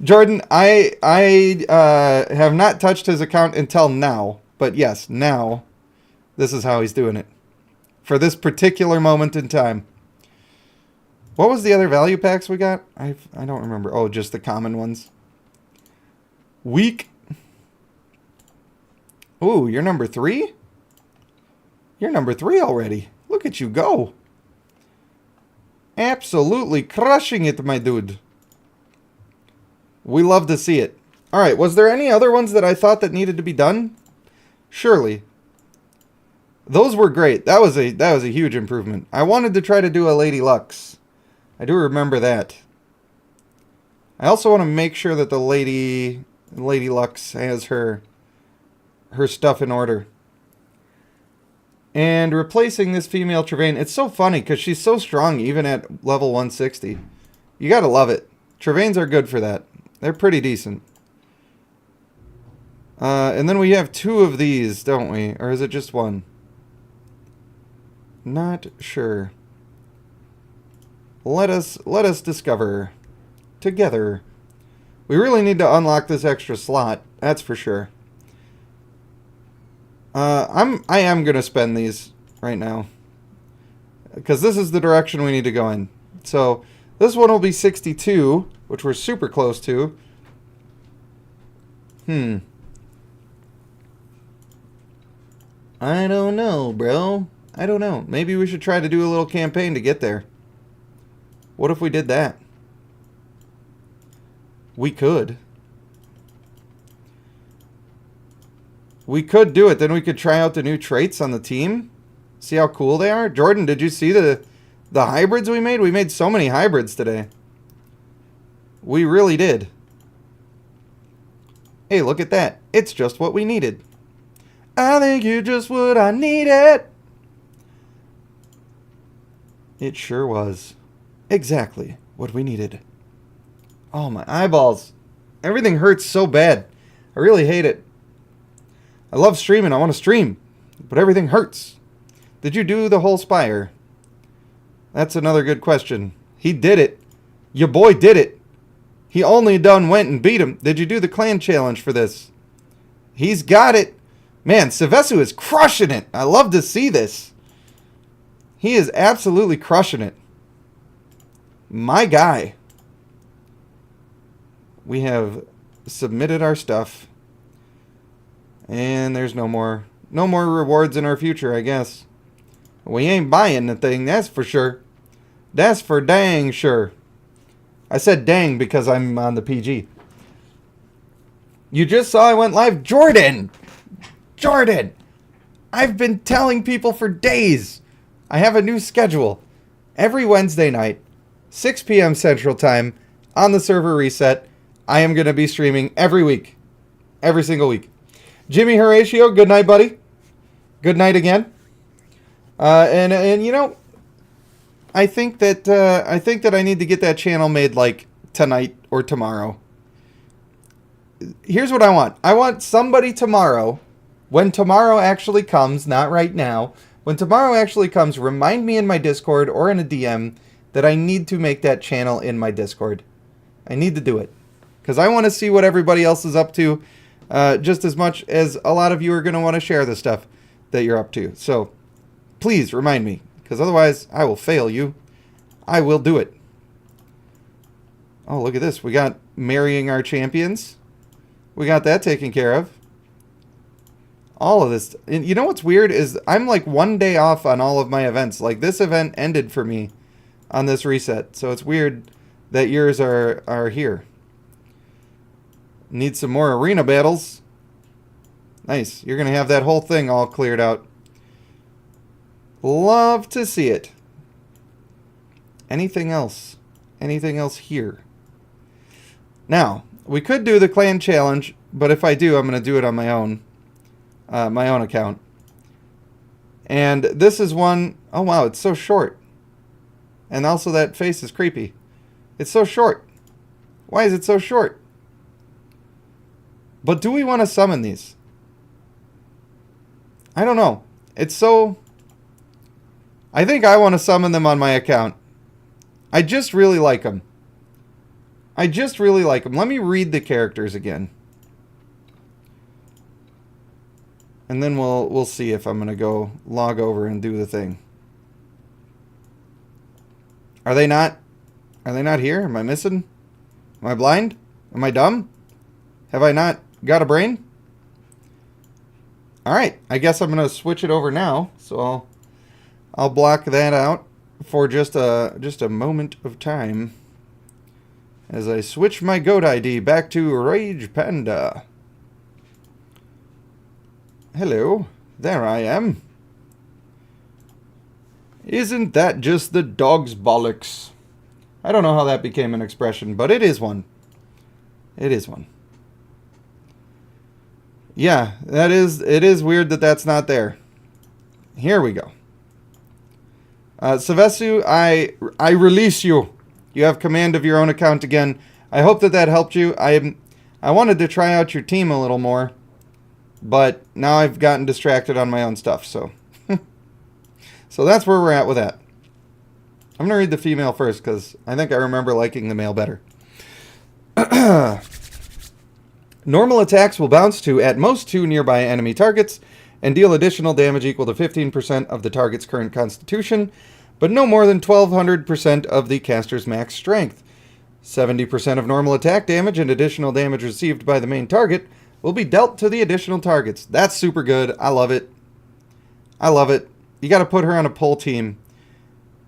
Jordan, I have not touched his account until now. But yes, now, this is how he's doing it. For this particular moment in time. What was the other value packs we got? I don't remember. Oh, just the common ones. Weak. Ooh, you're number 3? You're number 3 already. Look at you go. Absolutely crushing it, my dude. We love to see it. Alright, was there any other ones that I thought that needed to be done? Surely. Those were great. That was a huge improvement. I wanted to try to do a Lady Lux. I do remember that. I also want to make sure that the Lady Lux has her stuff in order. And replacing this female Trevane, it's so funny because she's so strong even at level 160. You gotta love it. Trevanes are good for that. They're pretty decent. And then we have 2 of these, don't we? Or is it just 1? Not sure. Let us discover together. We really need to unlock this extra slot, that's for sure. I am gonna spend these right now because this is the direction we need to go in. So this one will be 62, which we're super close to. I don't know, bro. I don't know. Maybe we should try to do a little campaign to get there. What if we did that? We could. We could do it. Then we could try out the new traits on the team. See how cool they are. Jordan, did you see the hybrids we made? We made so many hybrids today. We really did. Hey, look at that. It's just what we needed. I think you're just what I needed. It sure was. Exactly what we needed. Oh, my eyeballs. Everything hurts so bad. I really hate it. I love streaming. I want to stream. But everything hurts. Did you do the whole Spire? That's another good question. He did it. Your boy did it. He only went and beat him. Did you do the clan challenge for this? He's got it. Man, Sevesu is crushing it. I love to see this. He is absolutely crushing it. My guy. We have submitted our stuff. And there's no more rewards in our future, I guess. We ain't buying the thing, that's for sure. That's for dang sure. I said dang because I'm on the PG. You just saw I went live. Jordan! I've been telling people for days. I have a new schedule. Every Wednesday night, 6 p.m. Central Time, on the server reset, I am going to be streaming every week. Every single week. Jimmy Horatio, good night, buddy. Good night again. And you know, I think that I need to get that channel made like tonight or tomorrow. Here's what I want. I want somebody tomorrow, when tomorrow actually comes, not right now, when tomorrow actually comes, remind me in my Discord or in a DM that I need to make that channel in my Discord. I need to do it. Because I want to see what everybody else is up to, just as much as a lot of you are going to want to share the stuff that you're up to. So, please remind me, because otherwise I will fail you. I will do it. Oh, look at this. We got marrying our champions. We got that taken care of. All of this. And you know what's weird is I'm like 1 day off on all of my events. Like this event ended for me on this reset. So it's weird that yours are here. Need some more arena battles. Nice. You're going to have that whole thing all cleared out. Love to see it. Anything else? Anything else here? Now, we could do the clan challenge, but if I do, I'm going to do it on my own account. And this is one, oh wow, it's so short. And also that face is creepy. It's so short. Why is it so short? But do we want to summon these? I don't know. It's so... I think I want to summon them on my account. I just really like them. Let me read the characters again. And then we'll see if I'm going to go log over and do the thing. Are they not here? Am I missing? Am I blind? Am I dumb? Have I not got a brain? Alright, I guess I'm going to switch it over now. So I'll block that out for just a moment of time. As I switch my goat ID back to Rage Panda. Hello, there I am. Isn't that just the dog's bollocks? I don't know how that became an expression, but it is one. It is one. Yeah, it is weird that that's not there. Here we go. Sevesu, I release you. You have command of your own account again. I hope that helped you. I wanted to try out your team a little more, but now I've gotten distracted on my own stuff, so... So that's where we're at with that. I'm going to read the female first, because I think I remember liking the male better. Normal attacks will bounce to at most 2 nearby enemy targets, and deal additional damage equal to 15% of the target's current constitution, but no more than 1200% of the caster's max strength. 70% of normal attack damage and additional damage received by the main target will be dealt to the additional targets. That's super good. I love it. I love it. You got to put her on a pull team.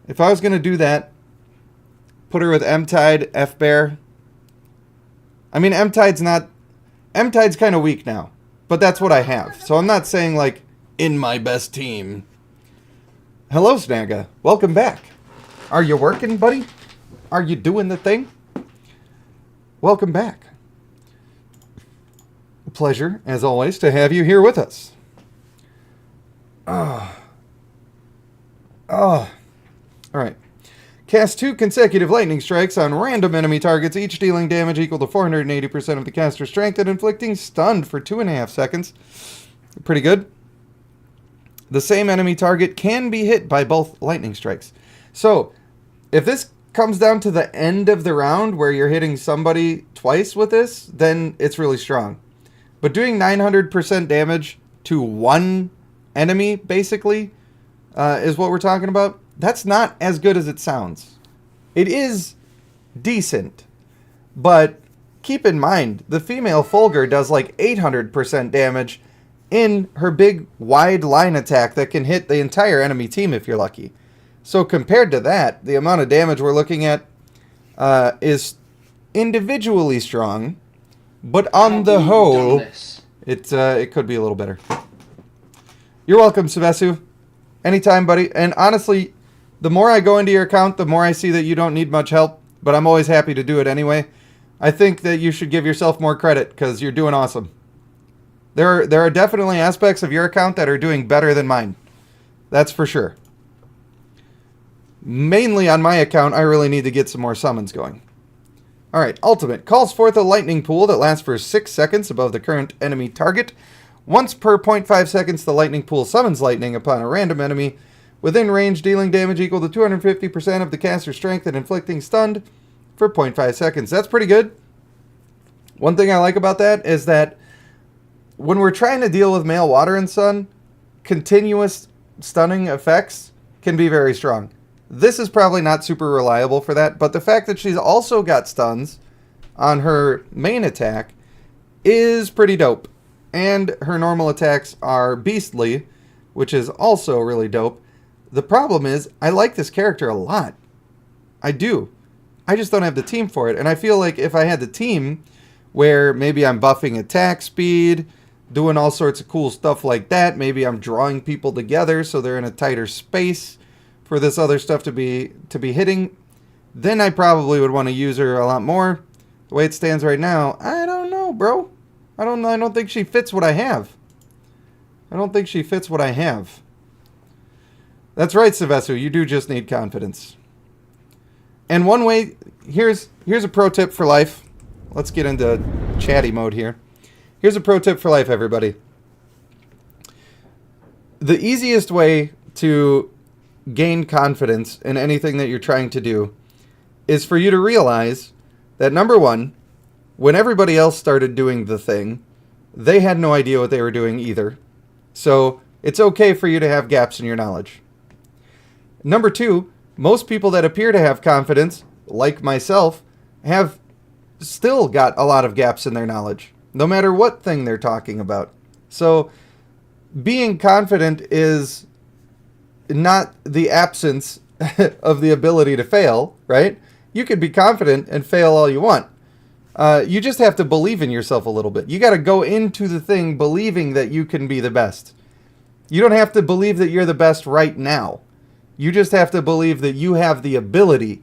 If I was going to do that, put her with M-Tide, F-Bear. I mean, M-Tide's kind of weak now, but that's what I have. So I'm not saying, like, in my best team. Hello, Snaga. Welcome back. Are you working, buddy? Are you doing the thing? Welcome back. A pleasure, as always, to have you here with us. Alright. Cast 2 consecutive lightning strikes on random enemy targets, each dealing damage equal to 480% of the caster's strength and inflicting stun for 2.5 seconds. Pretty good. The same enemy target can be hit by both lightning strikes. So, if this comes down to the end of the round where you're hitting somebody twice with this, then it's really strong. But doing 900% damage to one enemy, basically, is what we're talking about. That's not as good as it sounds. It is decent, but keep in mind, the female Fulgur does like 800% damage in her big wide line attack that can hit the entire enemy team if you're lucky. So compared to that, the amount of damage we're looking at is individually strong, but on the whole, it could be a little better. You're welcome, Sevesu. Anytime, buddy. And honestly, the more I go into your account, the more I see that you don't need much help, but I'm always happy to do it anyway. I think that you should give yourself more credit, because you're doing awesome. There are definitely aspects of your account that are doing better than mine. That's for sure. Mainly on my account, I really need to get some more summons going. Alright, Ultimate. Calls forth a lightning pool that lasts for 6 seconds above the current enemy target. Once per 0.5 seconds, the lightning pool summons lightning upon a random enemy within range, dealing damage equal to 250% of the caster's strength and inflicting stun for 0.5 seconds. That's pretty good. One thing I like about that is that when we're trying to deal with male water and sun, continuous stunning effects can be very strong. This is probably not super reliable for that, but the fact that she's also got stuns on her main attack is pretty dope. And her normal attacks are beastly, which is also really dope. The problem is, I like this character a lot. I do. I just don't have the team for it. And I feel like if I had the team, where maybe I'm buffing attack speed, doing all sorts of cool stuff like that, maybe I'm drawing people together so they're in a tighter space for this other stuff to be hitting, then I probably would want to use her a lot more. The way it stands right now, I don't know, bro. I don't think she fits what I have. I don't think she fits what I have. That's right, Sevesu. You do just need confidence. And one way, here's a pro tip for life. Let's get into chatty mode here. Here's a pro tip for life, everybody. The easiest way to gain confidence in anything that you're trying to do is for you to realize that, number one, when everybody else started doing the thing, they had no idea what they were doing either. So it's okay for you to have gaps in your knowledge. Number two, most people that appear to have confidence, like myself, have still got a lot of gaps in their knowledge, no matter what thing they're talking about. So being confident is not the absence of the ability to fail, right? You could be confident and fail all you want. You just have to believe in yourself a little bit. You got to go into the thing believing that you can be the best. You don't have to believe that you're the best right now. You just have to believe that you have the ability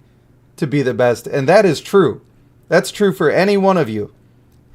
to be the best, and that is true. That's true for any one of you.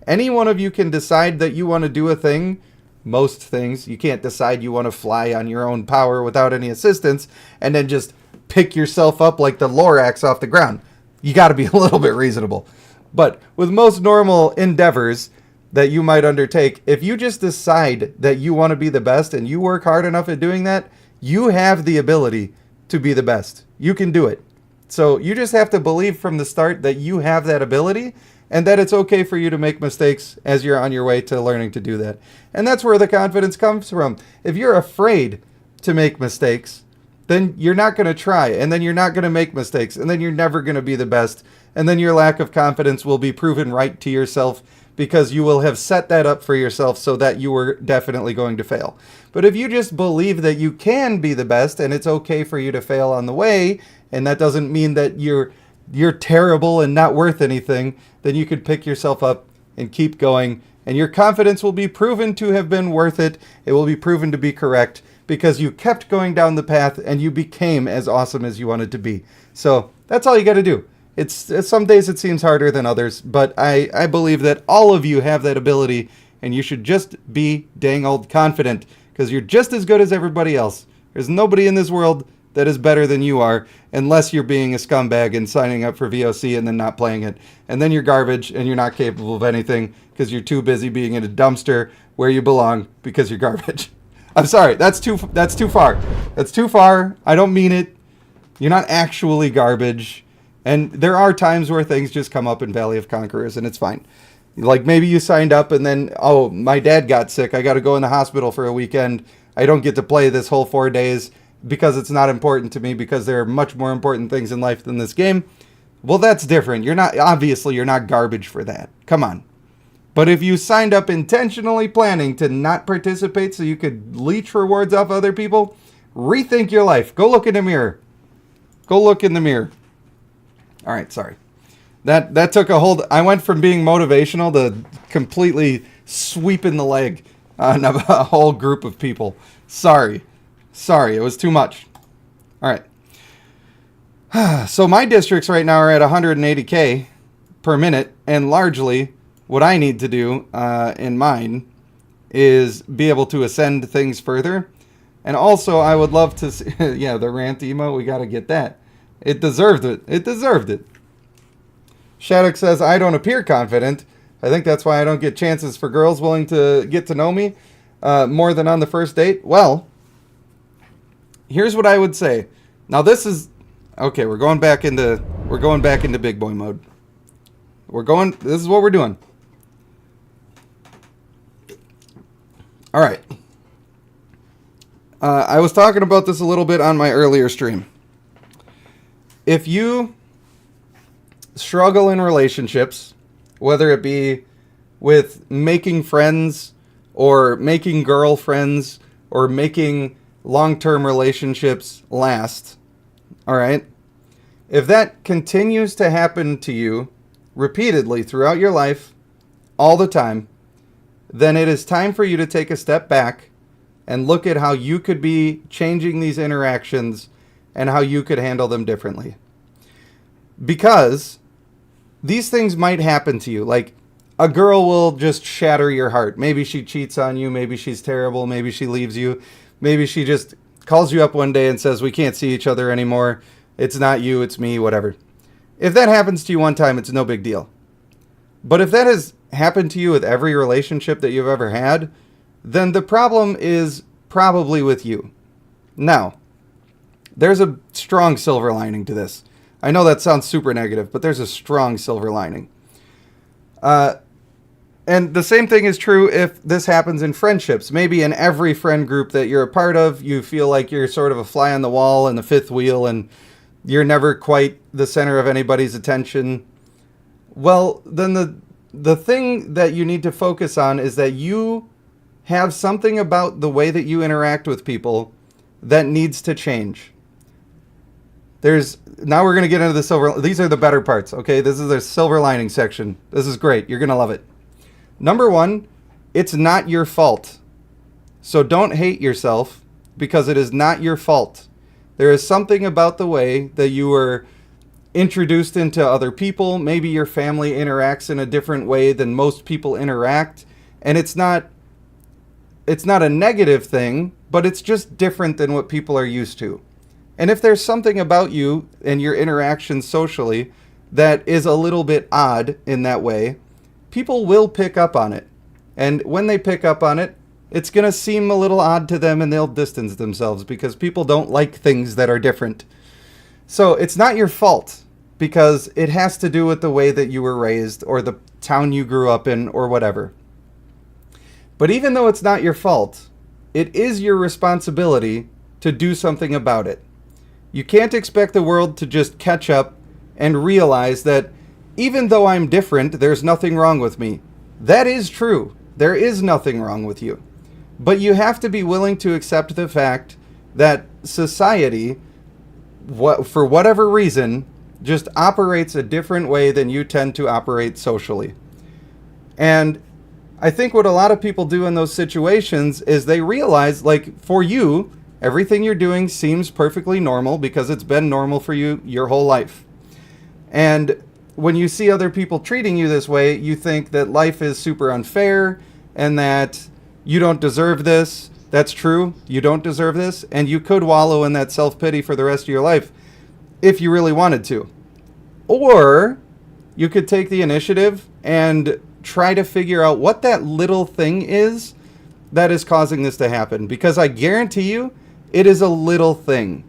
Any one of you can decide that you want to do a thing. Most things. You can't decide you want to fly on your own power without any assistance and then just pick yourself up like the Lorax off the ground. You got to be a little bit reasonable. But with most normal endeavors that you might undertake, if you just decide that you want to be the best and you work hard enough at doing that, you have the ability to be the best. You can do it. So you just have to believe from the start that you have that ability and that it's okay for you to make mistakes as you're on your way to learning to do that. And that's where the confidence comes from. If you're afraid to make mistakes, then you're not going to try, and then you're not going to make mistakes, and then you're never going to be the best, and then your lack of confidence will be proven right to yourself because you will have set that up for yourself so that you were definitely going to fail. But if you just believe that you can be the best and it's okay for you to fail on the way, and that doesn't mean that you're terrible and not worth anything, then you could pick yourself up and keep going, and your confidence will be proven to have been worth it. It will be proven to be correct because you kept going down the path and you became as awesome as you wanted to be. So that's all you got to do. It's some days it seems harder than others, but I believe that all of you have that ability, and you should just be dang old confident because you're just as good as everybody else. There's nobody in this world that is better than you are, unless you're being a scumbag and signing up for VOC and then not playing it. And then you're garbage and you're not capable of anything because you're too busy being in a dumpster where you belong because you're garbage. I'm sorry, that's too far. That's too far. I don't mean it. You're not actually garbage. And there are times where things just come up in Valley of Conquerors and it's fine. Like maybe you signed up and then, oh, my dad got sick. I got to go in the hospital for a weekend. I don't get to play this whole 4 days because it's not important to me because there are much more important things in life than this game. Well, that's different. You're not garbage for that. Come on. But if you signed up intentionally planning to not participate so you could leech rewards off other people, rethink your life. Go look in the mirror. Go look in the mirror. All right, sorry. That took a hold. I went from being motivational to completely sweeping the leg on a whole group of people. Sorry, it was too much. All right. So my districts right now are at 180K per minute, and largely what I need to do in mine is be able to ascend things further. And also I would love to see, yeah, the rant emo, we got to get that. It deserved it. It deserved it. Shattuck says, I don't appear confident. I think that's why I don't get chances for girls willing to get to know me more than on the first date. Well, here's what I would say. Now this is, okay, we're going back into big boy mode. This is what we're doing. All right. I was talking about this a little bit on my earlier stream. If you struggle in relationships, whether it be with making friends or making girlfriends or making long-term relationships last, all right? If that continues to happen to you repeatedly throughout your life, all the time, then it is time for you to take a step back and look at how you could be changing these interactions and how you could handle them differently. Because these things might happen to you. Like, a girl will just shatter your heart. Maybe she cheats on you. Maybe she's terrible. Maybe she leaves you. Maybe she just calls you up one day and says, we can't see each other anymore. It's not you, it's me, whatever. If that happens to you one time, it's no big deal. But if that has happened to you with every relationship that you've ever had, then the problem is probably with you. Now, there's a strong silver lining to this. I know that sounds super negative, but there's a strong silver lining. And the same thing is true if this happens in friendships. Maybe in every friend group that you're a part of, you feel like you're sort of a fly on the wall and the fifth wheel, and you're never quite the center of anybody's attention. Well, then the thing that you need to focus on is that you have something about the way that you interact with people that needs to change. Now we're going to get into the silver. These are the better parts, okay? This is the silver lining section. This is great. You're going to love it. Number one, it's not your fault. So don't hate yourself because it is not your fault. There is something about the way that you were introduced into other people. Maybe your family interacts in a different way than most people interact. And it's not a negative thing, but it's just different than what people are used to. And if there's something about you and your interactions socially that is a little bit odd in that way, people will pick up on it. And when they pick up on it, it's going to seem a little odd to them and they'll distance themselves because people don't like things that are different. So it's not your fault because it has to do with the way that you were raised or the town you grew up in or whatever. But even though it's not your fault, it is your responsibility to do something about it. You can't expect the world to just catch up and realize that even though I'm different, there's nothing wrong with me. That is true. There is nothing wrong with you. But you have to be willing to accept the fact that society, for whatever reason, just operates a different way than you tend to operate socially. And I think what a lot of people do in those situations is they realize, like, for you, everything you're doing seems perfectly normal because it's been normal for you your whole life. And when you see other people treating you this way, you think that life is super unfair and that you don't deserve this. That's true. You don't deserve this. And you could wallow in that self-pity for the rest of your life if you really wanted to. Or you could take the initiative and try to figure out what that little thing is that is causing this to happen. Because I guarantee you, it is a little thing.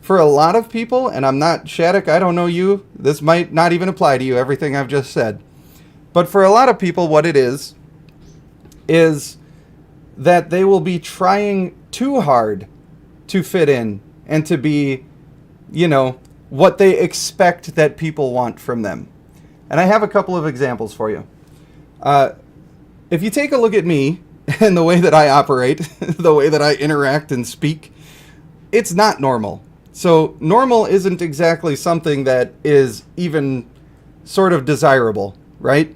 For a lot of people, and I'm not Shattuck, I don't know you, this might not even apply to you, everything I've just said. But for a lot of people, what it is that they will be trying too hard to fit in and to be, what they expect that people want from them. And I have a couple of examples for you. If you take a look at me and the way that I operate, the way that I interact and speak, it's not normal. So normal isn't exactly something that is even sort of desirable, right?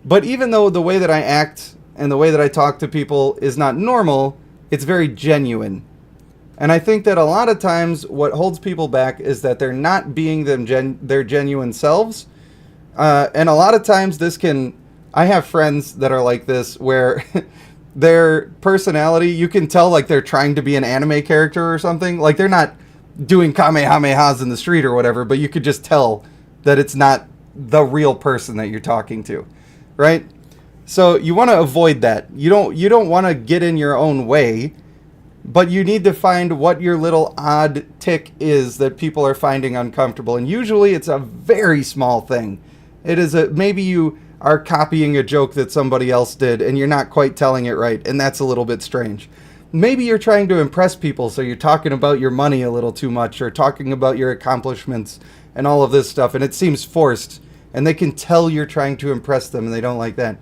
But even though the way that I act and the way that I talk to people is not normal, it's very genuine. And I think that a lot of times what holds people back is that they're not being their genuine selves. And a lot of times I have friends that are like this where their personality, you can tell like they're trying to be an anime character or something. Like they're not doing kamehamehas in the street or whatever, but you could just tell that it's not the real person that you're talking to, right? So you want to avoid that. You don't want to get in your own way, but you need to find what your little odd tick is that people are finding uncomfortable. And usually it's a very small thing. It is maybe you are copying a joke that somebody else did and you're not quite telling it right, and that's a little bit strange. Maybe you're trying to impress people, so you're talking about your money a little too much or talking about your accomplishments and all of this stuff, and it seems forced, and they can tell you're trying to impress them and they don't like that.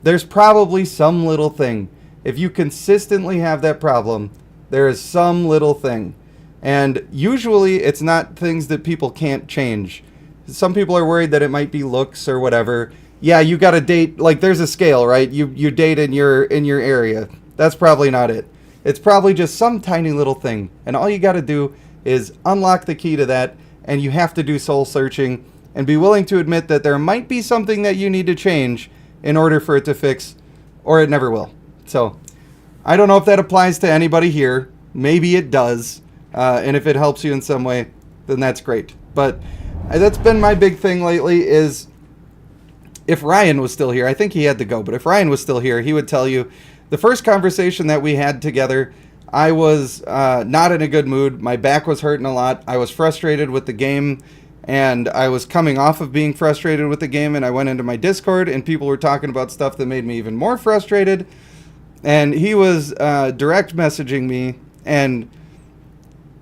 There's probably some little thing. If you consistently have that problem, there is some little thing. And usually it's not things that people can't change. Some people are worried that it might be looks or whatever. Yeah, you got to date, like there's a scale, right? You date in your area. That's probably not it. It's probably just some tiny little thing. And all you got to do is unlock the key to that, and you have to do soul searching and be willing to admit that there might be something that you need to change in order for it to fix, or it never will. So I don't know if that applies to anybody here. Maybe it does. And if it helps you in some way, then that's great. But that's been my big thing lately is if Ryan was still here, I think he had to go, but if Ryan was still here, he would tell you the first conversation that we had together, I was not in a good mood. My back was hurting a lot. I was frustrated with the game, and I was coming off of being frustrated with the game, and I went into my Discord, and people were talking about stuff that made me even more frustrated. And he was direct messaging me, and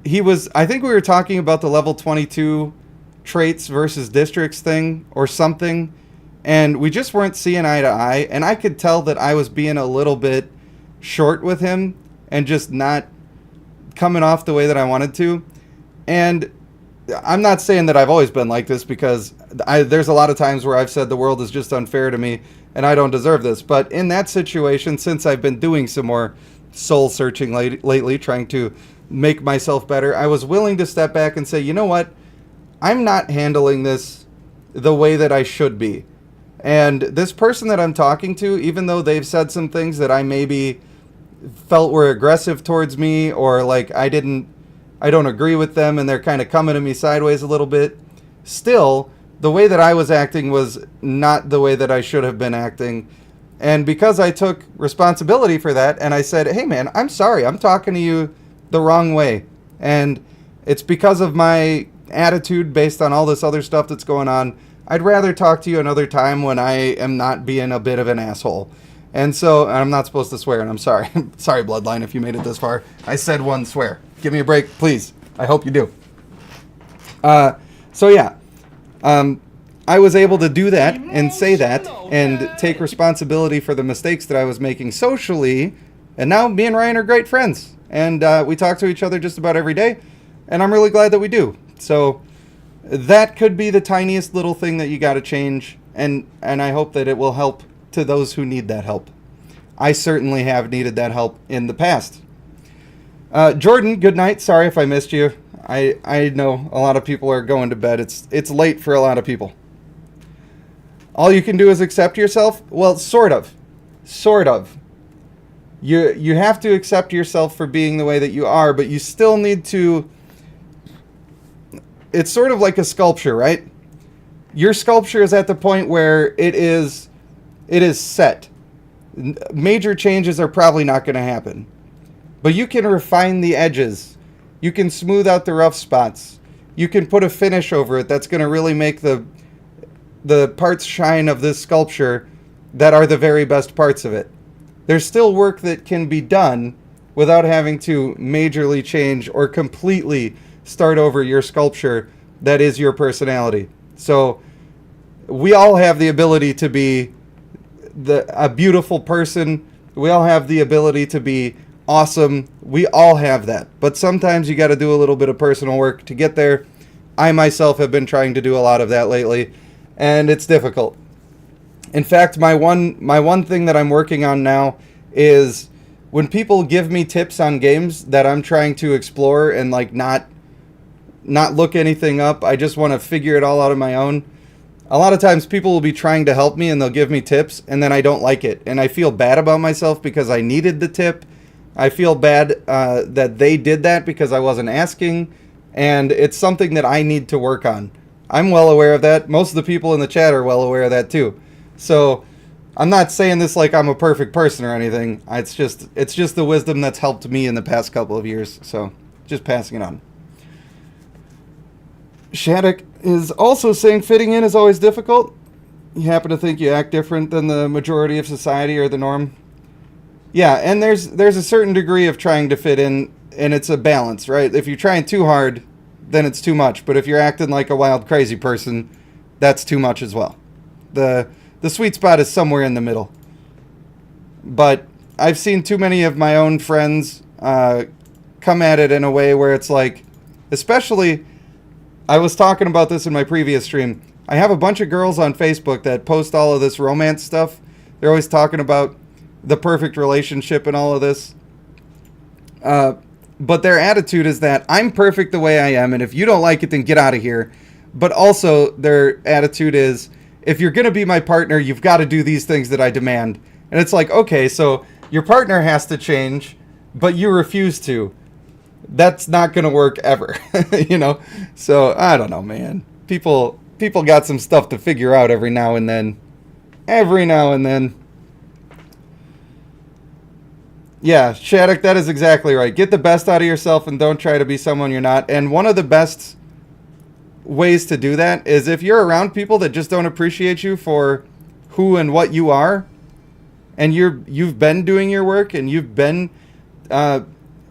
I think we were talking about the level 22 traits versus districts thing or something, and we just weren't seeing eye to eye, and I could tell that I was being a little bit short with him and just not coming off the way that I wanted to. And I'm not saying that I've always been like this, because there's a lot of times where I've said the world is just unfair to me and I don't deserve this. But in that situation, since I've been doing some more soul searching lately, trying to make myself better, I was willing to step back and say, you know what? I'm not handling this the way that I should be. And this person that I'm talking to, even though they've said some things that I maybe felt were aggressive towards me, or like I don't agree with them and they're kind of coming to me sideways a little bit, still, the way that I was acting was not the way that I should have been acting. And because I took responsibility for that and I said, hey man, I'm sorry, I'm talking to you the wrong way. And it's because of my attitude based on all this other stuff that's going on. I'd rather talk to you another time when I am not being a bit of an asshole. And so, I'm not supposed to swear, and I'm sorry. Sorry, Bloodline, if you made it this far. I said one swear. Give me a break, please. I hope you do. So yeah, I was able to do that and say that and take responsibility for the mistakes that I was making socially, and now me and Ryan are great friends. And we talk to each other just about every day, and I'm really glad that we do. So that could be the tiniest little thing that you got to change, and I hope that it will help to those who need that help. I certainly have needed that help in the past. Jordan, good night. Sorry if I missed you. I know a lot of people are going to bed. It's late for a lot of people. All you can do is accept yourself? Well, sort of. Sort of. You have to accept yourself for being the way that you are, but you still need to... It's sort of like a sculpture, right? Your sculpture is at the point where it is set. Major changes are probably not going to happen. But you can refine the edges. You can smooth out the rough spots. You can put a finish over it that's going to really make the parts shine of this sculpture that are the very best parts of it. There's still work that can be done without having to majorly change or completely start over your sculpture that is your personality. So we all have the ability to be a beautiful person. We all have the ability to be awesome. We all have that. But sometimes you got to do a little bit of personal work to get there. I myself have been trying to do a lot of that lately, and it's difficult. In fact, my one thing that I'm working on now is when people give me tips on games that I'm trying to explore and like not look anything up, I just want to figure it all out on my own. A lot of times people will be trying to help me and they'll give me tips and then I don't like it. And I feel bad about myself because I needed the tip. I feel bad that they did that because I wasn't asking. And it's something that I need to work on. I'm well aware of that. Most of the people in the chat are well aware of that too. So I'm not saying this like I'm a perfect person or anything. It's just the wisdom that's helped me in the past couple of years. So just passing it on. Shattuck is also saying fitting in is always difficult. You happen to think you act different than the majority of society or the norm. Yeah, and there's a certain degree of trying to fit in, and it's a balance, right? If you're trying too hard, then it's too much. But if you're acting like a wild, crazy person, that's too much as well. The sweet spot is somewhere in the middle. But I've seen too many of my own friends come at it in a way where it's like, especially... I was talking about this in my previous stream. I have a bunch of girls on Facebook that post all of this romance stuff. They're always talking about the perfect relationship and all of this. But their attitude is that I'm perfect the way I am, and if you don't like it, then get out of here. but also their attitude is, if you're going to be my partner, you've got to do these things that I demand. And it's like, okay, so your partner has to change, but you refuse to. That's not going to work ever, you know? So, I don't know, man. People got some stuff to figure out every now and then. Every now and then. Yeah, Shattuck, that is exactly right. Get the best out of yourself and don't try to be someone you're not. And one of the best ways to do that is if you're around people that just don't appreciate you for who and what you are, and you've been doing your work and you've been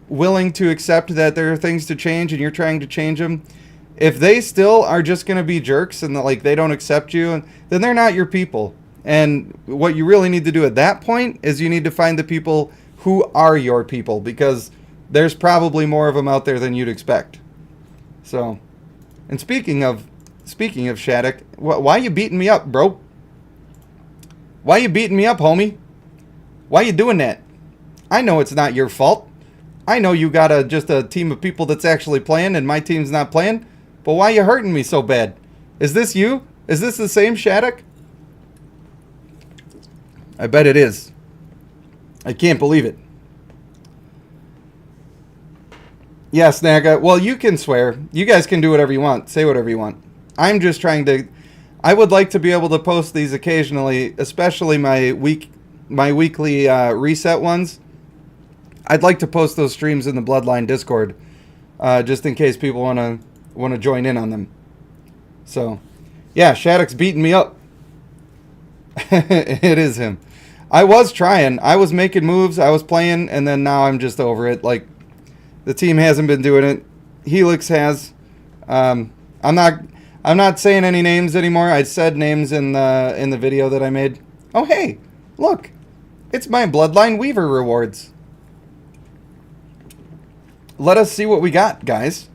willing to accept that there are things to change and you're trying to change them, if they still are just going to be jerks and like they don't accept you, then they're not your people. And what you really need to do at that point is you need to find the people who are your people, because there's probably more of them out there than you'd expect. So, and speaking of Shattuck, why you beating me up, bro? Why you beating me up, homie? Why you doing that? I know it's not your fault. I know you got just a team of people that's actually playing and my team's not playing, but why you hurting me so bad? Is this you? Is this the same Shattuck? I bet it is. I can't believe it. Yeah, Snagga. Well, you can swear. You guys can do whatever you want. Say whatever you want. I'm just trying to... I would like to be able to post these occasionally, especially my weekly reset ones. I'd like to post those streams in the Bloodline Discord, just in case people want to join in on them. So, yeah, Shattuck's beating me up. It is him. I was trying. I was making moves. I was playing, and then now I'm just over it. Like, the team hasn't been doing it. Helix has. I'm not saying any names anymore. I said names in the video that I made. Oh, hey, look. It's my Bloodline Weaver rewards. Let us see what we got, guys.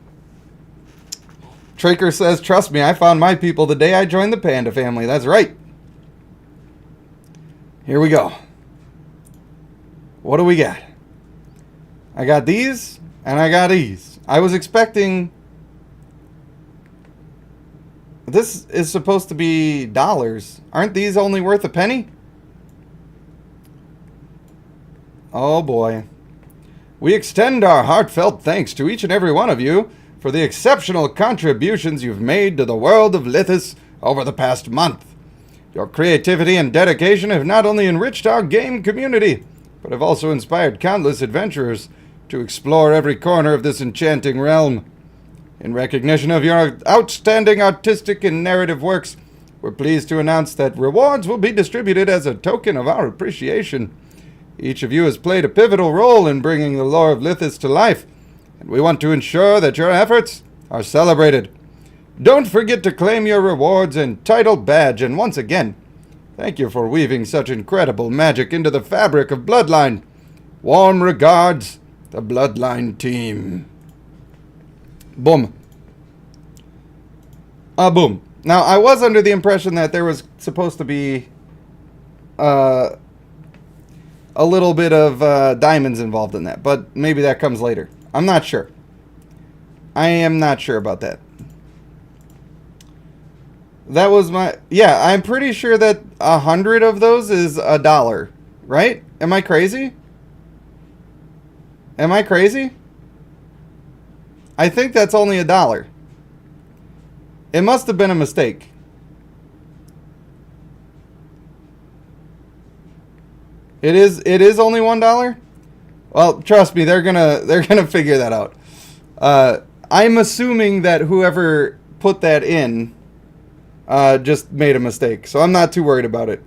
Traker says, trust me, I found my people the day I joined the Panda family. That's right. Here we go. What do we got? I got these, and I got these. I was expecting... This is supposed to be dollars. Aren't these only worth a penny? Oh boy. We extend our heartfelt thanks to each and every one of you for the exceptional contributions you've made to the world of Lithas over the past month. Your creativity and dedication have not only enriched our game community, but have also inspired countless adventurers to explore every corner of this enchanting realm. In recognition of your outstanding artistic and narrative works, we're pleased to announce that rewards will be distributed as a token of our appreciation. Each of you has played a pivotal role in bringing the lore of Lithas to life, and we want to ensure that your efforts are celebrated. Don't forget to claim your rewards and title badge, and once again, thank you for weaving such incredible magic into the fabric of Bloodline. Warm regards, the Bloodline team. Boom. Boom. Now, I was under the impression that there was supposed to be a little bit of diamonds involved in that, but maybe that comes later. I'm not sure. I am not sure about that. That was my... Yeah, I'm pretty sure that 100 of those is $1, right? Am I crazy? Am I crazy? I think that's only $1. It must have been a mistake. It is only $1? Well, trust me, they're gonna figure that out. I'm assuming that whoever put that in just made a mistake, so I'm not too worried about it.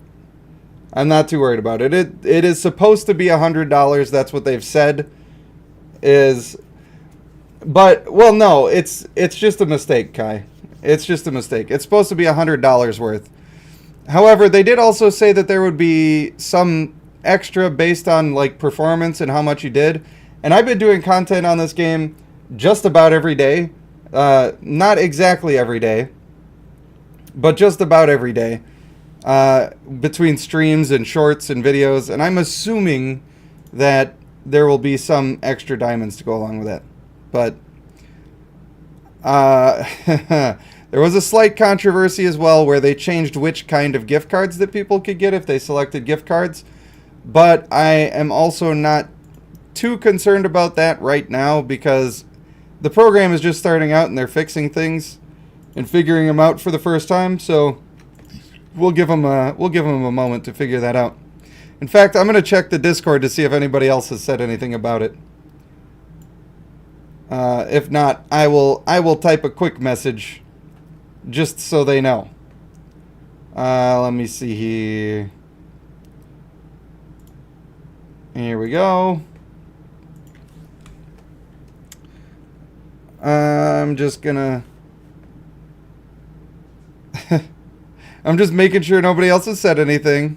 I'm not too worried about it. It is supposed to be $100. That's what they've said. But well, no, it's just a mistake, Kai. It's just a mistake. It's supposed to be $100 worth. However, they did also say that there would be some extra based on like performance and how much you did. And I've been doing content on this game just about every day. Not exactly every day, but just about every day. Between streams and shorts and videos. And I'm assuming that there will be some extra diamonds to go along with that. But There was a slight controversy as well where they changed which kind of gift cards that people could get if they selected gift cards. But I am also not too concerned about that right now because the program is just starting out and they're fixing things and figuring them out for the first time. So we'll give them a moment to figure that out. In fact, I'm going to check the Discord to see if anybody else has said anything about it. If not, I will type a quick message just so they know. Let me see here. Here we go. I'm just gonna... I'm just making sure nobody else has said anything.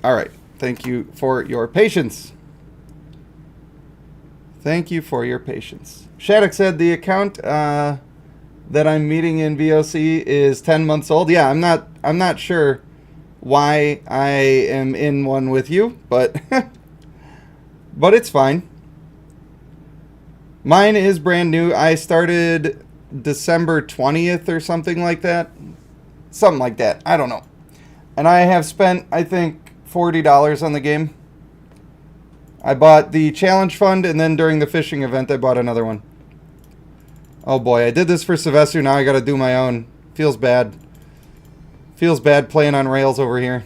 All right. Thank you for your patience. Thank you for your patience. Shattuck said the account that I'm meeting in VOC is 10 months old. Yeah, I'm not sure why I am in one with you, but but it's fine. Mine is brand new. I started December 20th or something like that. Something like that. I don't know. And I have spent, I think, $40 on the game. I bought the challenge fund, and then during the fishing event, I bought another one. Oh boy, I did this for Sevesu, now I gotta do my own. Feels bad. Feels bad playing on rails over here.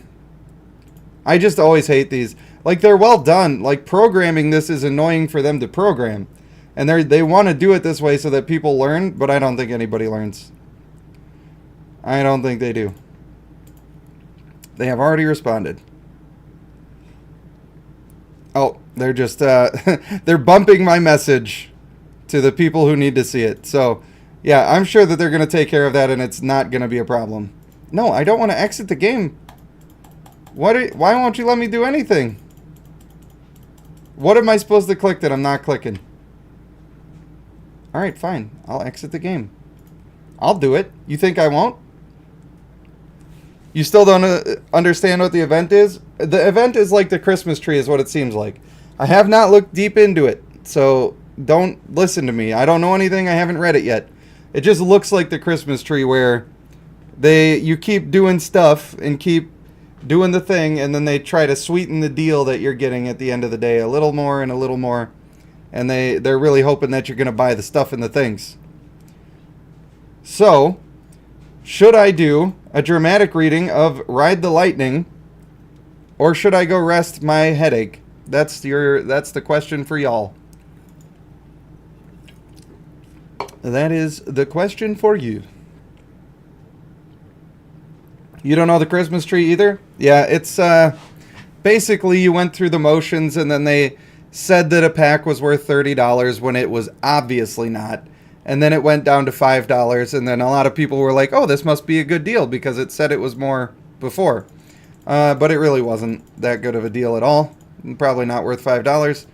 I just always hate these. Like, they're well done. Like, programming this is annoying for them to program. And they want to do it this way so that people learn, but I don't think anybody learns. I don't think they do. They have already responded. Oh, they're just, they're bumping my message to the people who need to see it. So, yeah, I'm sure that they're going to take care of that and it's not going to be a problem. No, I don't want to exit the game. Why won't you let me do anything? What am I supposed to click that I'm not clicking? Alright, fine. I'll exit the game. I'll do it. You think I won't? You still don't understand what the event is? The event is like the Christmas tree is what it seems like. I have not looked deep into it, so don't listen to me. I don't know anything. I haven't read it yet. It just looks like the Christmas tree where you keep doing stuff and keep doing the thing, and then they try to sweeten the deal that you're getting at the end of the day. A little more and a little more. And they're really hoping that you're going to buy the stuff and the things. So, should I do a dramatic reading of Ride the Lightning, or should I go rest my headache? That's the question for y'all. That is the question for you. You don't know the Christmas tree either? Yeah, it's basically you went through the motions and then they said that a pack was worth $30 when it was obviously not. And then it went down to $5, and then a lot of people were like, oh, this must be a good deal because it said it was more before. But it really wasn't that good of a deal at all. Probably not worth $5.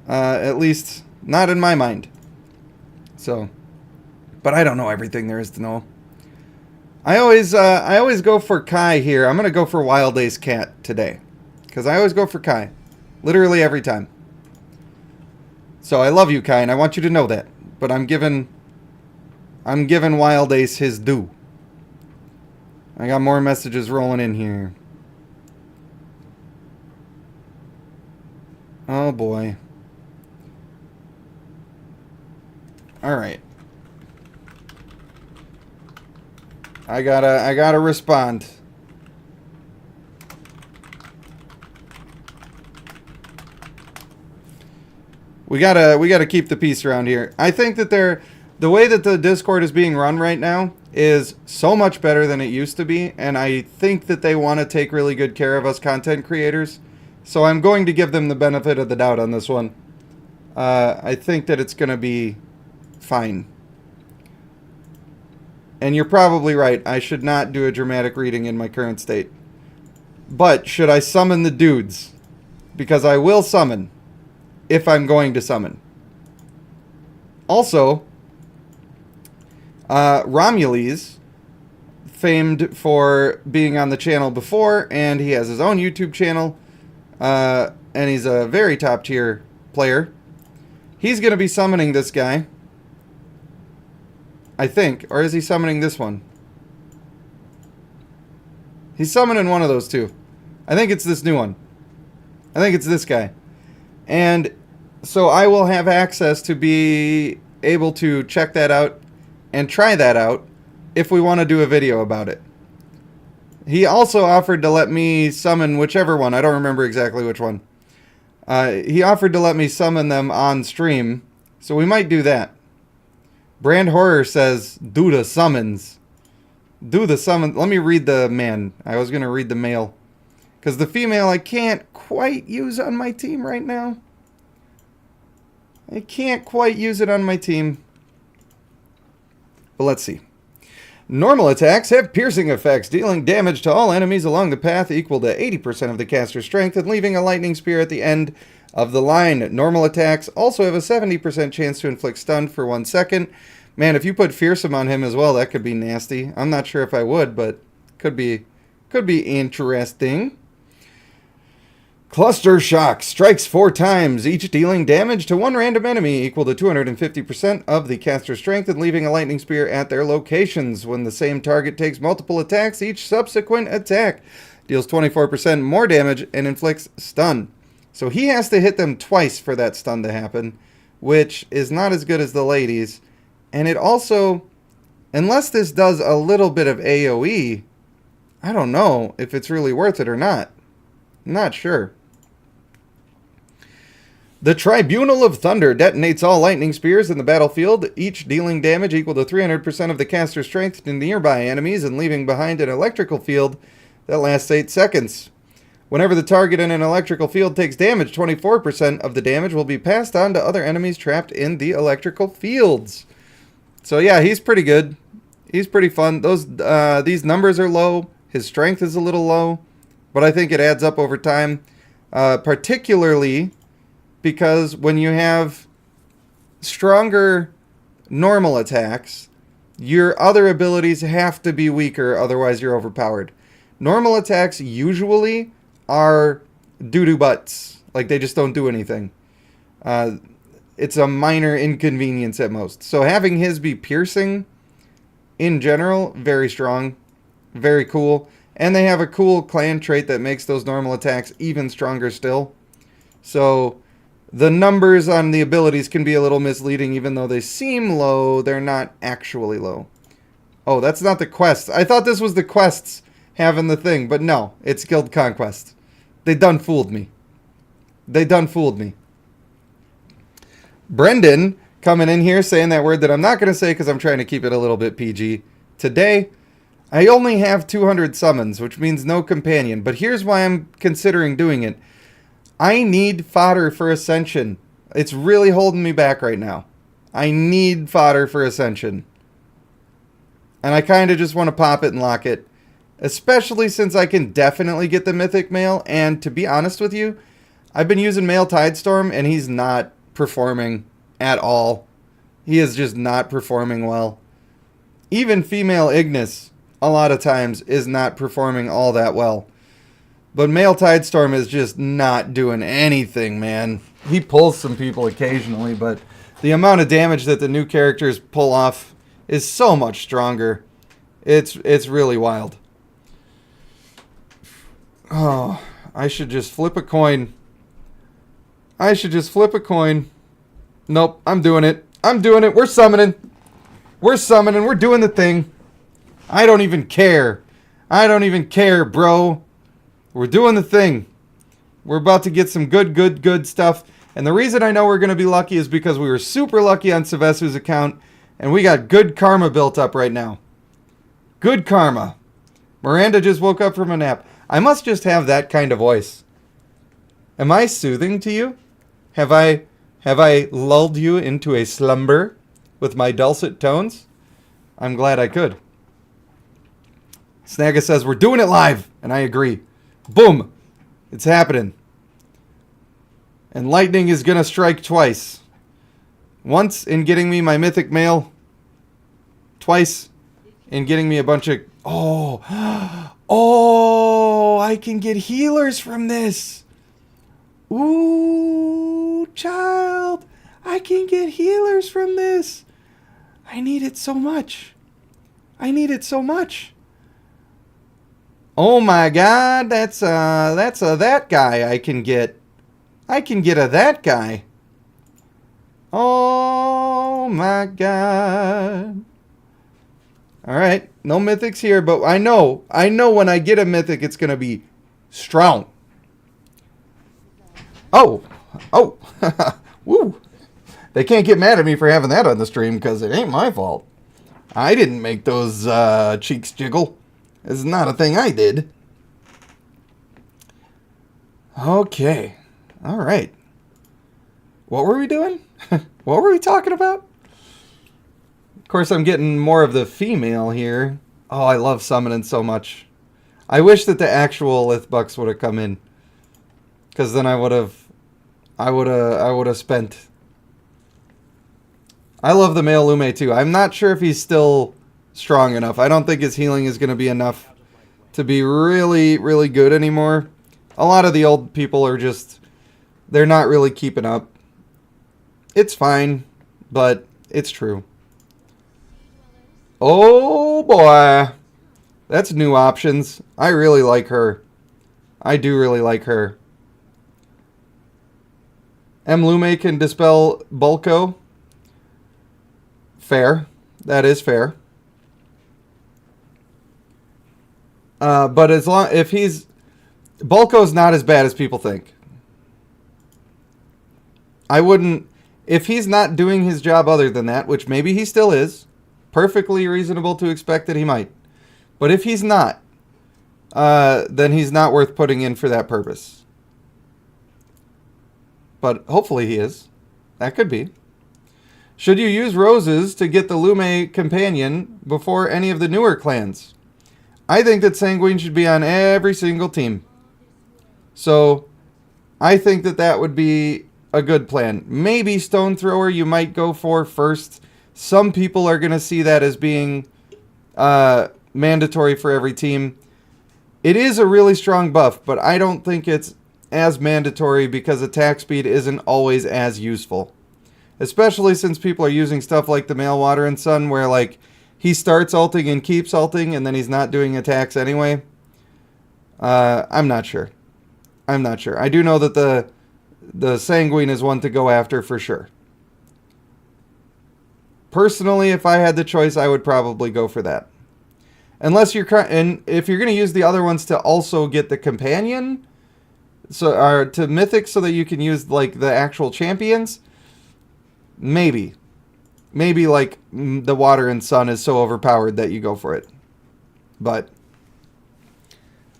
At least, not in my mind. So, but I don't know everything there is to know. I always go for Kai here. I'm going to go for Wild Ace Cat today. Because I always go for Kai. Literally every time. So I love you, Kai, and I want you to know that. But I'm giving Wild Ace his due. I got more messages rolling in here. Oh boy. Alright. I gotta respond. We gotta keep the peace around here. I think that the way that the Discord is being run right now is so much better than it used to be, and I think that they want to take really good care of us content creators. So I'm going to give them the benefit of the doubt on this one. I think that it's going to be fine. And you're probably right. I should not do a dramatic reading in my current state. But should I summon the dudes? Because I will summon. If I'm going to summon. Also, Romules, famed for being on the channel before, and he has his own YouTube channel, and he's a very top tier player. He's going to be summoning this guy, I think, or is he summoning this one? He's summoning one of those two. I think it's this new one. I think it's this guy. And so I will have access to be able to check that out and try that out if we want to do a video about it. He also offered to let me summon whichever one. I don't remember exactly which one. He offered to let me summon them on stream, so we might do that. Brand Horror says, do the summons. Do the summon. Let me read the man. I was going to read the male. Because the female I can't quite use on my team right now. I can't quite use it on my team. But let's see. Normal attacks have piercing effects, dealing damage to all enemies along the path equal to 80% of the caster's strength and leaving a lightning spear at the end of the line. Normal attacks also have a 70% chance to inflict stun for 1 second. Man, if you put fearsome on him as well, that could be nasty. I'm not sure if I would, but could be interesting. Cluster Shock strikes 4 times, each dealing damage to 1 random enemy equal to 250% of the caster's strength and leaving a lightning spear at their locations. When the same target takes multiple attacks, each subsequent attack deals 24% more damage and inflicts stun. So he has to hit them twice for that stun to happen, which is not as good as the ladies. And it also, unless this does a little bit of AoE, I don't know if it's really worth it or not. I'm not sure. The Tribunal of Thunder detonates all lightning spears in the battlefield, each dealing damage equal to 300% of the caster's strength to nearby enemies and leaving behind an electrical field that lasts 8 seconds. Whenever the target in an electrical field takes damage, 24% of the damage will be passed on to other enemies trapped in the electrical fields. So yeah, he's pretty good. He's pretty fun. These numbers are low. His strength is a little low, but I think it adds up over time, particularly because when you have stronger normal attacks, your other abilities have to be weaker, otherwise you're overpowered. Normal attacks usually are doo-doo butts. Like, they just don't do anything. It's a minor inconvenience at most. So having his be piercing, in general, very strong. Very cool. And they have a cool clan trait that makes those normal attacks even stronger still. So the numbers on the abilities can be a little misleading. Even though they seem low, they're not actually low. Oh, that's not the quests. I thought this was the quests having the thing. But no, it's Guild Conquest. They done fooled me. They done fooled me. Brendan coming in here saying that word that I'm not going to say because I'm trying to keep it a little bit PG. Today, I only have 200 summons, which means no companion. But here's why I'm considering doing it. I need fodder for Ascension. It's really holding me back right now. I need fodder for Ascension. And I kind of just want to pop it and lock it. Especially since I can definitely get the Mythic Male. And to be honest with you, I've been using Male Tidestorm and he's not performing at all. He is just not performing well. Even Female Ignis, a lot of times, is not performing all that well. But Male Tidestorm is just not doing anything, man. He pulls some people occasionally, but the amount of damage that the new characters pull off is so much stronger. It's really wild. Oh, I should just flip a coin. I should just flip a coin. Nope, I'm doing it. I'm doing it. We're summoning. We're summoning. We're doing the thing. I don't even care. I don't even care, bro. We're doing the thing. We're about to get some good stuff. And the reason I know we're going to be lucky is because we were super lucky on Sevesu's account. And we got good karma built up right now. Good karma. Miranda just woke up from a nap. I must just have that kind of voice. Am I soothing to you? Have I lulled you into a slumber with my dulcet tones? I'm glad I could. Snagga says, we're doing it live. And I agree. Boom. It's happening. And lightning is going to strike twice. Once in getting me my mythic mail. Twice in getting me a bunch of... Oh! Oh! I can get healers from this! Ooh, child! I can get healers from this! I need it so much. I need it so much. Oh my god, that's a that guy I can get. I can get a that guy. Oh my god. Alright, no mythics here, but I know when I get a mythic it's gonna be strong. Oh! Oh! Woo! They can't get mad at me for having that on the stream because it ain't my fault. I didn't make those cheeks jiggle. This is not a thing I did. Okay. Alright. What were we doing? What were we talking about? Of course, I'm getting more of the female here. Oh, I love summoning so much. I wish that the actual Lithbucks would have come in. Because then I would have spent... I love the male Lume too. I'm not sure if he's still strong enough. I don't think his healing is going to be enough to be really, really good anymore. A lot of the old people are just... They're not really keeping up. It's fine, but it's true. Oh boy. That's new options. I really like her. I do really like her. M. Lume can dispel Bulko. Fair. That is fair. But as long if he's Bulko's not as bad as people think. I wouldn't if he's not doing his job other than that, which maybe he still is, perfectly reasonable to expect that he might. But if he's not, then he's not worth putting in for that purpose. But hopefully he is. That could be. Should you use roses to get the Lume companion before any of the newer clans? I think that Sanguine should be on every single team. So, I think that that would be a good plan. Maybe Stone Thrower you might go for first. Some people are going to see that as being mandatory for every team. It is a really strong buff, but I don't think it's as mandatory because attack speed isn't always as useful. Especially since people are using stuff like the Male Water and Sun where like he starts ulting and keeps ulting and then he's not doing attacks anyway. I'm not sure. I'm not sure. I do know that the Sanguine is one to go after for sure. Personally, if I had the choice, I would probably go for that. Unless you're and if you're going to use the other ones to also get the companion, so or to mythic so that you can use like the actual champions, maybe like the Water and Sun is so overpowered that you go for it. But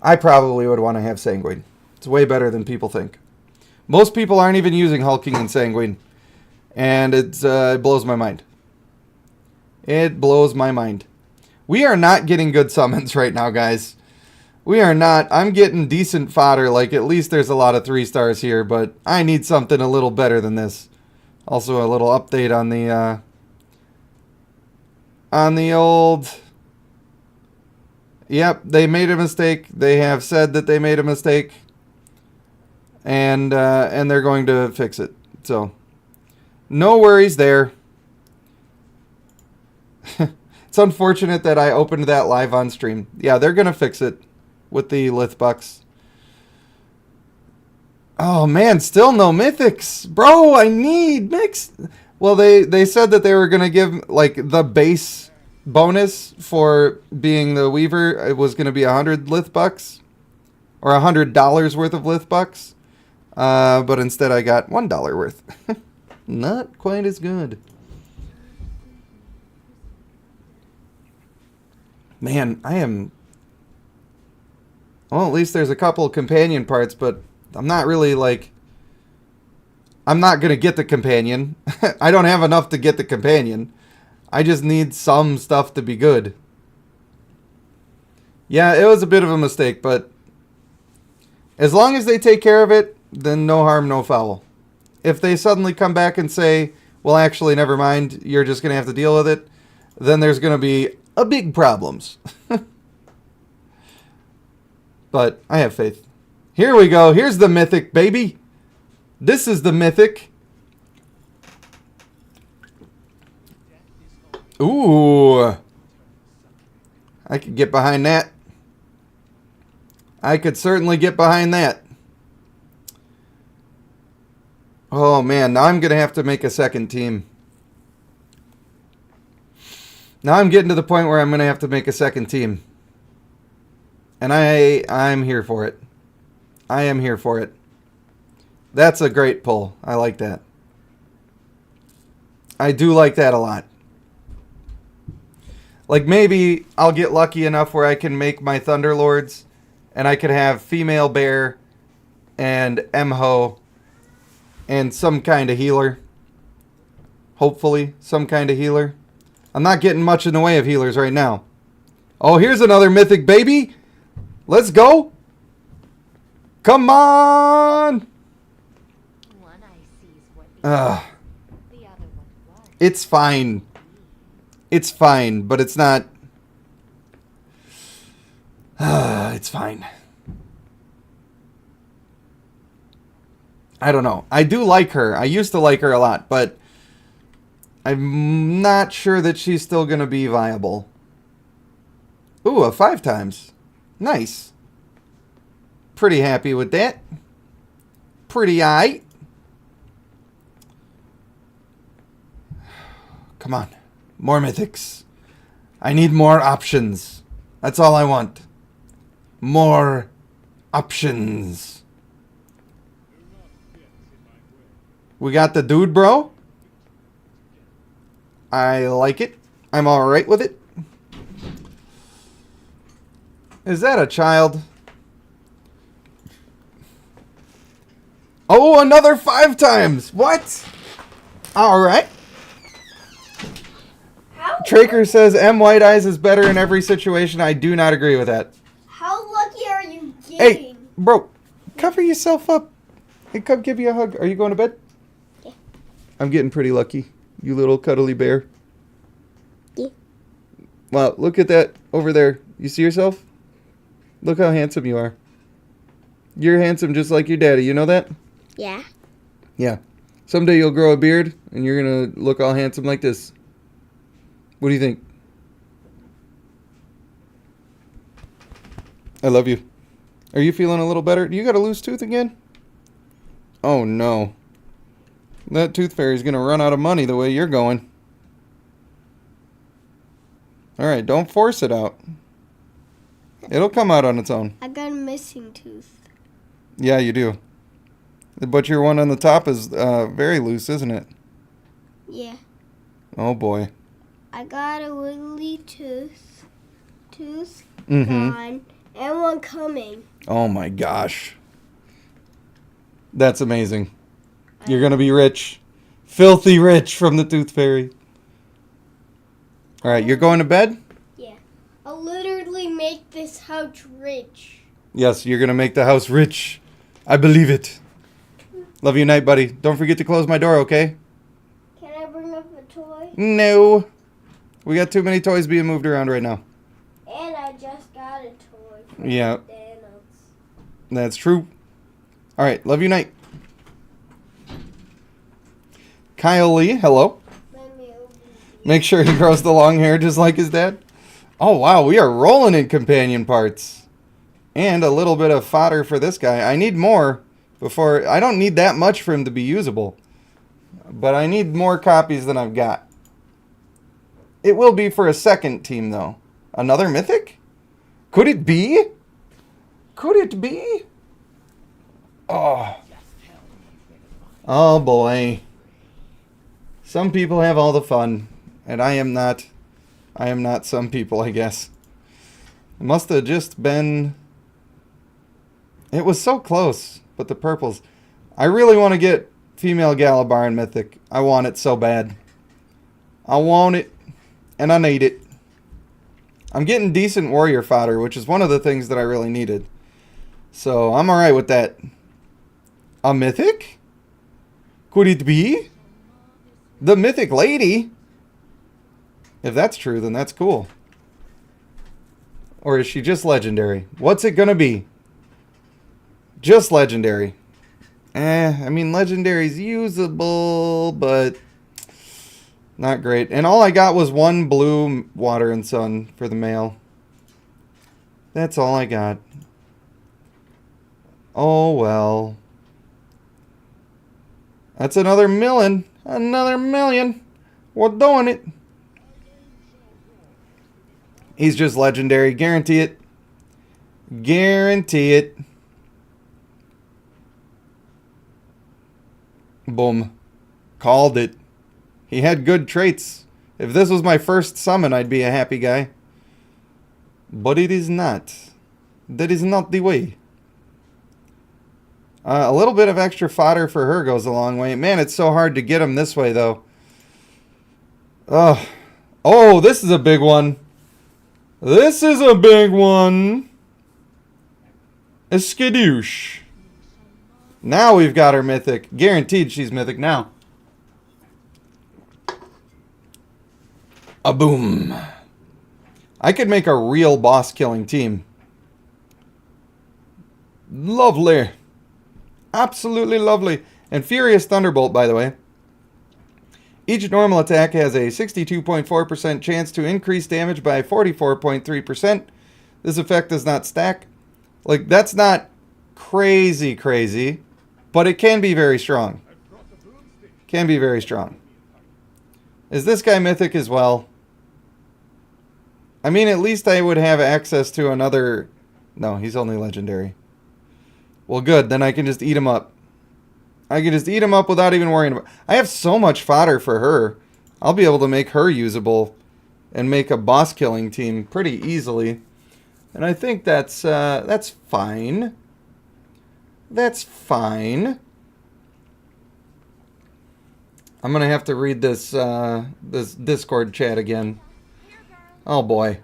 I probably would want to have Sanguine. It's way better than people think. Most people aren't even using Hulking and Sanguine, and it blows my mind. It blows my mind. We are not getting good summons right now, guys. We are not. I'm getting decent fodder. Like, at least there's a lot of 3 stars here, but I need something a little better than this. Also, a little update on the old... Yep, they made a mistake. They have said that they made a mistake. And they're going to fix it. So, no worries there. It's unfortunate that I opened that live on stream. Yeah, they're going to fix it with the Lithbucks. Oh, man, still no mythics. Bro, I need mixed. Well, they said that they were going to give, like, the base bonus for being the Weaver. It was going to be 100 Lithbucks. Or $100 worth of Lithbucks. But instead I got $1 worth. Not quite as good. Man, I am... Well, at least there's a couple of companion parts, but I'm not really, like... I'm not going to get the companion. I don't have enough to get the companion. I just need some stuff to be good. Yeah, it was a bit of a mistake, but... As long as they take care of it, then no harm, no foul. If they suddenly come back and say, well, actually, never mind. You're just going to have to deal with it. Then there's going to be a big problems. But I have faith. Here we go. Here's the mythic, baby. This is the mythic. Ooh. I could get behind that. I could certainly get behind that. Oh, man. Now I'm going to have to make a second team. Now I'm getting to the point where I'm going to have to make a second team. And I'm here for it. I am here for it. That's a great pull. I like that. I do like that a lot. Like maybe I'll get lucky enough where I can make my Thunderlords and I could have female bear and Emho and some kind of healer. Hopefully, some kind of healer. I'm not getting much in the way of healers right now. Oh, here's another mythic baby. Let's go. Come on. It's fine. It's fine, but it's not. It's fine. I don't know. I do like her. I used to like her a lot, but I'm not sure that she's still going to be viable. Ooh, a 5 times. Nice. Pretty happy with that. Pretty aight. Come on. More mythics. I need more options. That's all I want. More options. We got the dude, bro. I like it. I'm alright with it. Is that a child? Oh, another 5 times. What? Alright. Traker says M. White Eyes is better in every situation. I do not agree with that. How lucky are you getting? Hey, bro, cover yourself up and come give me a hug. Are you going to bed? Yeah. I'm getting pretty lucky, you little cuddly bear. Yeah. Wow, look at that over there. You see yourself? Look how handsome you are. You're handsome just like your daddy. You know that? Yeah. Yeah. Someday you'll grow a beard and you're going to look all handsome like this. What do you think? I love you. Are you feeling a little better? You got a loose tooth again? Oh, no. That tooth fairy's going to run out of money the way you're going. All right, don't force it out. It'll come out on its own. I got a missing tooth. Yeah, you do. But your one on the top is very loose, isn't it? Yeah. Oh, boy. I got a wiggly tooth Mm-hmm. gone, and one coming. Oh, my gosh. That's amazing. You're going to be rich. Filthy rich from the tooth fairy. All right, you're going to bed? Yeah. I'll literally make this house rich. Yes, you're going to make the house rich. I believe it. Love you night, buddy. Don't forget to close my door, okay? Can I bring up a toy? No. We got too many toys being moved around right now. And I just got a toy for Yeah. Thanos. That's true. All right, love you night. Kyle Lee, hello. Let me open Make sure he grows the long hair just like his dad. Oh, wow, we are rolling in companion parts. And a little bit of fodder for this guy. I need more before... I don't need that much for him to be usable. But I need more copies than I've got. It will be for a second team, though. Another mythic? Could it be? Could it be? Oh. Oh, boy. Some people have all the fun. And I am not some people, I guess. It must have just been... It was so close, but the purples... I really want to get female Galabarn mythic. I want it so bad. I want it, and I need it. I'm getting decent warrior fodder, which is one of the things that I really needed. So, I'm alright with that. A mythic? Could it be? The Mythic Lady? If that's true, then that's cool. Or is she just legendary? What's it gonna be? Just legendary. I mean, legendary's usable, but not great. And all I got was one blue water and sun for the male. That's all I got. Oh, well. That's another million. Another million. We're doing it. He's just legendary. Guarantee it. Guarantee it. Boom. Called it. He had good traits. If this was my first summon, I'd be a happy guy. But it is not. That is not the way. A little bit of extra fodder for her goes a long way. Man, it's so hard to get him this way, though. Oh, this is a big one. This is a big one. A skadoosh. Now we've got her mythic. Guaranteed she's mythic now. A boom. I could make a real boss killing team. Lovely. Absolutely lovely. And Furious Thunderbolt, by the way. Each normal attack has a 62.4% chance to increase damage by 44.3%. This effect does not stack. Like, that's not crazy, crazy. But it can be very strong. Can be very strong. Is this guy mythic as well? I mean, at least I would have access to another... No, he's only legendary. Well, good. Then I can just eat him up. I can just eat him up without even worrying about... I have so much fodder for her. I'll be able to make her usable and make a boss killing team pretty easily. And I think that's fine. That's fine. I'm going to have to read this this Discord chat again. Oh, boy.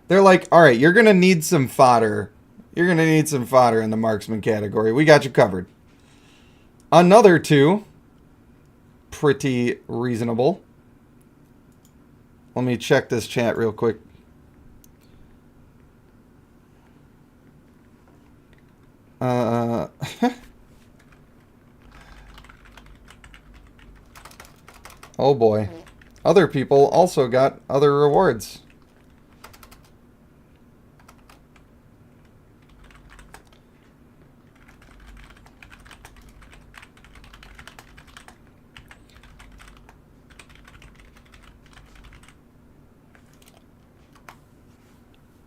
They're like, all right, you're going to need some fodder. You're going to need some fodder in the marksman category. We got you covered. Another two. Pretty reasonable. Let me check this chat real quick. Oh boy. Other people also got other rewards.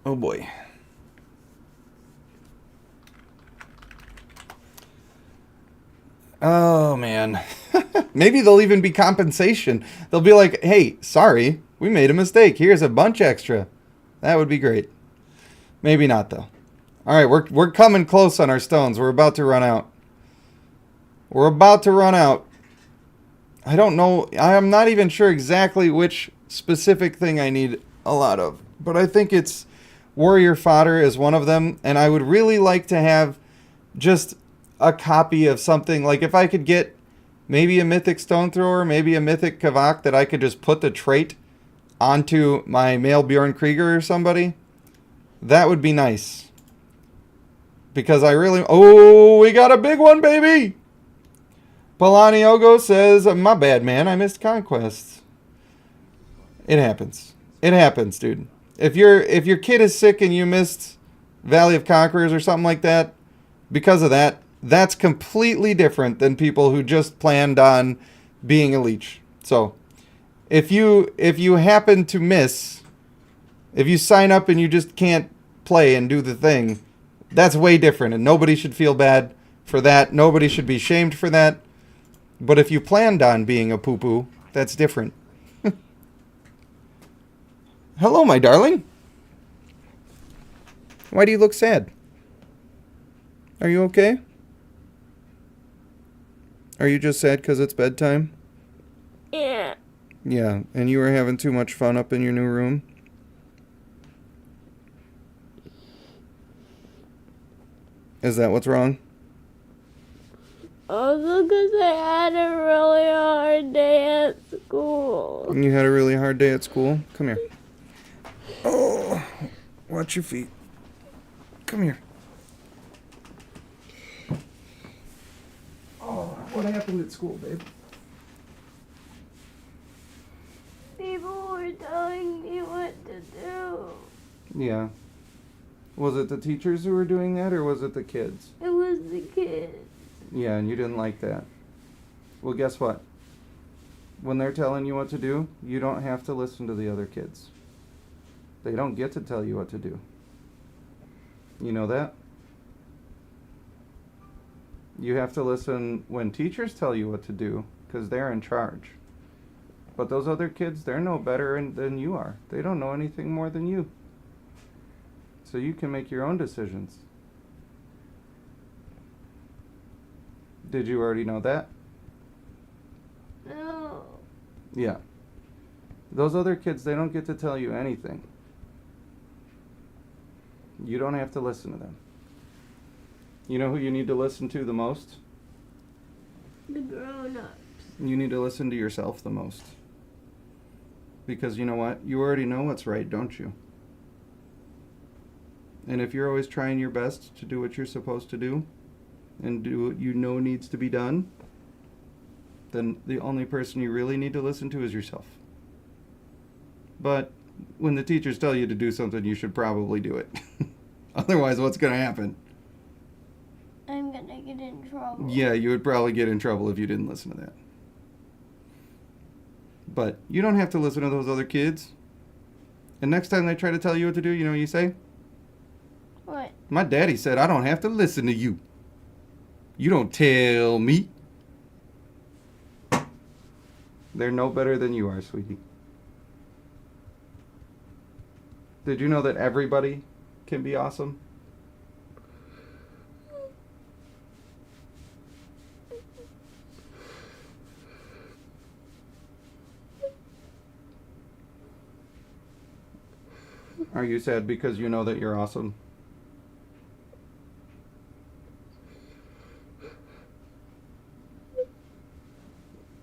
Oh boy. Oh man. Maybe they'll even be compensation. They'll be like, hey, sorry, we made a mistake. Here's a bunch extra. That would be great. Maybe not though. Alright, we're coming close on our stones. We're about to run out. We're about to run out. I don't know. I'm not even sure exactly which specific thing I need a lot of. But I think it's warrior fodder is one of them. And I would really like to have just a copy of something. Like if I could get maybe a mythic stone thrower, maybe a mythic kavak that I could just put the trait onto my male Bjorn Krieger or somebody. That would be nice. Because I really... Oh, we got a big one, baby! Polaniogo says, my bad, man. I missed Conquest. It happens. It happens, dude. If your kid is sick and you missed Valley of Conquerors or something like that, because of that, that's completely different than people who just planned on being a leech. So, if you happen to miss, if you sign up and you just can't play and do the thing, that's way different, and nobody should feel bad for that. Nobody should be shamed for that. But if you planned on being a poo-poo, that's different. Hello, my darling. Why do you look sad? Are you okay? Are you just sad because it's bedtime? Yeah. Yeah, and you were having too much fun up in your new room? Is that what's wrong? Also because I had a really hard day at school. You had a really hard day at school? Come here. Oh, watch your feet. Come here. Oh, what happened at school, babe? People were telling me what to do. Yeah. Was it the teachers who were doing that, or was it the kids? It was the kids. Yeah, and you didn't like that. Well, guess what? When they're telling you what to do, you don't have to listen to the other kids. They don't get to tell you what to do. You know that? You have to listen when teachers tell you what to do, because they're in charge. But those other kids, they're no better than you are. They don't know anything more than you. So you can make your own decisions. Did you already know that? No. Yeah. Those other kids, they don't get to tell you anything. You don't have to listen to them. You know who you need to listen to the most? The grown-ups. You need to listen to yourself the most. Because you know what? You already know what's right, don't you? And if you're always trying your best to do what you're supposed to do, and do what you know needs to be done, then the only person you really need to listen to is yourself. But when the teachers tell you to do something, you should probably do it. Otherwise, what's going to happen? I'm gonna get in trouble. Yeah, you would probably get in trouble if you didn't listen to that. But you don't have to listen to those other kids. And next time they try to tell you what to do, you know what you say? What? My daddy said I don't have to listen to you. You don't tell me. They're no better than you are, sweetie. Did you know that everybody can be awesome? Are you sad because you know that you're awesome?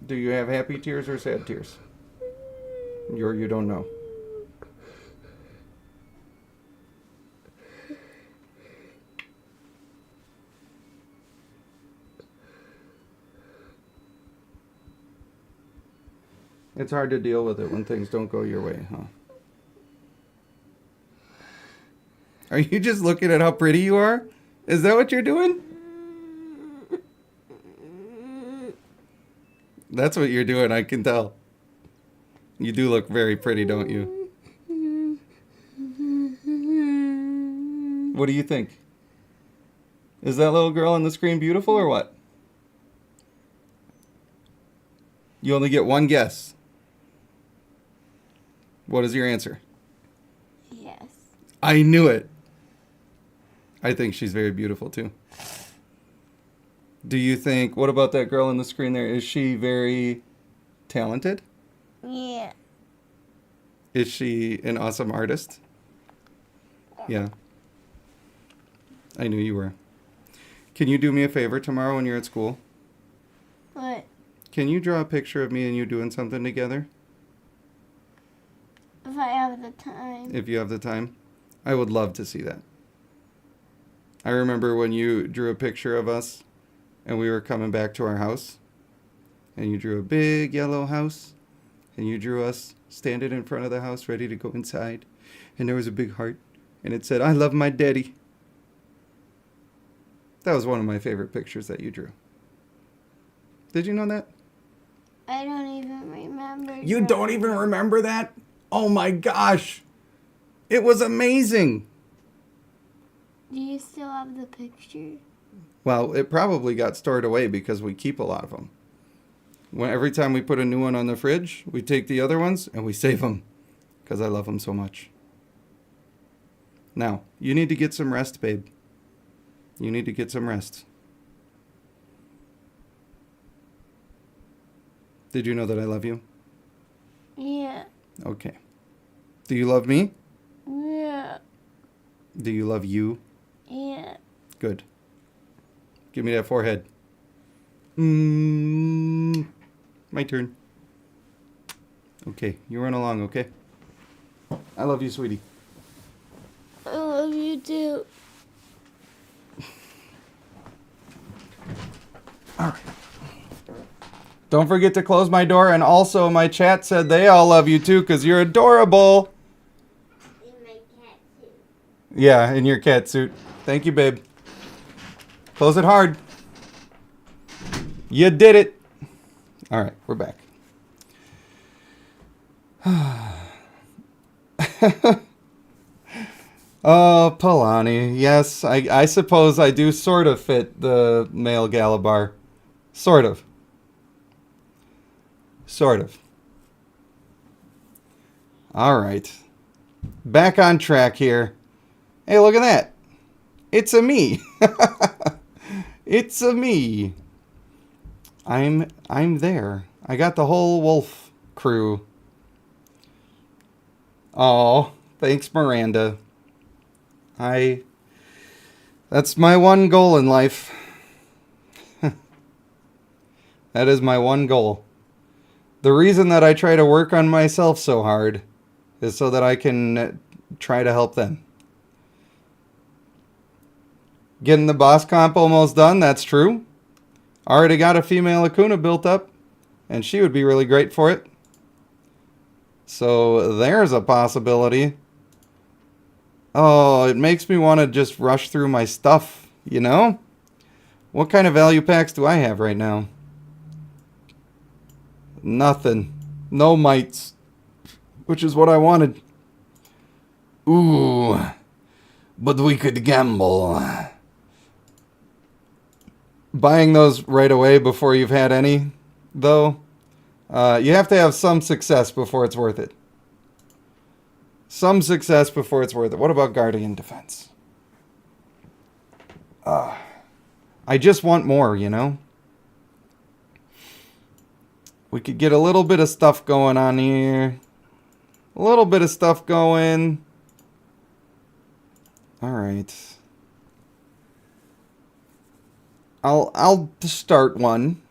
Do you have happy tears or sad tears? You don't know. It's hard to deal with it when things don't go your way, huh? Are you just looking at how pretty you are? Is that what you're doing? That's what you're doing, I can tell. You do look very pretty, don't you? What do you think? Is that little girl on the screen beautiful or what? You only get one guess. What is your answer? Yes. I knew it. I think she's very beautiful too. Do you think, what about that girl on the screen there? Is she very talented? Yeah. Is she an awesome artist? Yeah. I knew you were. Can you do me a favor tomorrow when you're at school? What? Can you draw a picture of me and you doing something together? If I have the time. If you have the time? I would love to see that. I remember when you drew a picture of us and we were coming back to our house, and you drew a big yellow house, and you drew us standing in front of the house ready to go inside, and there was a big heart, and it said, "I love my daddy." That was one of my favorite pictures that you drew. Did you know that? I don't even remember. You don't even remember that? Oh my gosh! It was amazing! Do you still have the picture? Well, it probably got stored away because we keep a lot of them. Every time we put a new one on the fridge, we take the other ones and we save them because I love them so much. Now, you need to get some rest, babe. You need to get some rest. Did you know that I love you? Yeah. Okay. Do you love me? Yeah. Do you love you? Yeah. Good. Give me that forehead. My turn. Okay, you run along, okay? I love you, sweetie. I love you too. All right. Don't forget to close my door, and also my chat said they all love you too, because you're adorable. In my cat suit. Yeah, in your cat suit. Thank you, babe. Close it hard. You did it. All right, we're back. Oh, Polani. Yes, I suppose I do sort of fit the male Galabar. Sort of. Sort of. All right. Back on track here. Hey, look at that. It's a me. It's a me. I'm there. I got the whole wolf crew. Oh, thanks, Miranda. That's my one goal in life. That is my one goal. The reason that I try to work on myself so hard is so that I can try to help them. Getting the boss comp almost done, that's true. Already got a female Acuna built up, and she would be really great for it. So there's a possibility. Oh, it makes me want to just rush through my stuff, you know? What kind of value packs do I have right now? Nothing. No mites. Which is what I wanted. Ooh. But we could gamble. Buying those right away before you've had any, though, you have to have some success before it's worth it. Some success before it's worth it. What about Guardian Defense? I just want more, you know? We could get a little bit of stuff going on here. A little bit of stuff going. Alright. I'll start one.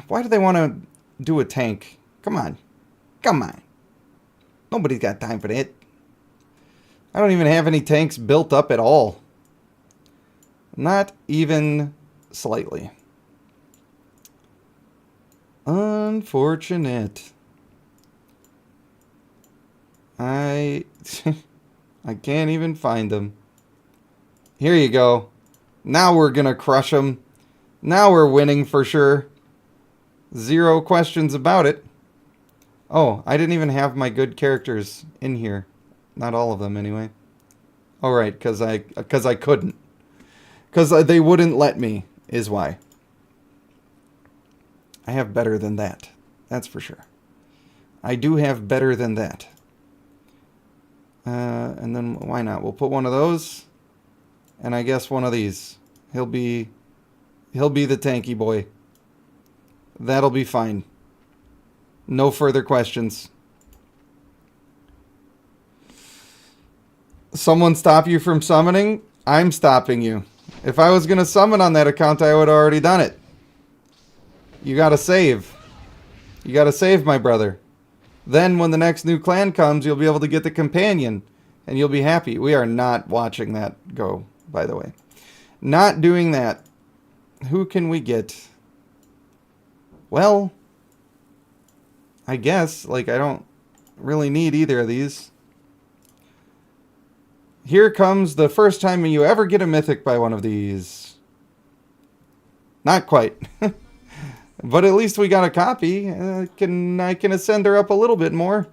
Why do they want to do a tank? Come on. Come on. Nobody's got time for that. I don't even have any tanks built up at all. Not even slightly. Unfortunate. I can't even find them. Here you go. Now we're gonna crush them. Now we're winning for sure. Zero questions about it. Oh, I didn't even have my good characters in here. Not all of them, anyway. All right, because I couldn't. Because they wouldn't let me, is why. I have better than that. That's for sure. I do have better than that. And then, why not? We'll put one of those. And I guess one of these. He'll be the tanky boy. That'll be fine. No further questions. Someone stop you from summoning? I'm stopping you. If I was going to summon on that account, I would have already done it. You gotta save. You gotta save, my brother. Then when the next new clan comes, you'll be able to get the companion. And you'll be happy. We are not watching that go, by the way. Not doing that. Who can we get? Well, I guess, like, I don't really need either of these. Here comes the first time you ever get a mythic by one of these. Not quite. But at least we got a copy. I can ascend her up a little bit more.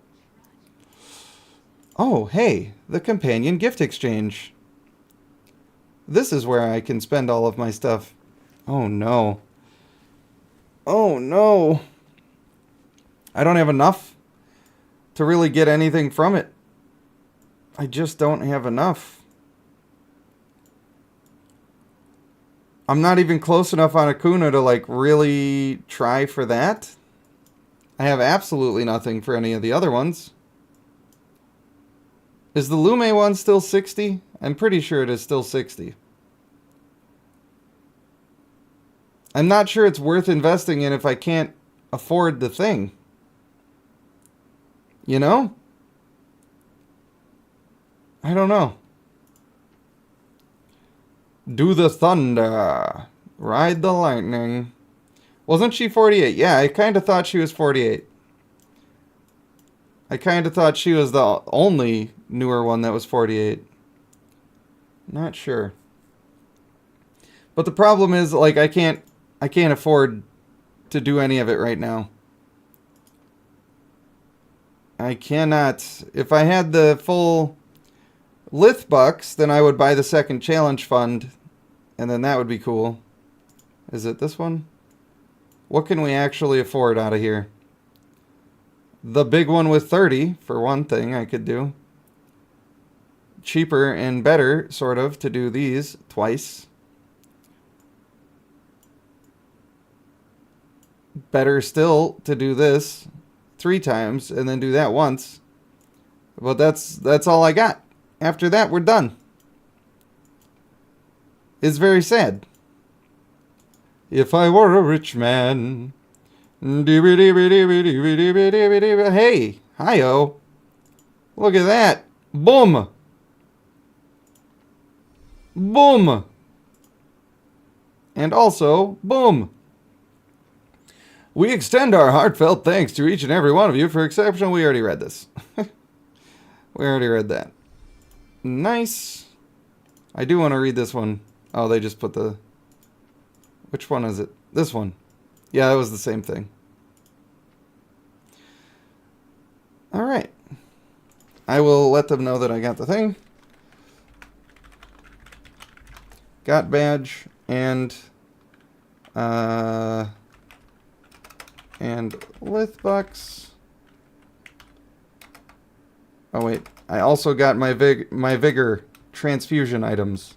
Oh, hey, the companion gift exchange. This is where I can spend all of my stuff. Oh, no. Oh, no. I don't have enough to really get anything from it. I just don't have enough. I'm not even close enough on Acuna to, like, really try for that. I have absolutely nothing for any of the other ones. Is the Lume one still 60? I'm pretty sure it is still 60. I'm not sure it's worth investing in if I can't afford the thing. You know? I don't know. Do the thunder. Ride the lightning. Wasn't she 48? Yeah, I kind of thought she was 48. I kind of thought she was the only newer one that was 48. Not sure. But the problem is, like, I can't afford to do any of it right now. I cannot. If I had the full Lith bucks, then I would buy the second challenge fund, and then that would be cool. Is it this one? What can we actually afford out of here? The big one with 30, for one thing, I could do. Cheaper and better, sort of, to do these twice. Better still to do this 3 times and then do that once. But that's all I got. After that, we're done. It's very sad. If I were a rich man. Hey, hi-oh. Look at that. Boom. Boom. And also, boom. We extend our heartfelt thanks to each and every one of you for exceptional. We already read this. We already read that. Nice. I do want to read this one. Oh, they just put the... Which one is it? This one. Yeah, that was the same thing. Alright. I will let them know that I got the thing. Got badge and Lith bucks. Oh wait, I also got my vigor transfusion items.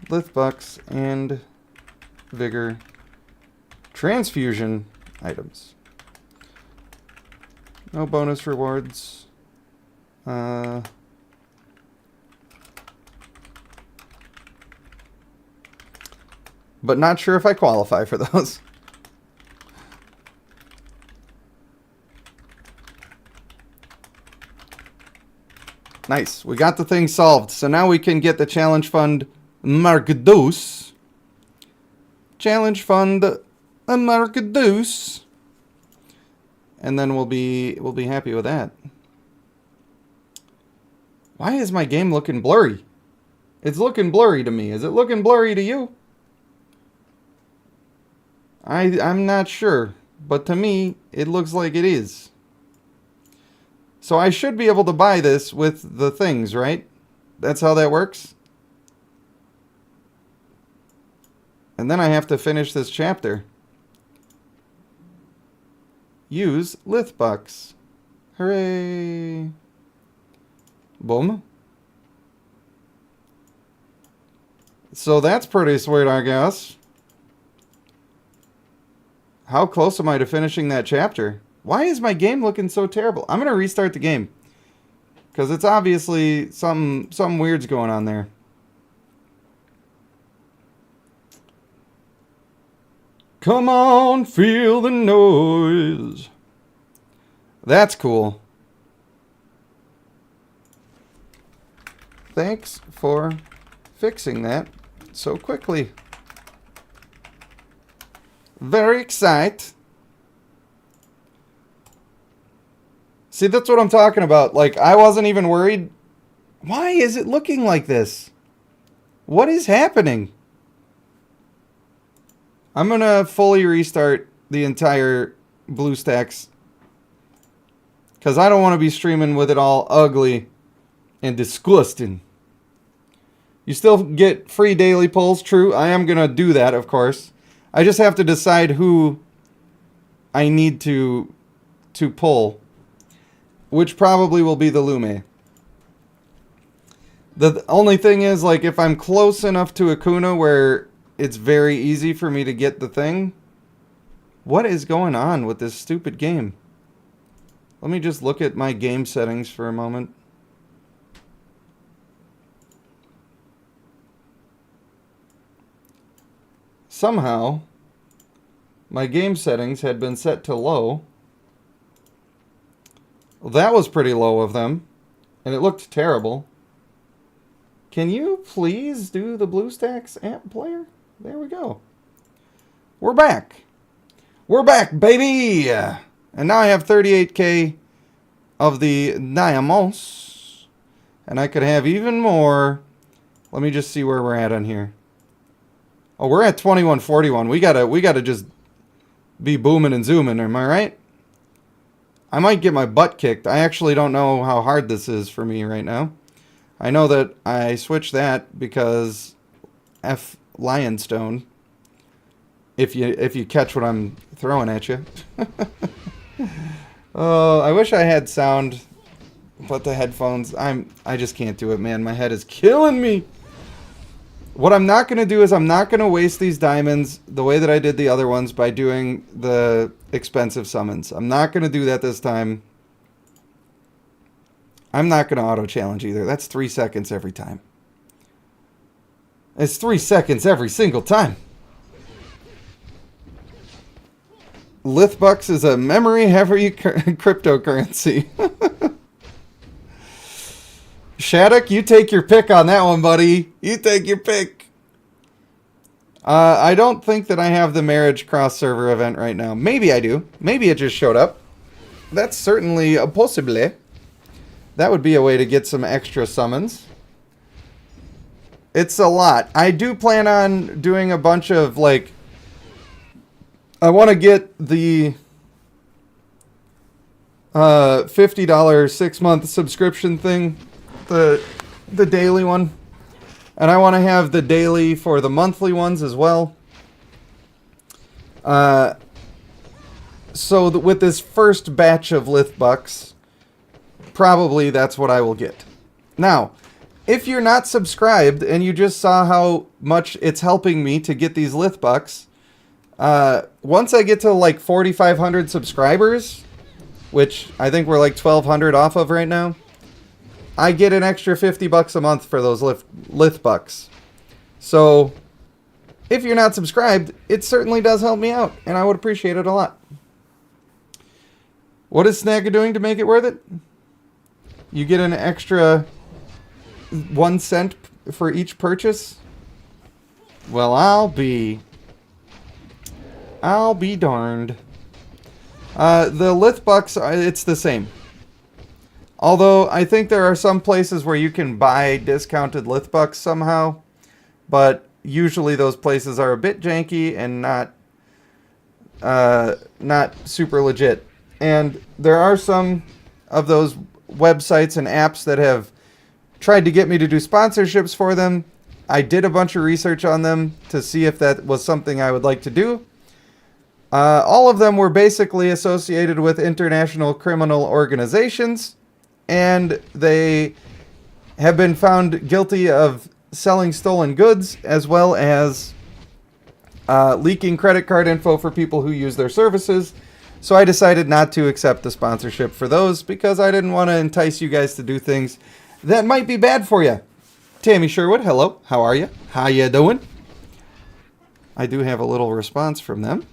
Lith bucks and vigor transfusion items. No bonus rewards. But not sure if I qualify for those. Nice. We got the thing solved. So now we can get the challenge fund Markadus. Challenge fund Markadus. And then we'll be happy with that. Why is my game looking blurry? It's looking blurry to me. Is it looking blurry to you? I'm not sure, but to me, it looks like it is. So I should be able to buy this with the things, right? That's how that works? And then I have to finish this chapter. Use Lith bucks. Hooray! Boom. So that's pretty sweet, I guess. How close am I to finishing that chapter? Why is my game looking so terrible? I'm going to restart the game. Because it's obviously something weird's going on there. Come on, feel the noise. That's cool. Thanks for fixing that so quickly. Very excited. See, that's what I'm talking about. Like, I wasn't even worried. Why is it looking like this? What is happening? I'm going to fully restart the entire BlueStacks. Because I don't want to be streaming with it all ugly and disgusting. You still get free daily polls, true. I am going to do that, of course. I just have to decide who I need to pull. Which probably will be the Lume. The only thing is, like, if I'm close enough to Akuna where it's very easy for me to get the thing. What is going on with this stupid game? Let me just look at my game settings for a moment. somehow my game settings had been set to low. Well, that was pretty low of them, and it looked terrible. Can you please do the BlueStacks app player? There we go. We're back. We're back, baby! And now I have 38k of the diamonds. And I could have even more. Let me just see where we're at on here. Oh, we're at 2141. We gotta just be booming and zooming, am I right? I might get my butt kicked. I actually don't know how hard this is for me right now. I know that I switched that because F Lionstone. If you catch what I'm throwing at you. Oh, I wish I had sound, but the headphones, I just can't do it, man. My head is killing me. What I'm not going to do is I'm not going to waste these diamonds the way that I did the other ones by doing the expensive summons. I'm not going to do that this time. I'm not going to auto-challenge either. That's 3 seconds every time. It's 3 seconds every single time. Lithbucks is a memory-heavy cryptocurrency. Shattuck, you take your pick on that one, buddy. You take your pick. I don't think that I have the marriage cross-server event right now. Maybe I do. Maybe it just showed up. That's certainly a possibility. That would be a way to get some extra summons. It's a lot. I do plan on doing a bunch of, like... I want to get the $50 6-month subscription thing, the daily one, and I want to have the daily for the monthly ones as well. So with this first batch of Lithbucks, probably that's what I will get. Now, if you're not subscribed and you just saw how much it's helping me to get these Lithbucks, once I get to like 4,500 subscribers, which I think we're like 1,200 off of right now, I get an extra $50 a month for those Lithbucks. So, if you're not subscribed, it certainly does help me out, and I would appreciate it a lot. What is Snagga doing to make it worth it? You get an extra 1 cent for each purchase? Well, I'll be darned. The Lithbucks, it's the same. Although, I think there are some places where you can buy discounted Lithbucks somehow. But usually those places are a bit janky and not super legit. And there are some of those websites and apps that have tried to get me to do sponsorships for them. I did a bunch of research on them to see if that was something I would like to do. All of them were basically associated with international criminal organizations, and they have been found guilty of selling stolen goods, as well as leaking credit card info for people who use their services. So I decided not to accept the sponsorship for those, because I didn't want to entice you guys to do things that might be bad for you. Tammy Sherwood, hello. How are you? How you doing? I do have a little response from them.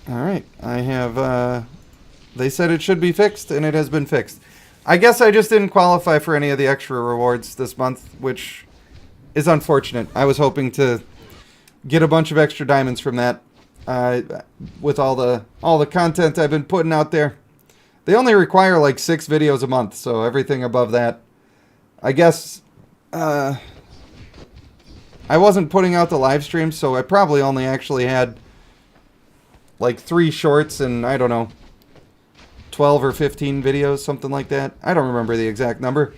Alright, I have, they said it should be fixed, and it has been fixed. I guess I just didn't qualify for any of the extra rewards this month, which is unfortunate. I was hoping to get a bunch of extra diamonds from that, with all the content I've been putting out there. They only require like 6 videos a month, so everything above that, I guess, I wasn't putting out the live streams, so I probably only actually had like 3 shorts and, I don't know, 12 or 15 videos, something like that. I don't remember the exact number.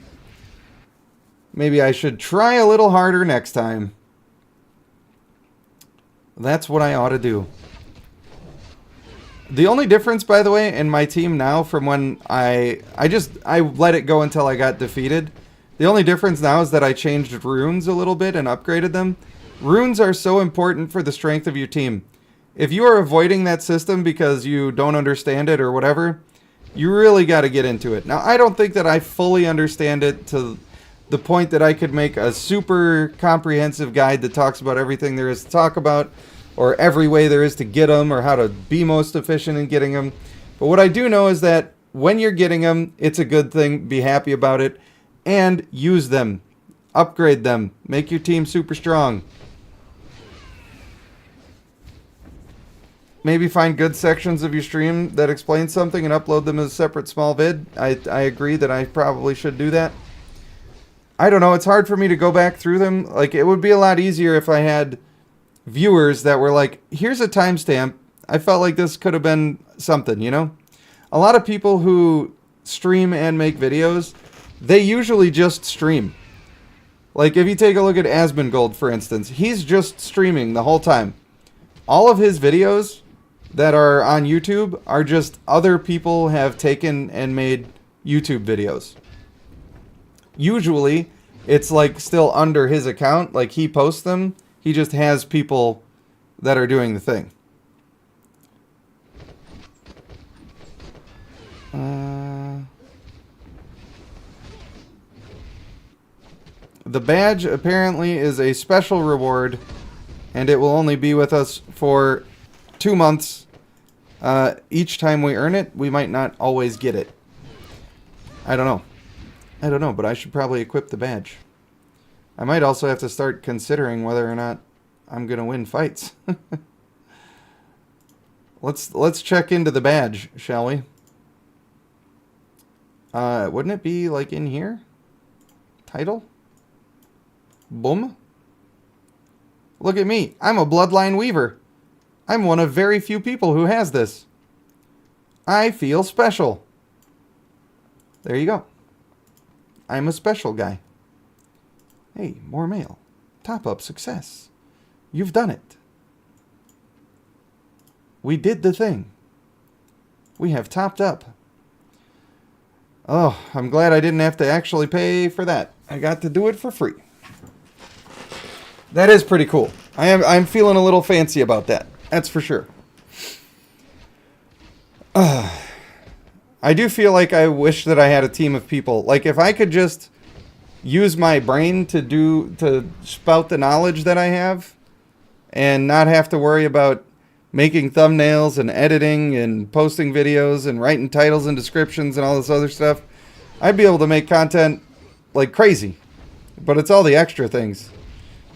Maybe I should try a little harder next time. That's what I ought to do. The only difference, by the way, in my team now from when I let it go until I got defeated. The only difference now is that I changed runes a little bit and upgraded them. Runes are so important for the strength of your team. If you are avoiding that system because you don't understand it or whatever, you really got to get into it. Now, I don't think that I fully understand it to the point that I could make a super comprehensive guide that talks about everything there is to talk about, or every way there is to get them, or how to be most efficient in getting them. But what I do know is that when you're getting them, it's a good thing. Be happy about it. And use them. Upgrade them. Make your team super strong. Maybe find good sections of your stream that explain something and upload them as a separate small vid. I agree that I probably should do that. I don't know. It's hard for me to go back through them. Like, it would be a lot easier if I had viewers that were like, here's a timestamp. I felt like this could have been something, you know? A lot of people who stream and make videos, they usually just stream. Like, if you take a look at Asmongold, for instance, he's just streaming the whole time. All of his videos that are on YouTube are just other people have taken and made YouTube videos. Usually, it's like still under his account, like he posts them. He just has people that are doing the thing. The badge apparently is a special reward, and it will only be with us for 2 months. Each time we earn it, we might not always get it. I don't know, but I should probably equip the badge. I might also have to start considering whether or not I'm going to win fights. Let's check into the badge, shall we? Wouldn't it be like in here? Title? Boom. Look at me. I'm a Bloodline Weaver. I'm one of very few people who has this. I feel special. There you go. I'm a special guy. Hey, more mail. Top up success. You've done it. We did the thing. We have topped up. Oh, I'm glad I didn't have to actually pay for that. I got to do it for free. That is pretty cool. I'm feeling a little fancy about that. That's for sure. I do feel like I wish that I had a team of people. Like, if I could just use my brain to spout the knowledge that I have and not have to worry about making thumbnails and editing and posting videos and writing titles and descriptions and all this other stuff, I'd be able to make content like crazy. But it's all the extra things.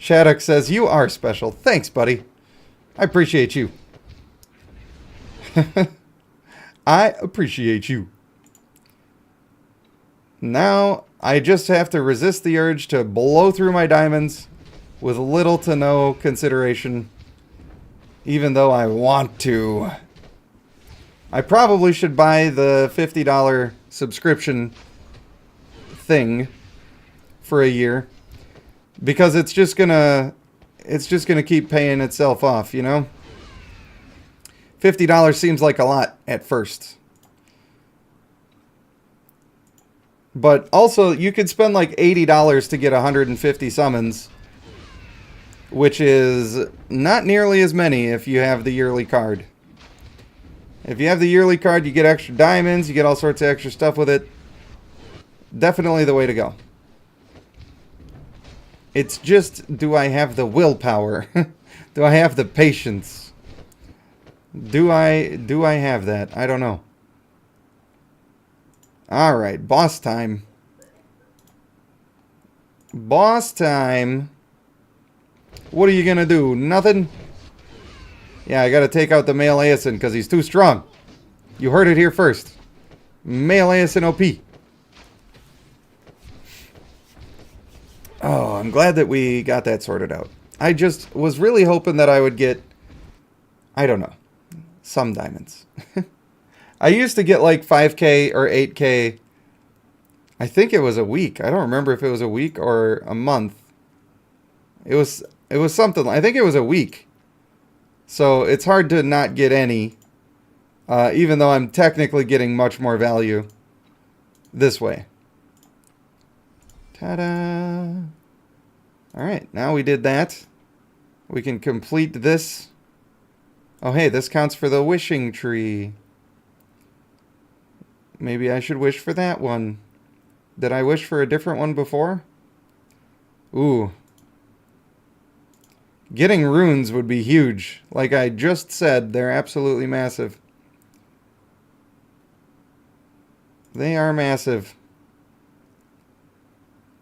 Shattuck says, you are special. Thanks, buddy. I appreciate you. I appreciate you. Now, I just have to resist the urge to blow through my diamonds with little to no consideration, even though I want to. I probably should buy the $50 subscription thing for a year, because it's just gonna keep paying itself off, you know? $50 seems like a lot at first. But also, you could spend like $80 to get 150 summons, which is not nearly as many if you have the yearly card. If you have the yearly card, you get extra diamonds, you get all sorts of extra stuff with it. Definitely the way to go. It's just, do I have the willpower? Do I have the patience? Do I have that? I don't know. Alright, boss time. Boss time. What are you gonna do? Nothing? Yeah, I gotta take out the male Aeson because he's too strong. You heard it here first. Male Aeson OP. Oh, I'm glad that we got that sorted out. I just was really hoping that I would get, I don't know, some diamonds. I used to get like 5K or 8K. I think it was a week. I don't remember if it was a week or a month. It was something. I think it was a week. So it's hard to not get any, even though I'm technically getting much more value this way. Ta-da! Alright, now we did that. We can complete this. Oh, hey, this counts for the wishing tree. Maybe I should wish for that one. Did I wish for a different one before? Ooh. Getting runes would be huge. Like I just said, they're absolutely massive. They are massive.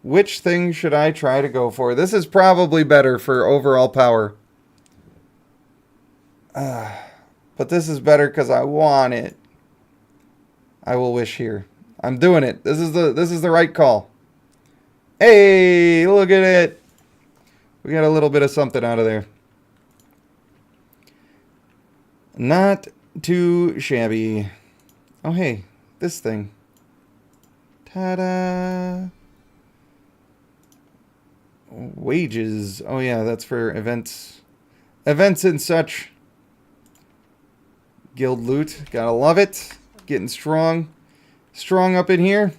Which thing should I try to go for? This is probably better for overall power. But this is better because I want it. I will wish here. I'm doing it. This is the right call. Hey, look at it. We got a little bit of something out of there. Not too shabby. Oh, hey, this thing. Ta-da. Wages. Oh, yeah, that's for events. Events and such. Guild loot. Gotta love it. Getting strong. Strong up in here.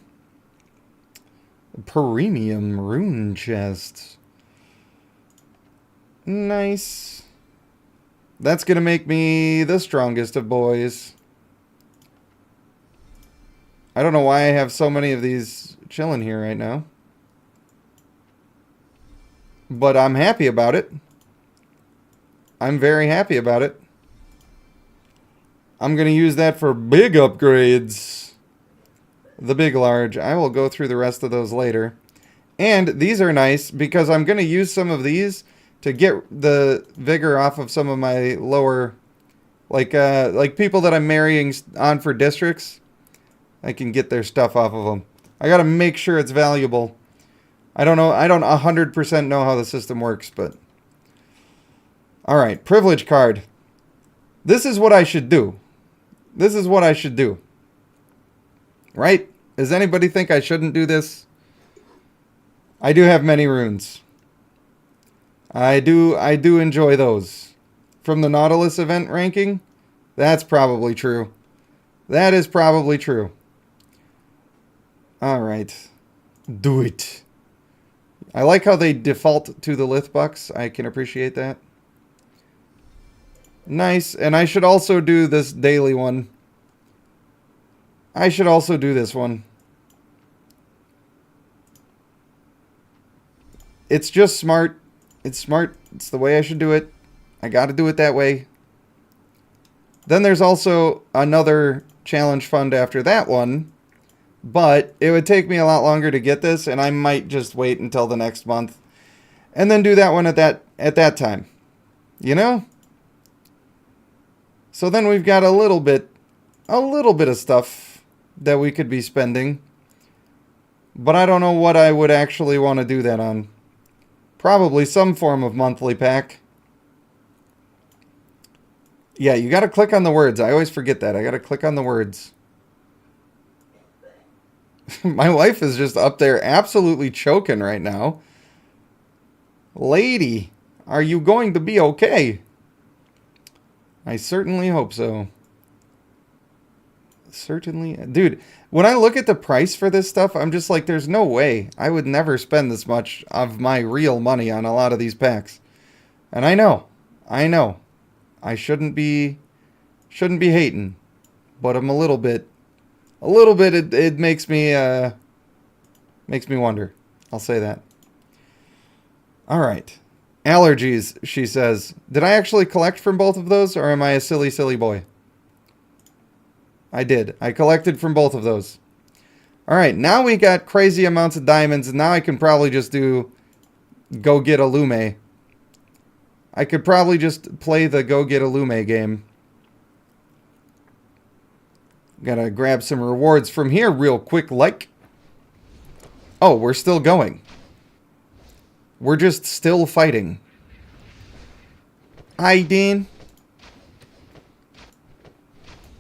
Premium rune chest. Nice. That's gonna make me the strongest of boys. I don't know why I have so many of these chilling here right now. But I'm happy about it. I'm very happy about it. I'm gonna use that for big upgrades. The big large. I will go through the rest of those later. And these are nice because I'm gonna use some of these to get the vigor off of some of my lower, like people that I'm marrying on for districts. I can get their stuff off of them. I gotta make sure it's valuable. I don't know. I don't 100% know how the system works, but all right, privilege card. This is what I should do. This is what I should do. Right? Does anybody think I shouldn't do this? I do have many runes. I do enjoy those. From the Nautilus event ranking, that's probably true. That is probably true. All right. Do it. I like how they default to the Lith bucks. I can appreciate that. Nice. And I should also do this daily one. I should also do this one. It's just smart. It's smart. It's the way I should do it. I got to do it that way. Then there's also another challenge fund after that one. But it would take me a lot longer to get this, and I might just wait until the next month and then do that one at that time. You know? So then we've got a little bit of stuff that we could be spending. But I don't know what I would actually want to do that on. Probably some form of monthly pack. Yeah, you got to click on the words. I always forget that. I got to click on the words. My wife is just up there absolutely choking right now. Lady, are you going to be okay? I certainly hope so. Certainly. Dude, when I look at the price for this stuff, I'm just like, there's no way. I would never spend this much of my real money on a lot of these packs. And I know. I shouldn't be hating. But I'm a little bit, it makes me wonder. I'll say that. All right. Allergies, she says. Did I actually collect from both of those, or am I a silly, silly boy? I did. I collected from both of those. All right, now we got crazy amounts of diamonds, and now I can probably just go get a Lume. I could probably just play the go get a Lume game. Gotta grab some rewards from here real quick, like. Oh, we're still going. We're just still fighting. Hi, Dean.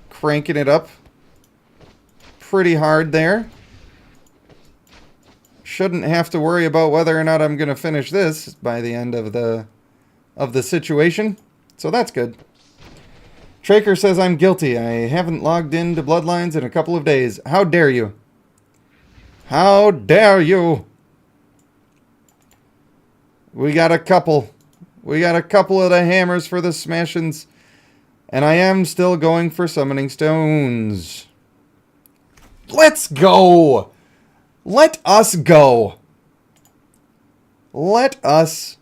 Cranking it up pretty hard there. Shouldn't have to worry about whether or not I'm going to finish this by the end of the situation. So that's good. Traker says I'm guilty. I haven't logged into Bloodlines in a couple of days. How dare you? How dare you? We got a couple. We got a couple of the hammers for the smashings. And I am still going for summoning stones. Let's go! Let us go! Let us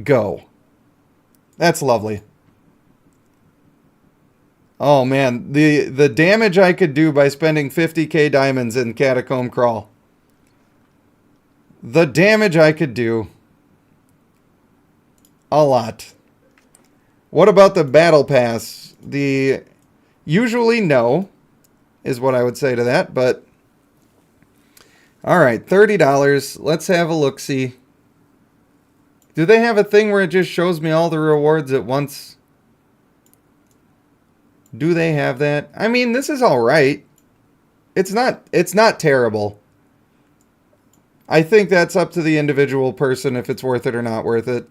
go. That's lovely. Oh man, the damage I could do by spending 50k diamonds in Catacomb Crawl. The damage I could do. A lot. What about the battle pass? The usually no is what I would say to that, but all right, $30. Let's have a look-see. Do they have a thing where it just shows me all the rewards at once? Do they have that? I mean, this is all right. It's not terrible. I think that's up to the individual person if it's worth it or not worth it.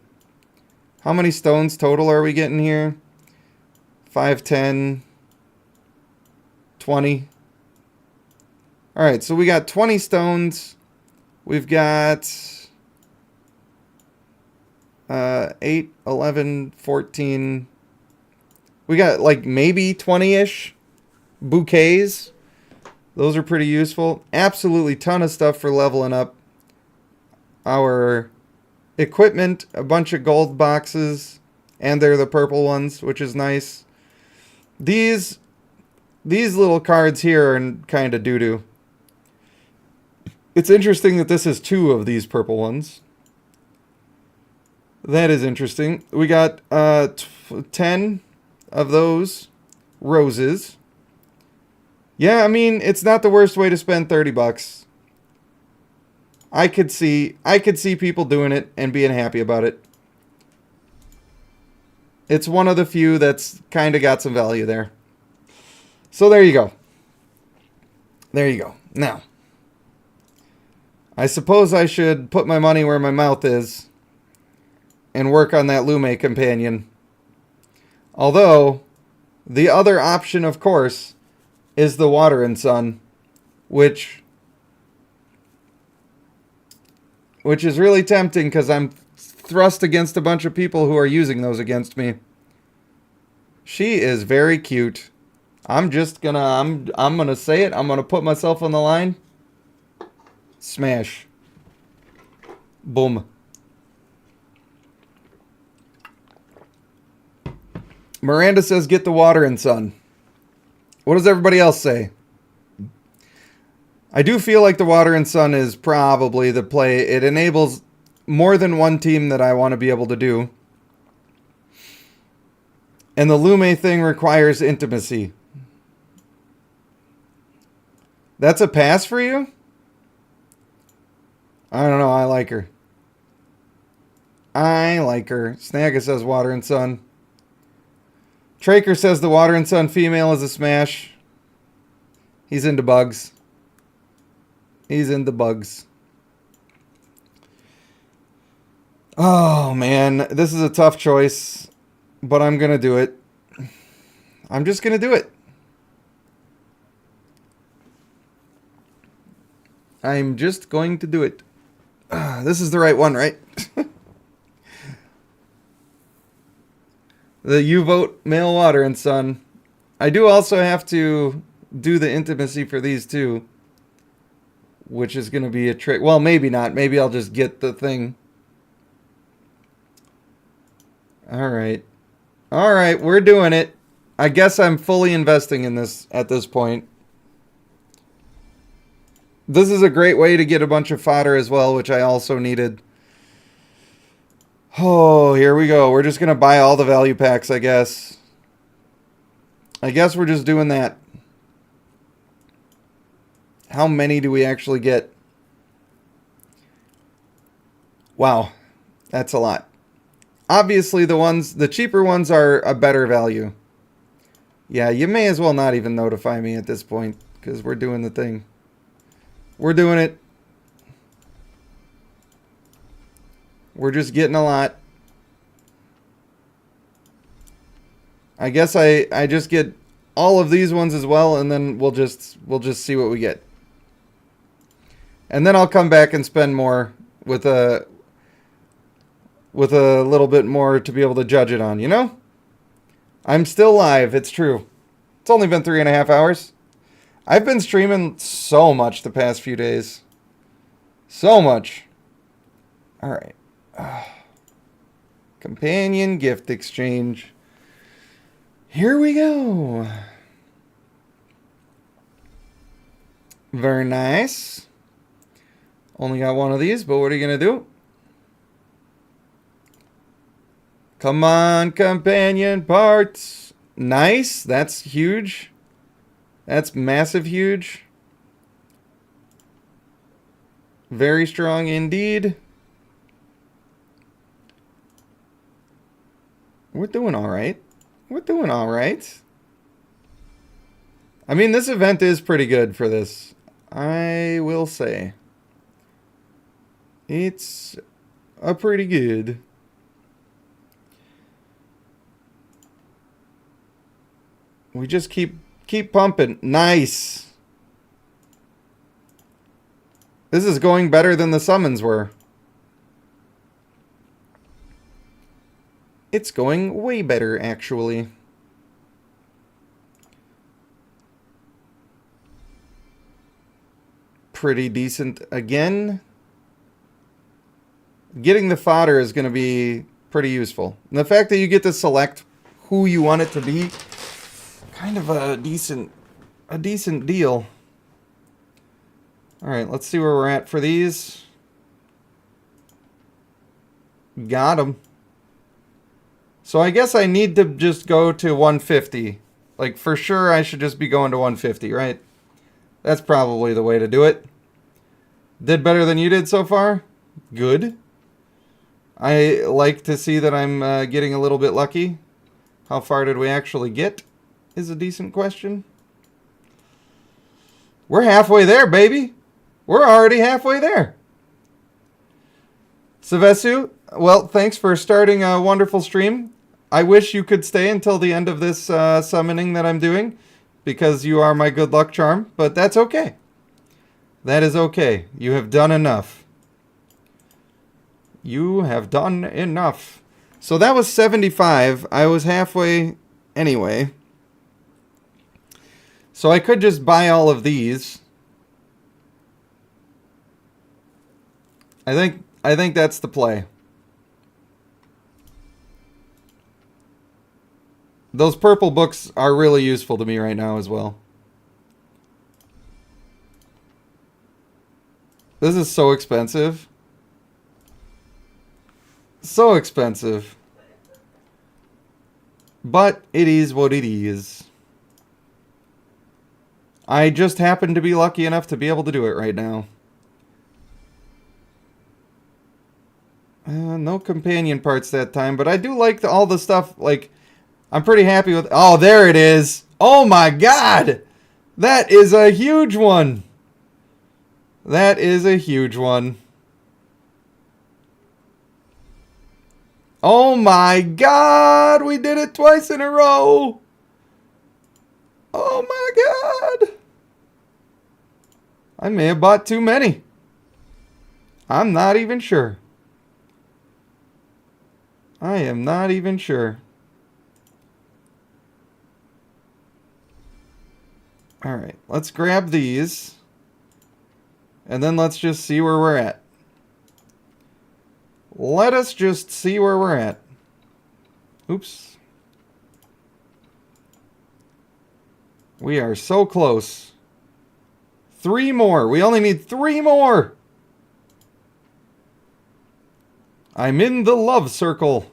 How many stones total are we getting here? 5, 10, 20. All right, so we got 20 stones. We've got 8, 11, 14. We got like maybe 20-ish bouquets. Those are pretty useful. Absolutely ton of stuff for leveling up our equipment. A bunch of gold boxes. And they're the purple ones, which is nice. These little cards here are kind of doo-doo. It's interesting that this is 2 of these purple ones. That is interesting. We got 10 of those roses. Yeah, I mean, it's not the worst way to spend 30 bucks. I could see people doing it and being happy about it. It's one of the few that's kind of got some value there. So there you go. There you go. Now, I suppose I should put my money where my mouth is and work on that Lume companion. Although, the other option, of course, is the Water and Sun, which is really tempting because I'm thrust against a bunch of people who are using those against me. She is very cute. I'm gonna say it. I'm gonna put myself on the line. Smash. Boom. Miranda says get the Water and Sun. What does everybody else say? I do feel like the Water and Sun is probably the play. It enables more than one team that I want to be able to do. And the Lume thing requires intimacy. That's a pass for you? I don't know. I like her. I like her. Snagga says Water and Sun. Traker says the Water and Sun female is a smash. He's into bugs. He's into bugs. Oh, man. This is a tough choice. But I'm going to do it. I'm just going to do it. I'm just going to do it. This is the right one, right? The U-Vote Male Water and Sun. I do also have to do the intimacy for these two. Which is going to be a trick. Well, maybe not. Maybe I'll just get the thing. Alright. Alright, we're doing it. I guess I'm fully investing in this at this point. This is a great way to get a bunch of fodder as well, which I also needed. Oh, here we go. We're just going to buy all the value packs, I guess. I guess we're just doing that. How many do we actually get? Wow. That's a lot. Obviously, the cheaper ones are a better value. Yeah, you may as well not even notify me at this point, because we're doing the thing. We're doing it. We're just getting a lot. I guess I just get all of these ones as well, and then we'll just see what we get. And then I'll come back and spend more with a little bit more to be able to judge it on, you know? I'm still live, it's true. It's only been 3.5 hours. I've been streaming so much the past few days. So much. Alright. Companion gift exchange. Here we go. Very nice. Only got one of these, but what are you going to do? Come on, companion parts. Nice. That's huge. That's massive huge. Very strong indeed. We're doing all right. We're doing all right. I mean, this event is pretty good for this. I will say. It's a pretty good. We just keep pumping. Nice. This is going better than the summons were. It's going way better, actually. Pretty decent again. Getting the fodder is going to be pretty useful. And the fact that you get to select who you want it to be, kind of a decent deal. All right, let's see where we're at for these. Got them. So I guess I need to just go to 150. Like, for sure, I should just be going to 150, right? That's probably the way to do it. Did better than you did so far? Good. I like to see that I'm getting a little bit lucky. How far did we actually get is a decent question. We're halfway there, baby. We're already halfway there. Sevesu, well, thanks for starting a wonderful stream. I wish you could stay until the end of this summoning that I'm doing, because you are my good luck charm, but that's okay. That is okay. You have done enough. You have done enough. So that was 75. I was halfway anyway. So I could just buy all of these. I think that's the play. Those purple books are really useful to me right now as well. This is so expensive. So expensive. But it is what it is. I just happen to be lucky enough to be able to do it right now. No companion parts that time, but I do like all the stuff, like, I'm pretty happy with... Oh, there it is! Oh my god! That is a huge one! That is a huge one. Oh my god! We did it twice in a row! Oh my god! I may have bought too many. I'm not even sure. I am not even sure. Alright, let's grab these. And then let's just see where we're at. Let us just see where we're at. Oops. We are so close. 3 more. We only need 3 more. I'm in the love circle.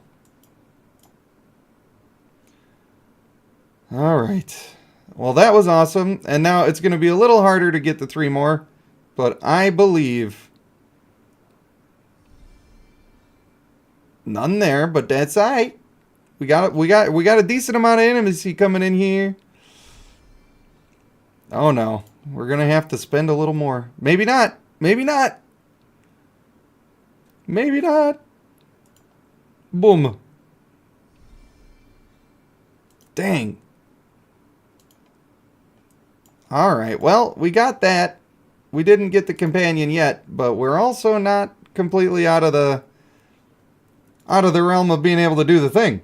All right. Well, that was awesome. And now it's going to be a little harder to get the 3 more. But I believe... None there, but that's all right. We got a decent amount of intimacy coming in here. Oh no. We're going to have to spend a little more. Maybe not. Maybe not. Maybe not. Boom. Dang. Alright, well, we got that. We didn't get the companion yet, but we're also not completely out of the realm of being able to do the thing.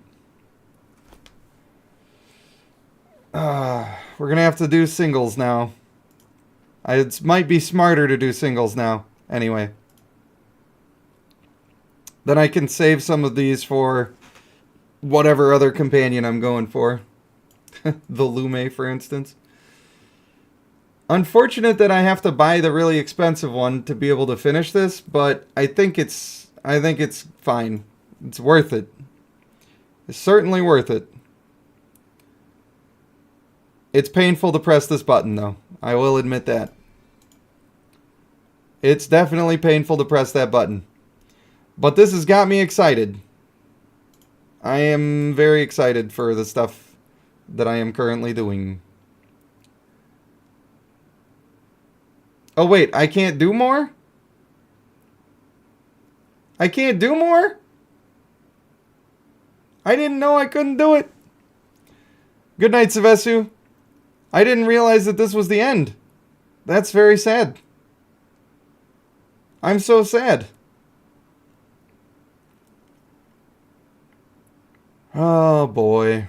We're going to have to do singles now. It might be smarter to do singles now. Anyway. Then I can save some of these for whatever other companion I'm going for. The Lume, for instance. Unfortunate that I have to buy the really expensive one to be able to finish this, but I think it's fine. It's worth it. It's certainly worth it. It's painful to press this button, though. I will admit that. It's definitely painful to press that button. But this has got me excited. I am very excited for the stuff that I am currently doing. Oh, wait, I can't do more? I can't do more? I didn't know I couldn't do it. Good night, Sevesu. I didn't realize that this was the end. That's very sad. I'm so sad. Oh, boy.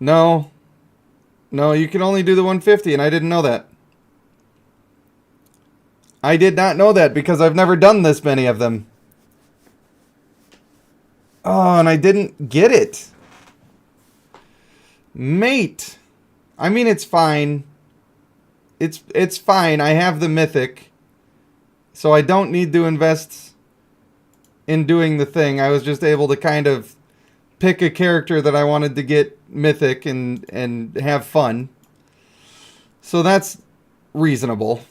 No. No, you can only do the 150, and I didn't know that. I did not know that because I've never done this many of them. Oh, and I didn't get it. Mate. I mean, it's fine. It's fine. I have the mythic. So I don't need to invest in doing the thing. I was just able to kind of pick a character that I wanted to get mythic and have fun. So that's reasonable.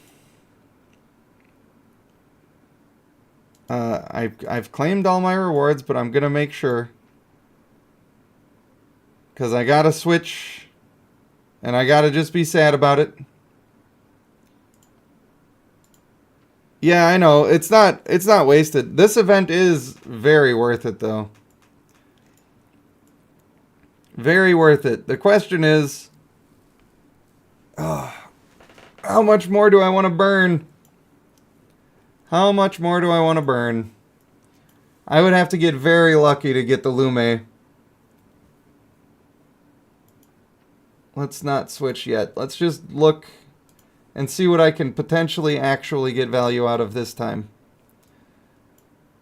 I've claimed all my rewards, but I'm going to make sure. Because I got to switch. And I got to just be sad about it. Yeah, I know. It's not wasted. This event is very worth it, though. Very worth it. The question is, how much more do I want to burn? How much more do I want to burn? I would have to get very lucky to get the Lume. Let's not switch yet. Let's just look and see what I can potentially actually get value out of this time.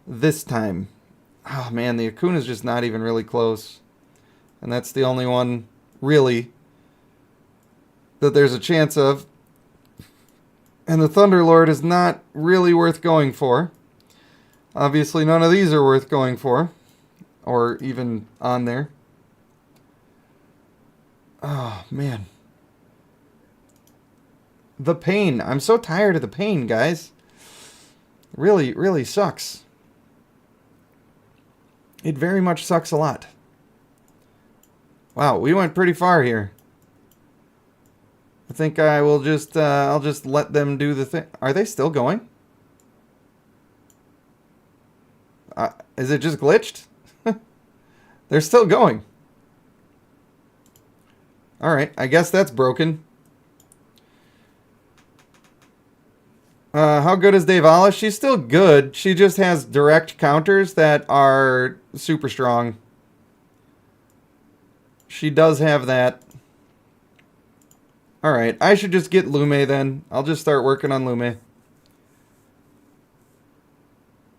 This time. Oh man, the Akun is just not even really close. And that's the only one, really, that there's a chance of. And the Thunderlord is not really worth going for. Obviously, none of these are worth going for. Or even on there. Oh, man. The pain. I'm so tired of the pain, guys. Really, really sucks. It very much sucks a lot. Wow, we went pretty far here. I think I will just, I'll just let them do the thing. Are they still going? Is it just glitched? They're still going. Alright, I guess that's broken. How good is Devala? She's still good. She just has direct counters that are super strong. She does have that. Alright, I should just get Lume then. I'll just start working on Lume.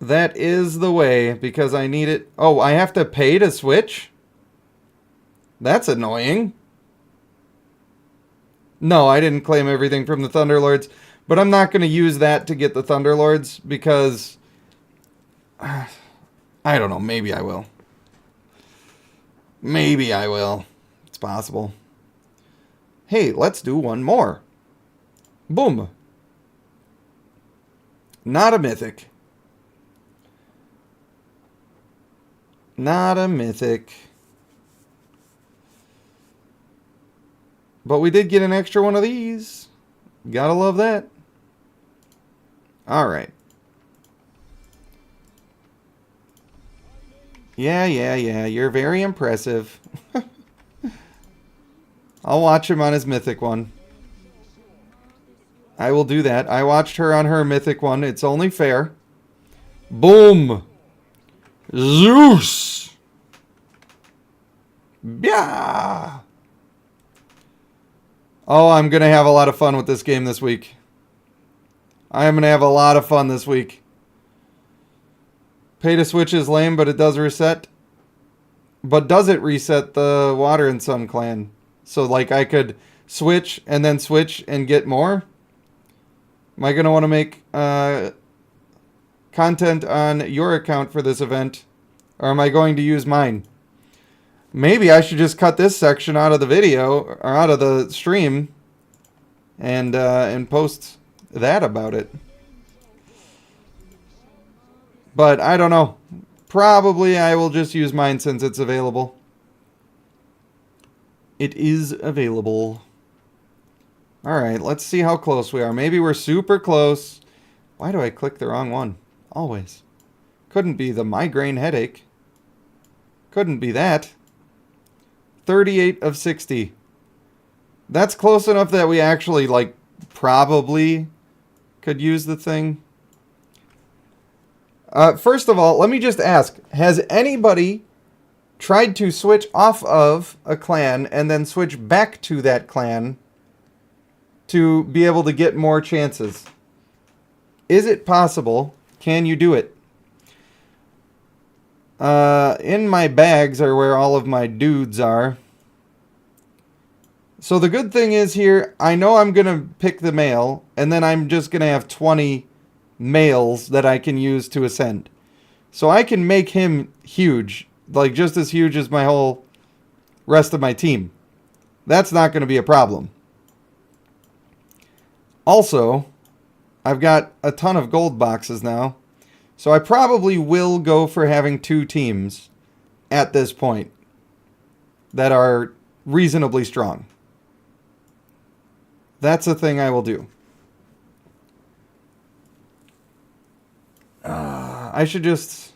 That is the way, because I need it. Oh, I have to pay to switch? That's annoying. No, I didn't claim everything from the Thunderlords, but I'm not going to use that to get the Thunderlords, because I don't know, maybe I will. Maybe I will. It's possible. Hey, let's do one more. Boom. Not a mythic. Not a mythic. But we did get an extra one of these. Gotta love that. Alright. Yeah. You're very impressive. I'll watch him on his mythic one. I will do that. I watched her on her mythic one. It's only fair. Boom. Zeus. Yeah. Oh, I'm going to have a lot of fun with this game this week. I am going to have a lot of fun this week. Pay to switch is lame, but it does reset. But does it reset the Water and Sun clan? So, like, I could switch and then switch and get more? Am I going to want to make content on your account for this event? Or am I going to use mine? Maybe I should just cut this section out of the video, or out of the stream, and post that about it. But I don't know. Probably I will just use mine since it's available. It is available. Alright, let's see how close we are. Maybe we're super close. Why do I click the wrong one? Always. Couldn't be the migraine headache. Couldn't be that. 38 of 60. That's close enough that we actually, like, probably could use the thing. First of all, let me just ask. Has anybody tried to switch off of a clan and then switch back to that clan to be able to get more chances? Is it possible? Can you do it? In my bags are where all of my dudes are. So the good thing is here, I know I'm going to pick the male, and then I'm just going to have 20 males that I can use to ascend. So I can make him huge, like just as huge as my whole rest of my team. That's not going to be a problem. Also, I've got a ton of gold boxes now. So I probably will go for having 2 teams at this point that are reasonably strong. That's a thing I will do. I should just...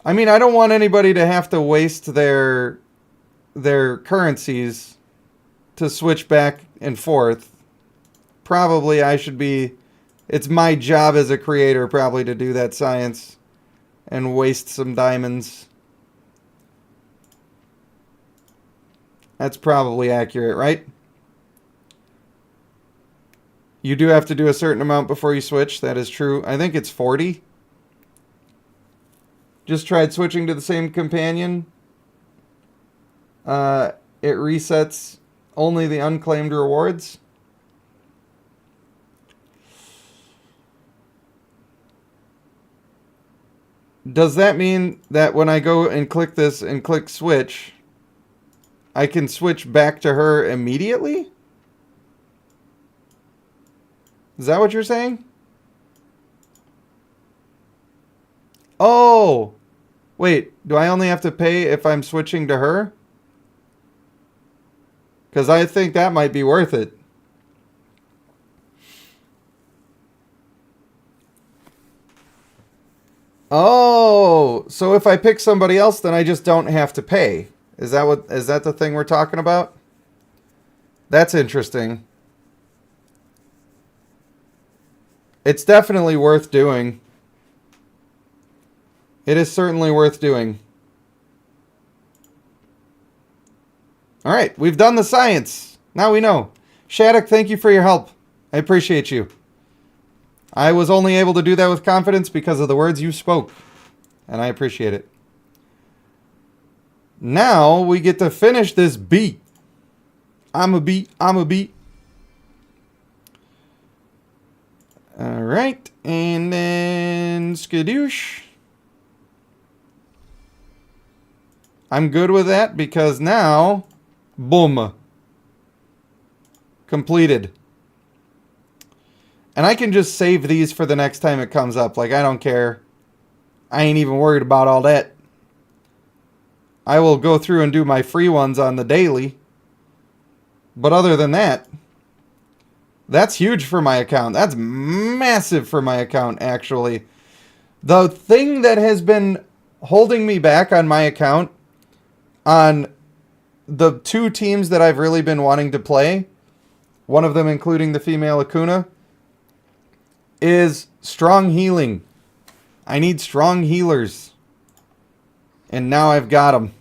I mean, I don't want anybody to have to waste their currencies to switch back and forth. Probably I should be... It's my job as a creator probably to do that science and waste some diamonds. That's probably accurate, right? You do have to do a certain amount before you switch. That is true. I think it's 40. Just tried switching to the same companion. It resets only the unclaimed rewards. Does that mean that when I go and click this and click switch, I can switch back to her immediately? Is that what you're saying? Oh! Wait, do I only have to pay if I'm switching to her? Because I think that might be worth it. Oh, so if I pick somebody else, then I just don't have to pay. Is that the thing we're talking about? That's interesting. It's definitely worth doing. It is certainly worth doing. All right, we've done the science. Now we know. Shattuck, thank you for your help. I appreciate you. I was only able to do that with confidence because of the words you spoke. And I appreciate it. Now we get to finish this beat. I'm a beat. Alright. And then skadoosh. I'm good with that because now, boom. Completed. And I can just save these for the next time it comes up. Like, I don't care. I ain't even worried about all that. I will go through and do my free ones on the daily. But other than that, that's huge for my account. That's massive for my account, actually. The thing that has been holding me back on my account, on the 2 teams that I've really been wanting to play, one of them including the female Akuna, is strong healing. I need strong healers. And now I've got them.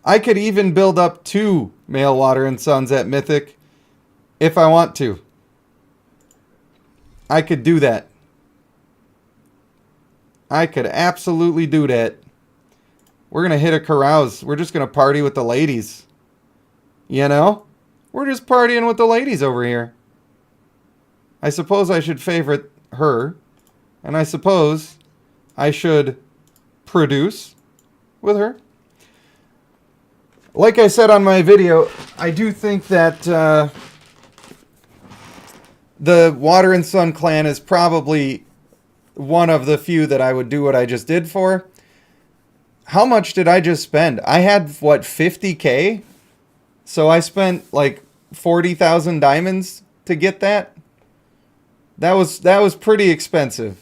I could even build up 2 male Water and Suns at Mythic if I want to. I could do that. I could absolutely do that. We're going to hit a carouse. We're just going to party with the ladies. You know? We're just partying with the ladies over here. I suppose I should favorite her. And I suppose I should produce with her. Like I said on my video, I do think that the Water and Sun clan is probably one of the few that I would do what I just did for. How much did I just spend? I had, what, 50K? So I spent like 40,000 diamonds to get that. That was pretty expensive.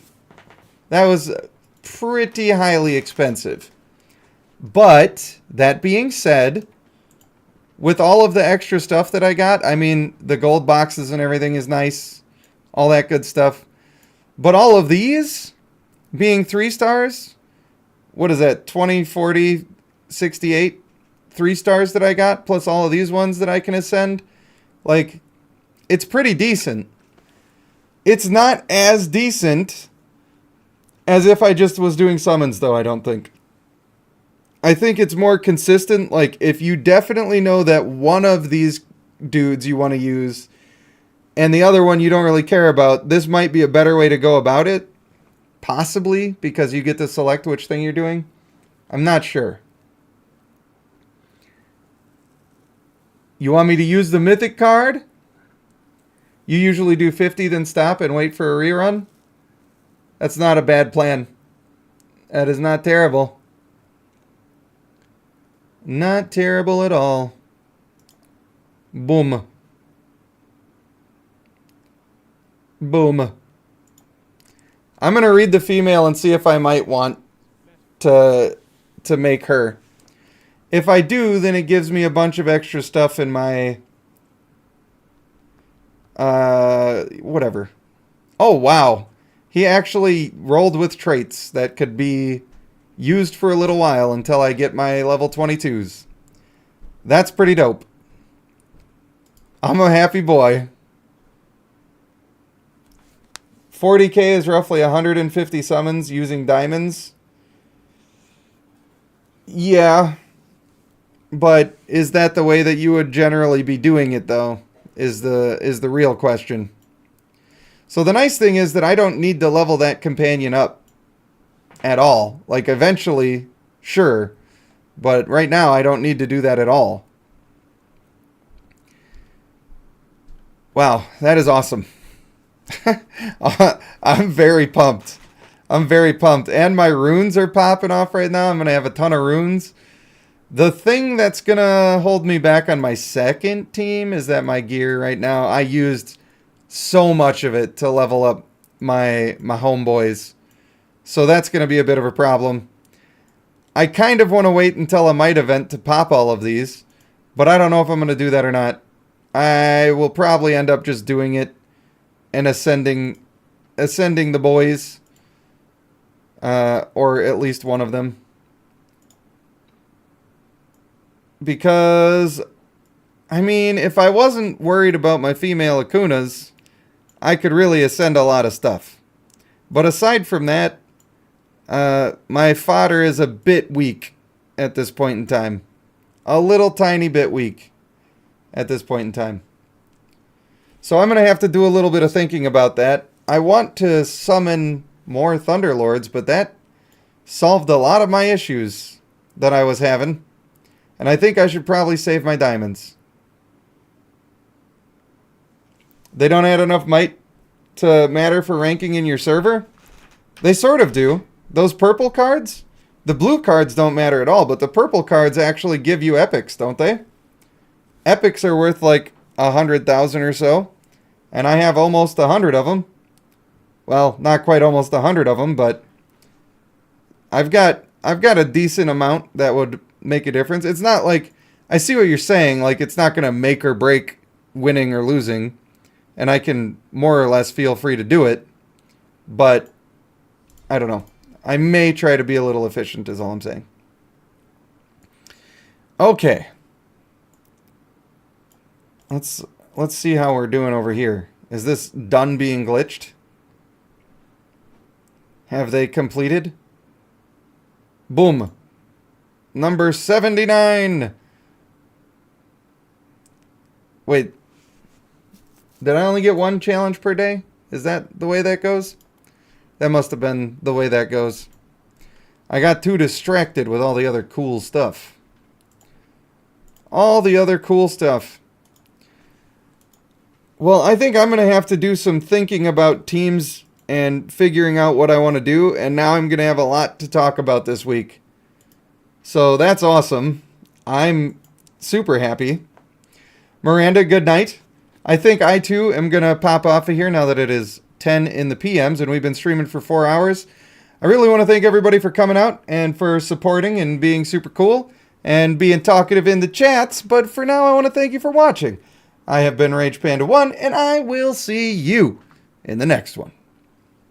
That was pretty highly expensive. But, that being said, with all of the extra stuff that I got, I mean, the gold boxes and everything is nice. All that good stuff. But all of these, being 3 stars, what is that, 20, 40, 68, 3 stars that I got, plus all of these ones that I can ascend, like, it's pretty decent. It's not as decent as if I just was doing summons, though, I don't think. I think it's more consistent. Like, if you definitely know that one of these dudes you want to use and the other one you don't really care about, this might be a better way to go about it. Possibly, because you get to select which thing you're doing. I'm not sure. You want me to use the mythic card? You usually do 50, then stop and wait for a rerun? That's not a bad plan. That is not terrible. Not terrible at all. Boom. Boom. I'm going to read the female and see if I might want to make her. If I do, then it gives me a bunch of extra stuff in my... whatever. Oh, wow. He actually rolled with traits that could be used for a little while until I get my level 22s. That's pretty dope. I'm a happy boy. 40k is roughly 150 summons using diamonds. Yeah. But is that the way that you would generally be doing it, though? Is the real question. So the nice thing is that I don't need to level that companion up at all. Like, eventually, sure. But right now, I don't need to do that at all. Wow, that is awesome. I'm very pumped. I'm very pumped. And my runes are popping off right now. I'm going to have a ton of runes. The thing that's going to hold me back on my second team is that my gear right now, I used so much of it to level up my homeboys. So that's going to be a bit of a problem. I kind of want to wait until a might event to pop all of these. But I don't know if I'm going to do that or not. I will probably end up just doing it and ascending the boys. Or at least one of them. Because, I mean, if I wasn't worried about my female Akunas, I could really ascend a lot of stuff. But aside from that, my fodder is a bit weak at this point in time. A little tiny bit weak at this point in time. So I'm going to have to do a little bit of thinking about that. I want to summon more Thunderlords, but that solved a lot of my issues that I was having. And I think I should probably save my diamonds. They don't add enough might to matter for ranking in your server? They sort of do. Those purple cards? The blue cards don't matter at all, but the purple cards actually give you epics, don't they? Epics are worth like 100,000 or so. And I have almost 100 of them. Well, not quite almost 100 of them, but I've got a decent amount that would make a difference. It's not like, I see what you're saying, like it's not going to make or break winning or losing, and I can more or less feel free to do it, but I don't know. I may try to be a little efficient is all I'm saying. Okay. let's see how we're doing over here. Is this done being glitched? Have they completed? Boom. Number 79. Wait. Did I only get one challenge per day? Is that the way that goes? That must have been the way that goes. I got too distracted with all the other cool stuff. All the other cool stuff. Well, I think I'm going to have to do some thinking about teams and figuring out what I want to do. And now I'm going to have a lot to talk about this week. So that's awesome. I'm super happy. Miranda, good night. I think I too am going to pop off of here now that it is 10 in the PMs and we've been streaming for 4 hours. I really want to thank everybody for coming out and for supporting and being super cool and being talkative in the chats. But for now, I want to thank you for watching. I have been Rage Panda 1 and I will see you in the next one.